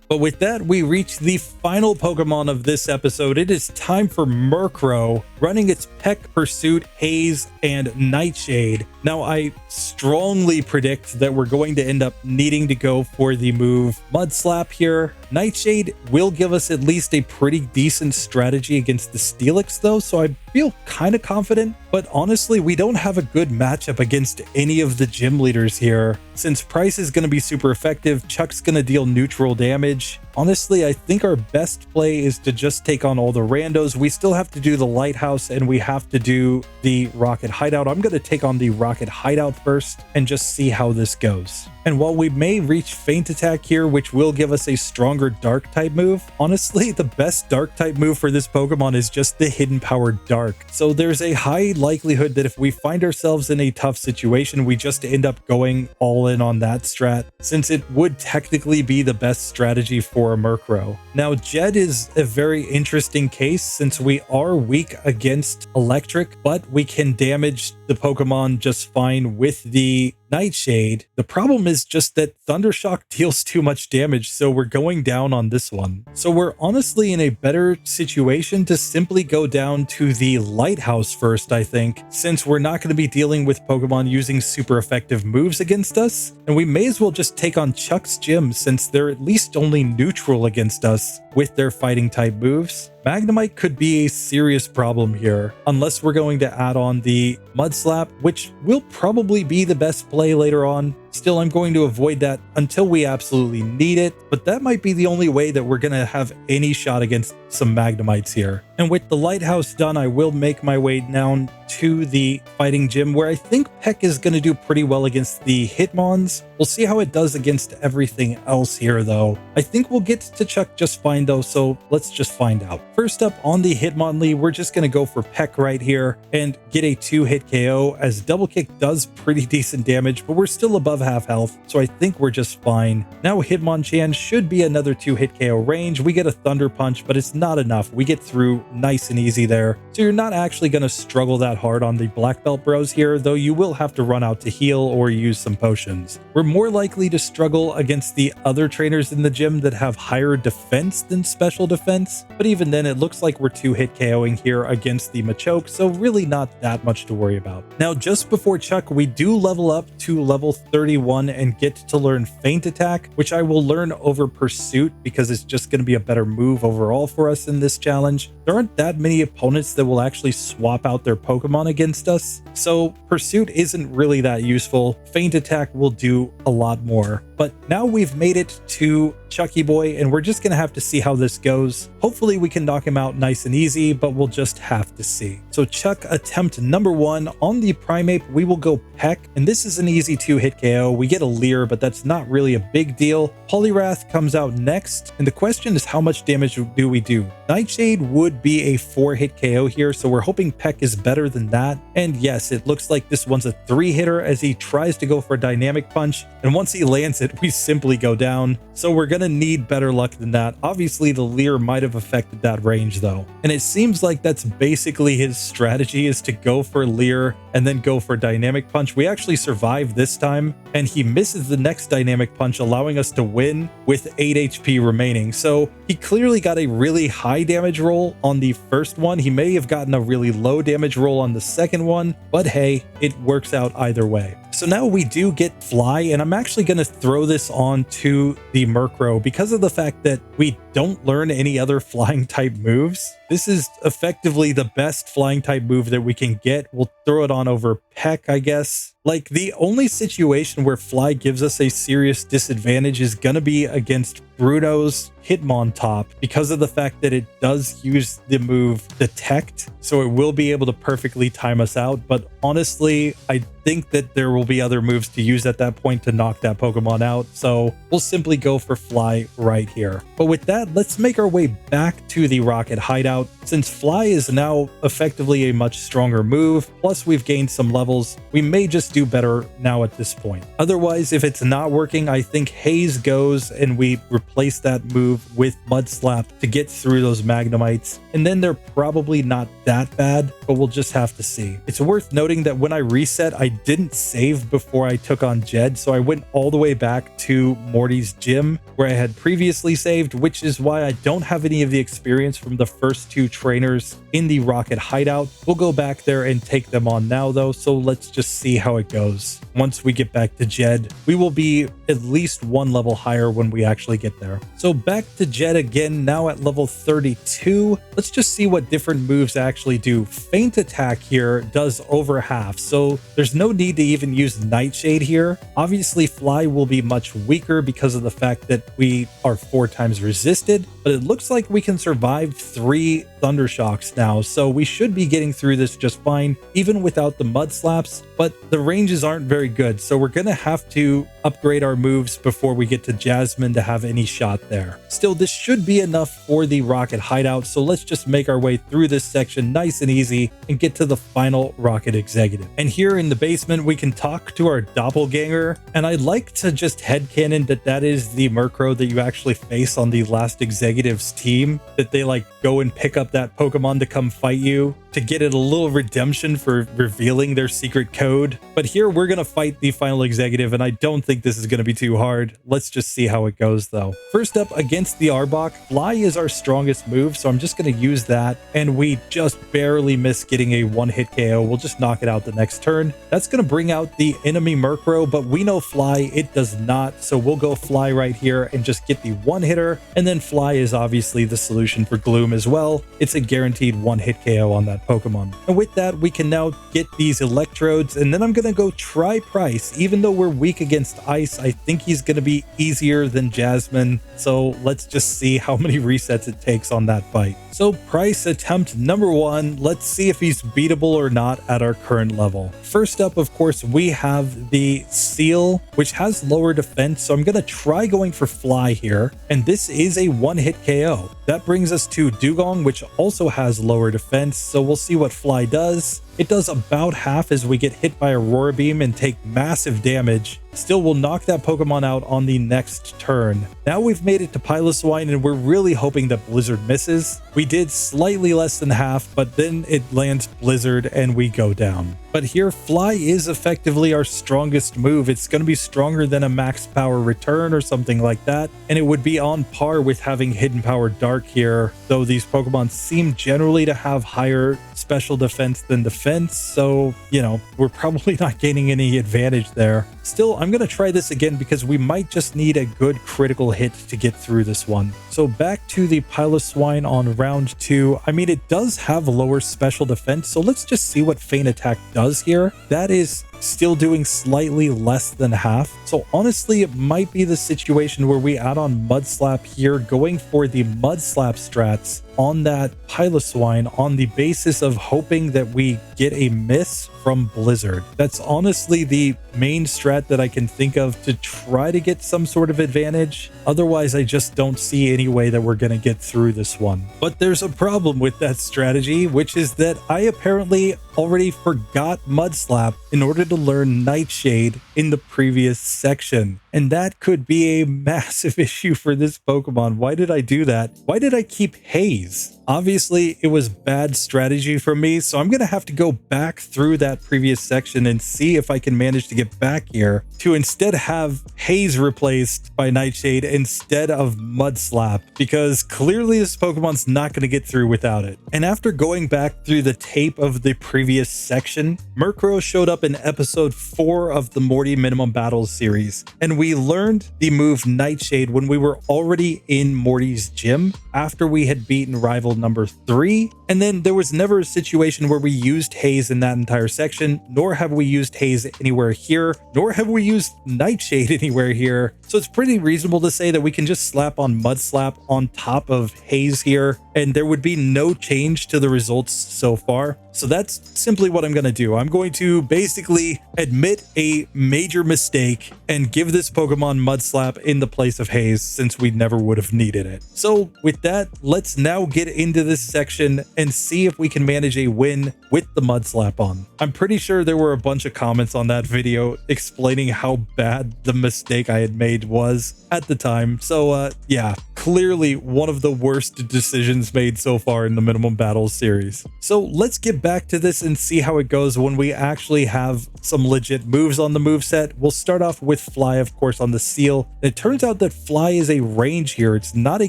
But with that, we reach the final Pokemon of this episode. It is time for Murkrow, running its Peck, Pursuit, Haze, and Nightshade. Now, I strongly predict that we're going to end up needing to go for the move Mud Slap here. Nightshade will give us at least a pretty decent strategy against the Steelix though, so I feel kind of confident. But honestly, we don't have a good matchup against any of the gym leaders here. Since Pryce is going to be super effective, Chuck's going to deal neutral damage. Honestly, I think our best play is to just take on all the randos. We still have to do the Lighthouse and we have to do the Rocket Hideout. I'm going to take on the Rocket Hideout first and just see how this goes. And while we may reach Feint Attack here, which will give us a stronger Dark type move, honestly, the best Dark type move for this Pokemon is just the Hidden Power Dark. So there's a high likelihood that if we find ourselves in a tough situation, we just end up going all in on that strat, since it would technically be the best strategy for a Murkrow. Now, Jed is a very interesting case since we are weak against Electric, but we can damage the Pokemon just fine with the Nightshade. The problem is just that Thundershock deals too much damage, so we're going down on this one. So we're honestly in a better situation to simply go down to the Lighthouse first, I think, since we're not going to be dealing with Pokemon using super effective moves against us, and we may as well just take on Chuck's gym since they're at least only neutral against us with their fighting type moves. Magnemite could be a serious problem here, unless we're going to add on the Mud Slap, which will probably be the best play later on. Still, I'm going to avoid that until we absolutely need it, but that might be the only way that we're going to have any shot against some Magnemites here. And with the Lighthouse done, I will make my way down to the fighting gym, where I think Peck is going to do pretty well against the Hitmons. We'll see how it does against everything else here, though. I think we'll get to Chuck just fine, though, so let's just find out. First up on the Hitmonlee, we're just going to go for Peck right here and get a 2-hit KO, as Double Kick does pretty decent damage, but we're still above half health, so I think we're just fine. Now Hitmonchan should be another 2-hit KO range. We get a Thunder Punch, but it's not enough. We get through nice and easy there. So you're not actually going to struggle that hard on the Black Belt bros here, though you will have to run out to heal or use some potions. We're more likely to struggle against the other trainers in the gym that have higher defense than special defense, but even then it looks like we're 2-hit KOing here against the Machoke, so really not that much to worry about. Now just before Chuck, we do level up to level 31 and get to learn Feint Attack, which I will learn over Pursuit because it's just going to be a better move overall for us in this challenge. There aren't that many opponents that will actually swap out their Pokemon against us, so Pursuit isn't really that useful. Feint Attack will do a lot more. But now we've made it to Chucky Boy, and we're just going to have to see how this goes. Hopefully we can knock him out nice and easy, but we'll just have to see. So Chuck attempt number 1. On the Primeape, we will go Peck, and this is an easy 2-hit KO. We get a Leer, but that's not really a big deal. Poliwrath comes out next, and the question is how much damage do we do? Nightshade would be a 4-hit KO here, so we're hoping Peck is better than that. And yes, it looks like this one's a 3-hitter as he tries to go for a Dynamic Punch, and once he lands it, we simply go down. So we're gonna need better luck than that. Obviously the Leer might have affected that range though, and it seems like that's basically his strategy, is to go for Leer and then go for Dynamic Punch. We actually survive this time, and he misses the next Dynamic Punch, allowing us to win with 8 HP remaining. So he clearly got a really high damage roll on the first one. He may have gotten a really low damage roll on the second one, but hey, it works out either way. So now we do get Fly, and I'm actually going to throw this on to the Murkrow because of the fact that we don't learn any other flying type moves. This is effectively the best flying type move that we can get. We'll throw it on over Peck, I guess. Like, the only situation where Fly gives us a serious disadvantage is going to be against Bruno's Hitmontop because of the fact that it does use the move Detect, so it will be able to perfectly time us out. But honestly, I think that there will be other moves to use at that point to knock that Pokemon out, so we'll simply go for Fly right here. But with that, let's make our way back to the Rocket Hideout. Since Fly is now effectively a much stronger move, plus we've gained some levels, we may just do better now at this point. Otherwise, if it's not working, I think Haze goes and we replace that move with Mud Slap to get through those Magnemites, and then they're probably not that bad, but we'll just have to see. It's worth noting that when I reset, I didn't save before I took on Jed, so I went all the way back to Morty's gym where I had previously saved, which is why I don't have any of the experience from the first 2 trainers in the Rocket Hideout. We'll go back there and take them on now though, so let's just see how it goes. Once we get back to Jed, we will be at least 1 level higher when we actually get there. So back to Jed again, now at level 32. Let's just see what different moves actually do. Feint Attack here does over half, so there's no need to even use Nightshade here. Obviously Fly will be much weaker because of the fact that we are 4 times resisted, but it looks like we can survive 3 Thunder Shocks now, so we should be getting through this just fine, even without the Mud Slaps, but the ranges aren't very good, so we're gonna have to upgrade our moves before we get to Jasmine to have any shot there. Still, this should be enough for the Rocket Hideout, so let's just make our way through this section nice and easy and get to the final Rocket Executive. And here in the basement, we can talk to our doppelganger, and I'd like to just headcanon that that is the Murkrow that you actually face on the last Executive's team, that they like go and pick up that Pokemon to come fight you to get it a little redemption for revealing their secret code. But here we're going to fight the final Executive, and I don't think this is going to be too hard. Let's just see how it goes though. First up against the Arbok, Fly is our strongest move, so I'm just going to use that, and we just barely miss getting a 1-hit KO. We'll just knock it out the next turn. That's going to bring out the enemy Murkrow, but we know Fly, it does not, so we'll go Fly right here and just get the 1-hitter, and then Fly is obviously the solution for Gloom as well. It's a guaranteed 1-hit KO on that Pokemon. And with that, we can now get these Electrodes, and then I'm going to go try Pryce. Even though we're weak against Ice, I think he's going to be easier than Jasmine, so let's just see how many resets it takes on that fight. So Pryce attempt number 1. Let's see if he's beatable or not at our current level. First up, of course, we have the Seal, which has lower defense, so I'm going to try going for Fly here, and this is a 1-hit KO. That brings us to Dewgong, which also has lower defense, so we'll see what Fly does. It does about half as we get hit by Aurora Beam and take massive damage. Still, we'll knock that Pokemon out on the next turn. Now we've made it to Piloswine and we're really hoping that Blizzard misses. We did slightly less than half, but then it lands Blizzard and we go down. But here, Fly is effectively our strongest move. It's going to be stronger than a max power return or something like that. And it would be on par with having Hidden Power Dark here, though these Pokemon seem generally to have higher special defense than defense. So, you know, we're probably not gaining any advantage there. Still, I'm going to try this again because we might just need a good critical hit to get through this one. So back to the Piloswine on round 2. I mean, it does have lower special defense, so let's just see what Feint Attack does here. That is still doing slightly less than half. So honestly, it might be the situation where we add on Mud Slap here, going for the Mud Slap strats on that Piloswine on the basis of hoping that we get a miss from Blizzard. That's honestly the main strat that I can think of to try to get some sort of advantage. Otherwise, I just don't see any way that we're going to get through this one. But there's a problem with that strategy, which is that I apparently already forgot Mud Slap in order to learn Nightshade in the previous section. And that could be a massive issue for this Pokemon. Why did I do that? Why did I keep Haze? Obviously, it was bad strategy for me, so I'm going to have to go back through that previous section and see if I can manage to get back here to instead have Haze replaced by Nightshade instead of Mud Slap, because clearly this Pokemon's not going to get through without it. And after going back through the tape of the previous section, Murkrow showed up in episode 4 of the Morty Minimum Battles series, and we learned the move Nightshade when we were already in Morty's gym after we had beaten rival number 3. And then there was never a situation where we used Haze in that entire section, nor have we used Haze anywhere here, nor have we used Nightshade anywhere here. So it's pretty reasonable to say that we can just slap on Mud Slap on top of Haze here, and there would be no change to the results so far. So that's simply what I'm going to do. I'm going to basically admit a major mistake and give this Pokemon Mud Slap in the place of Haze, since we never would have needed it. So with that, let's now get into this section and see if we can manage a win with the Mud Slap on. I'm pretty sure there were a bunch of comments on that video explaining how bad the mistake I had made was at the time. So yeah, clearly one of the worst decisions made so far in the Minimum Battles series. So let's get back to this and see how it goes when we actually have some legit moves on the moveset. We'll start off with Fly, of course, on the Seal. It turns out that Fly is a range here. It's not a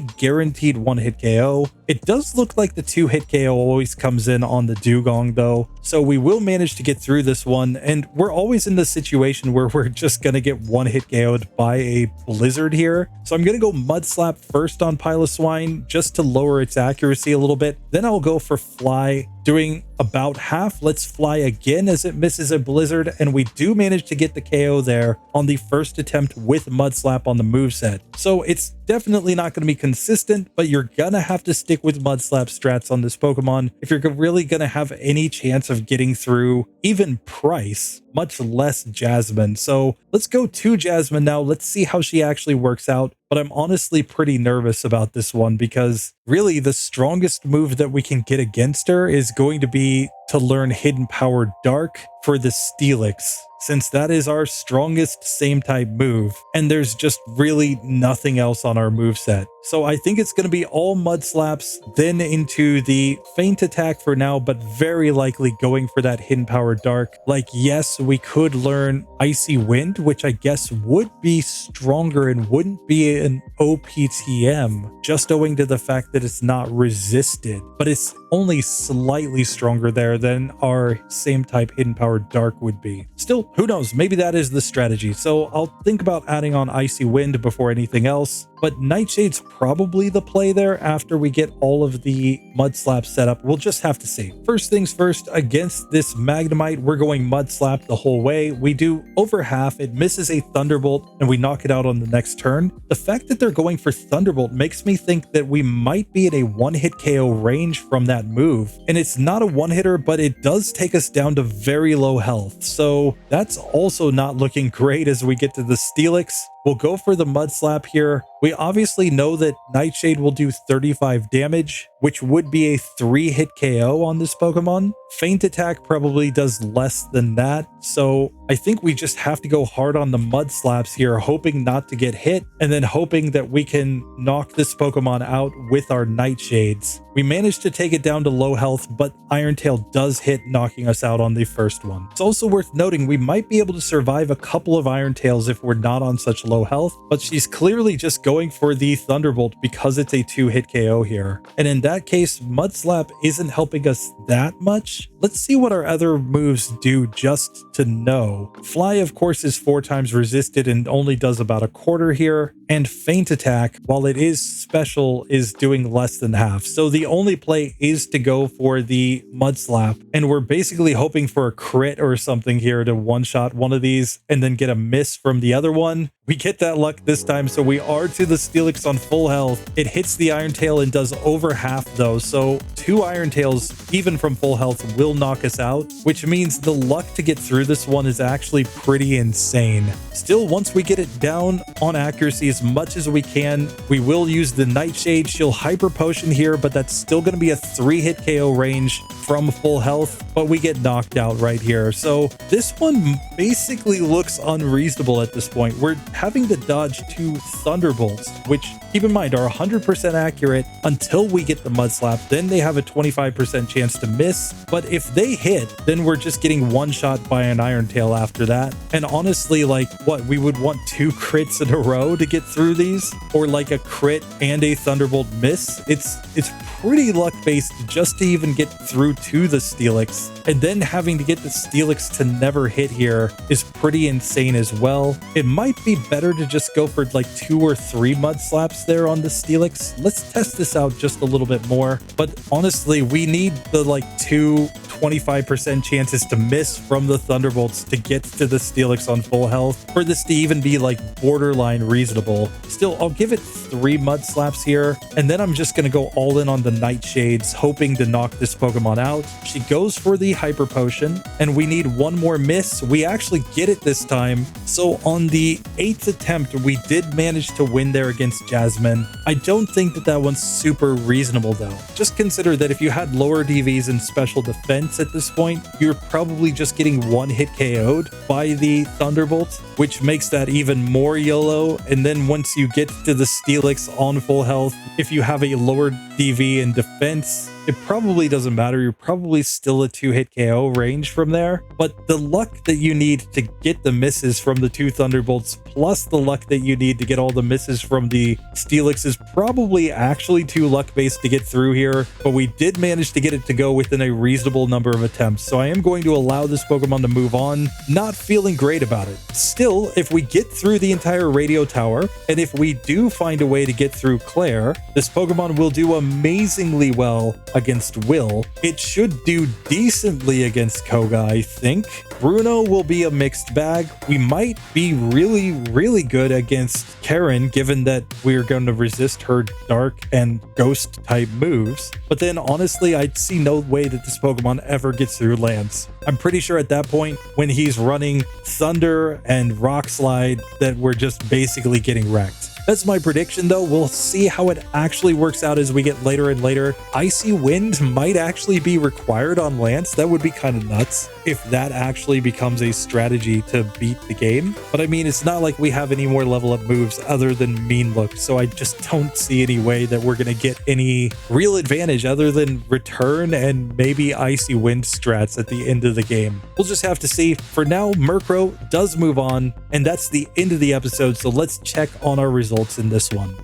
guaranteed one-hit KO. It does look like the 2-hit KO always comes in on the Dewgong though, so we will manage to get through this one, and we're always in the situation where we're just gonna get one-hit KO'd by a Blizzard here. So I'm gonna go Mud Slap first on Piloswine just to lower its accuracy a little bit. Then I'll go for Fly, doing about half. Let's Fly again as it misses a Blizzard, and we do manage to get the KO there on the first attempt with Mud Slap on the moveset. So it's definitely not going to be consistent, but you're gonna have to stick with Mud Slap strats on this Pokemon if you're really gonna have any chance of getting through even Pryce, much less Jasmine. So let's go to Jasmine now. Let's see how she actually works out. But I'm honestly pretty nervous about this one because really the strongest move that we can get against her is going to be to learn Hidden Power Dark for the Steelix, since that is our strongest same type move, and there's just really nothing else on our moveset. So I think it's going to be all Mud Slaps, then into the Feint Attack for now, but very likely going for that Hidden Power Dark. Like, yes, we could learn Icy Wind, which I guess would be stronger and wouldn't be an OPTM, just owing to the fact that it's not resisted, but it's only slightly stronger there than our same type Hidden Power Dark would be. Still, who knows? Maybe that is the strategy. So I'll think about adding on Icy Wind before anything else. But Nightshade's probably the play there after we get all of the Mud Slap set up. We'll just have to see. First things first, against this Magnemite, we're going Mud Slap the whole way. We do over half. It misses a Thunderbolt, and we knock it out on the next turn. The fact that they're going for Thunderbolt makes me think that we might be in a one-hit KO range from that move. And it's not a one-hitter, but it does take us down to very low health. So that's also not looking great as we get to the Steelix. We'll go for the Mud Slap here, We obviously know that Nightshade will do 35 damage, which would be a 3-hit KO on this Pokemon. Feint Attack probably does less than that, so I think we just have to go hard on the Mud Slaps here, hoping not to get hit, and then hoping that we can knock this Pokemon out with our Nightshades. We managed to take it down to low health, but Iron Tail does hit, knocking us out on the first one. It's also worth noting we might be able to survive a couple of Iron Tails if we're not on such low health, but she's clearly just going for the Thunderbolt because it's a 2-hit KO here. And in that case, Mud Slap isn't helping us that much. Let's see what our other moves do just to know. Fly, of course, is 4 times resisted and only does about a quarter here. And Feint Attack, while it is special, is doing less than half. So the only play is to go for the Mud Slap. And we're basically hoping for a crit or something here to one-shot one of these and then get a miss from the other one. We get that luck this time, so we are to the Steelix on full health. It hits the Iron Tail and does over half though, so 2 Iron Tails, even from full health, will knock us out, which means the luck to get through this one is actually pretty insane. Still, once we get it down on accuracy as much as we can, we will use the Nightshade. She'll Hyper Potion here, but that's still going to be a 3-hit KO range from full health, but we get knocked out right here. So this one basically looks unreasonable at this point. We're having to dodge 2 Thunderbolts, which, keep in mind, are 100% accurate until we get the Mud Slap. Then they have a 25% chance to miss, but if they hit, then we're just getting one shot by an Iron Tail after that. And honestly, like, what, we would want 2 crits in a row to get through these, or like a crit and a Thunderbolt miss. It's pretty luck-based just to even get through to the Steelix, and then having to get the Steelix to never hit here is pretty insane as well. It might be better to just go for like 2 or 3 Mud Slaps there on the Steelix. Let's test this out just a little bit more, but honestly, we need the like 2 25% chances to miss from the Thunderbolts to get to the Steelix on full health for this to even be like borderline reasonable. Still, I'll give it 3 Mud Slaps here, and then I'm just going to go all in on the Nightshades, hoping to knock this Pokemon out. She goes for the Hyper Potion, and we need 1 more miss. We actually get it this time. So on the 8th attempt, we did manage to win there against Jasmine. I don't think that one's super reasonable though. Just consider that if you had lower DVs and special defense at this point, you're probably just getting 1-hit KO'd by the Thunderbolt, which makes that even more YOLO. And then once you get to the Steelix on full health, if you have a lower DV and defense, it probably doesn't matter. You're probably still a 2-hit KO range from there. But the luck that you need to get the misses from the 2 Thunderbolts, plus the luck that you need to get all the misses from the Steelix, is probably actually too luck-based to get through here. But we did manage to get it to go within a reasonable number of attempts. So I am going to allow this Pokemon to move on, not feeling great about it. Still, if we get through the entire radio tower, and if we do find a way to get through Claire, this Pokemon will do amazingly well against Will. It should do decently against Koga, I think. Bruno will be a mixed bag. We might be really good against Karen, given that we're going to resist her dark and ghost type moves. But then honestly, I'd see no way that this Pokemon ever gets through Lance. I'm pretty sure at that point, when he's running Thunder and Rock Slide, that we're just basically getting wrecked. That's my prediction though. We'll see how it actually works out as we get later and later. Icy Wind might actually be required on Lance. That would be kind of nuts if that actually becomes a strategy to beat the game. But I mean, it's not like we have any more level up moves other than Mean Look. So I just don't see any way that we're going to get any real advantage other than Return and maybe Icy Wind strats at the end of the game. We'll just have to see. For now, Murkrow does move on, and that's the end of the episode. So let's check on our results in this one.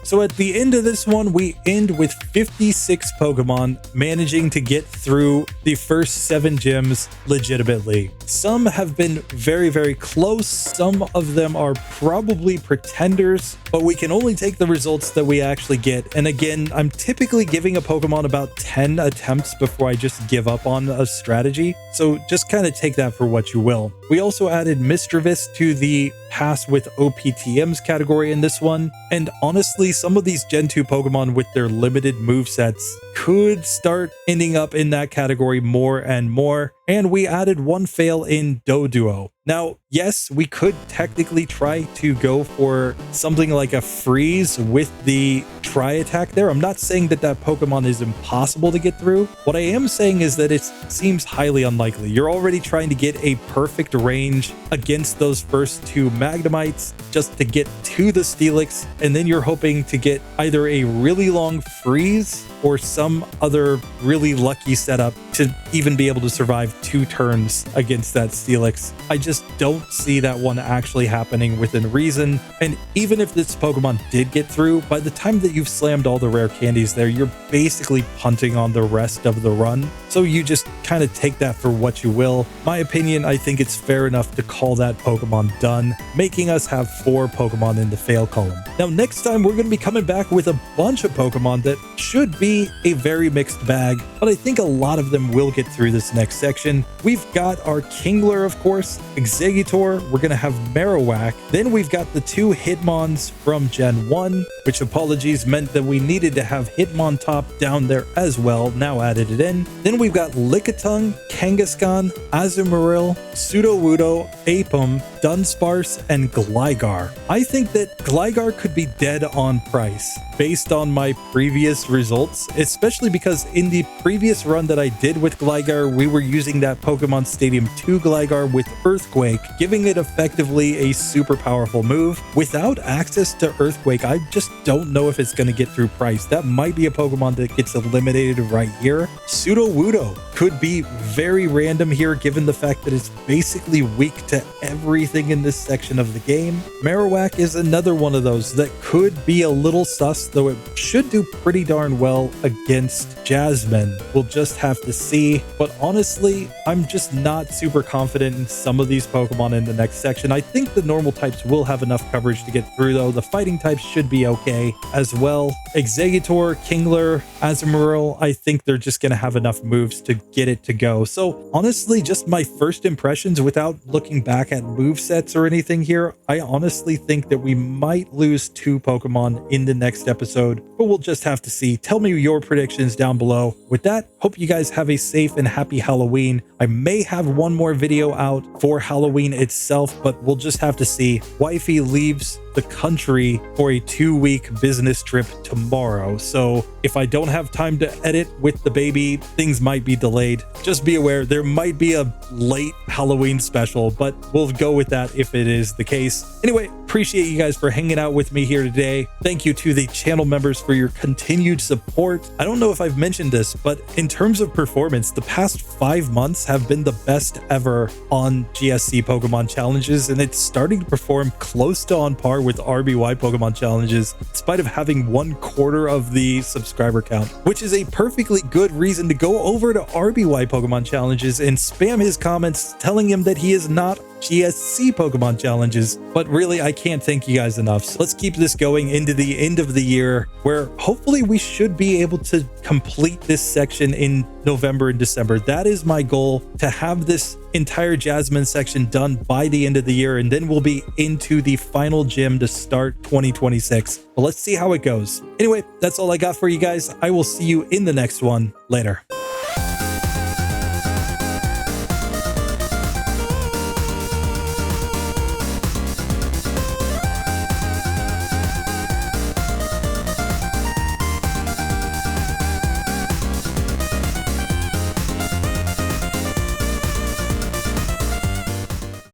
So at the end of this one, we end with 56 Pokemon managing to get through the first 7 gyms legitimately. Some have been very close. Some of them are probably pretenders, but we can only take the results that we actually get. And again, I'm typically giving a Pokemon about 10 attempts before I just give up on a strategy. So just kind of take that for what you will. We also added Misdreavus to the Pass with OPTMs category in this one. And honestly, some of these Gen 2 Pokemon with their limited movesets could start ending up in that category more and more. and we added one fail in Doduo. Now, yes, we could technically try to go for something like a freeze with the Tri attack there. I'm not saying that that Pokemon is impossible to get through. What I am saying is that it seems highly unlikely. You're already trying to get a perfect range against those first two Magnemites just to get to the Steelix, and then you're hoping to get either a really long freeze or some other really lucky setup to even be able to survive 2 turns against that Steelix. I just don't see that one actually happening within reason. And even if this Pokemon did get through, by the time that you've slammed all the rare candies there, you're basically punting on the rest of the run. So you just kind of take that for what you will. My opinion, I think it's fair enough to call that Pokemon done, making us have 4 Pokemon in the fail column. Now, next time we're going to be coming back with a bunch of Pokemon that should be a very mixed bag, but I think a lot of them will get through this next section. We've got our Kingler, of course, Exeggutor, we're going to have Marowak, then we've got the 2 Hitmons from Gen 1, which, apologies, meant that we needed to have Hitmontop down there as well, now added it in. Then we've got Lickitung, Kangaskhan, Azumarill, Sudowoodo, Apom, Dunsparce, and Gligar. I think that Gligar could be dead on Pryce based on my previous results, especially because in the previous run that I did with Gligar, we were using that Pokemon Stadium 2 Gligar with Earthquake, giving it effectively a super powerful move. Without access to Earthquake, I just don't know if it's going to get through Pryce. That might be a Pokemon that gets eliminated right here. Sudowoodo could be very random here, given the fact that it's basically weak to everything in this section of the game. Marowak is another one of those that could be a little sus, though it should do pretty darn well against Jasmine. We'll just have to see. But honestly, I'm just not super confident in some of these Pokemon in the next section. I think the normal types will have enough coverage to get through, though. The fighting types should be okay as well. Exeggutor, Kingler, Azumarill, I think they're just going to have enough moves to get it to go. So honestly, just my first impressions without looking back at movesets or anything here, I honestly think that we might lose 2 Pokemon in the next episode, but we'll just have to see. Tell me your predictions down below. With that, hope you guys have a safe and happy Halloween. I may have one more video out for Halloween itself, but we'll just have to see. Wifey leaves the country for a 2-week business trip tomorrow, so if I don't have time to edit with the baby, things might be delayed. Just be aware, there might be a late Halloween special, but we'll go with that if it is the case. Anyway, appreciate you guys for hanging out with me here today. Thank you to the channel members for your continued support. I don't know if I've mentioned this, but in terms of performance, the past 5 months have been the best ever on GSC Pokemon challenges, and it's starting to perform close to on par with RBY Pokemon challenges, in spite of having 1/4 of the subscriber count, which is a perfectly good reason to go over to RBY Pokemon challenges and spam his comments telling him that he is not GSC Pokemon challenges. But really, I can't thank you guys enough. So let's keep this going into the end of the year, where hopefully we should be able to complete this section in November and December. That is my goal, to have this entire Jasmine section done by the end of the year, and then we'll be into the final gym to start 2026. But let's see how it goes. Anyway, that's all I got for you guys. I will see you in the next one. Later.